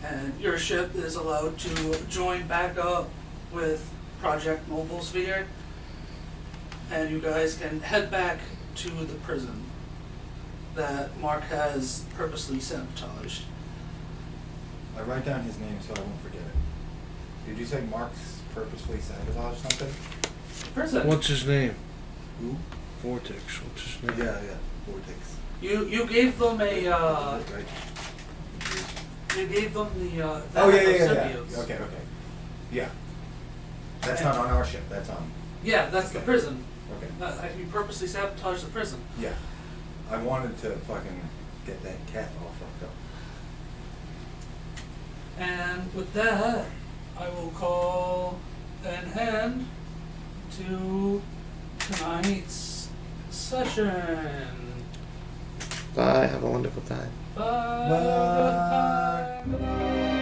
And your ship is allowed to join back up with Project Mobile Sphere. And you guys can head back to the prison that Mark has purposely sabotaged. I write down his name so I won't forget it. Did you say Mark's purposefully sabotaged something? Prison. What's his name? Who? Vortex. What's his name? Yeah. Vortex. You gave them a Right. you gave them the Oh yeah. symbiotes. Okay. Yeah. That's not on our ship. That's on. Yeah, that's the Okay. prison. Okay. You purposely sabotaged the prison. Yeah. I wanted to fucking get that cat all fucked up. And with that, I will call an end to tonight's session. Bye. Have a wonderful time. Bye. Bye.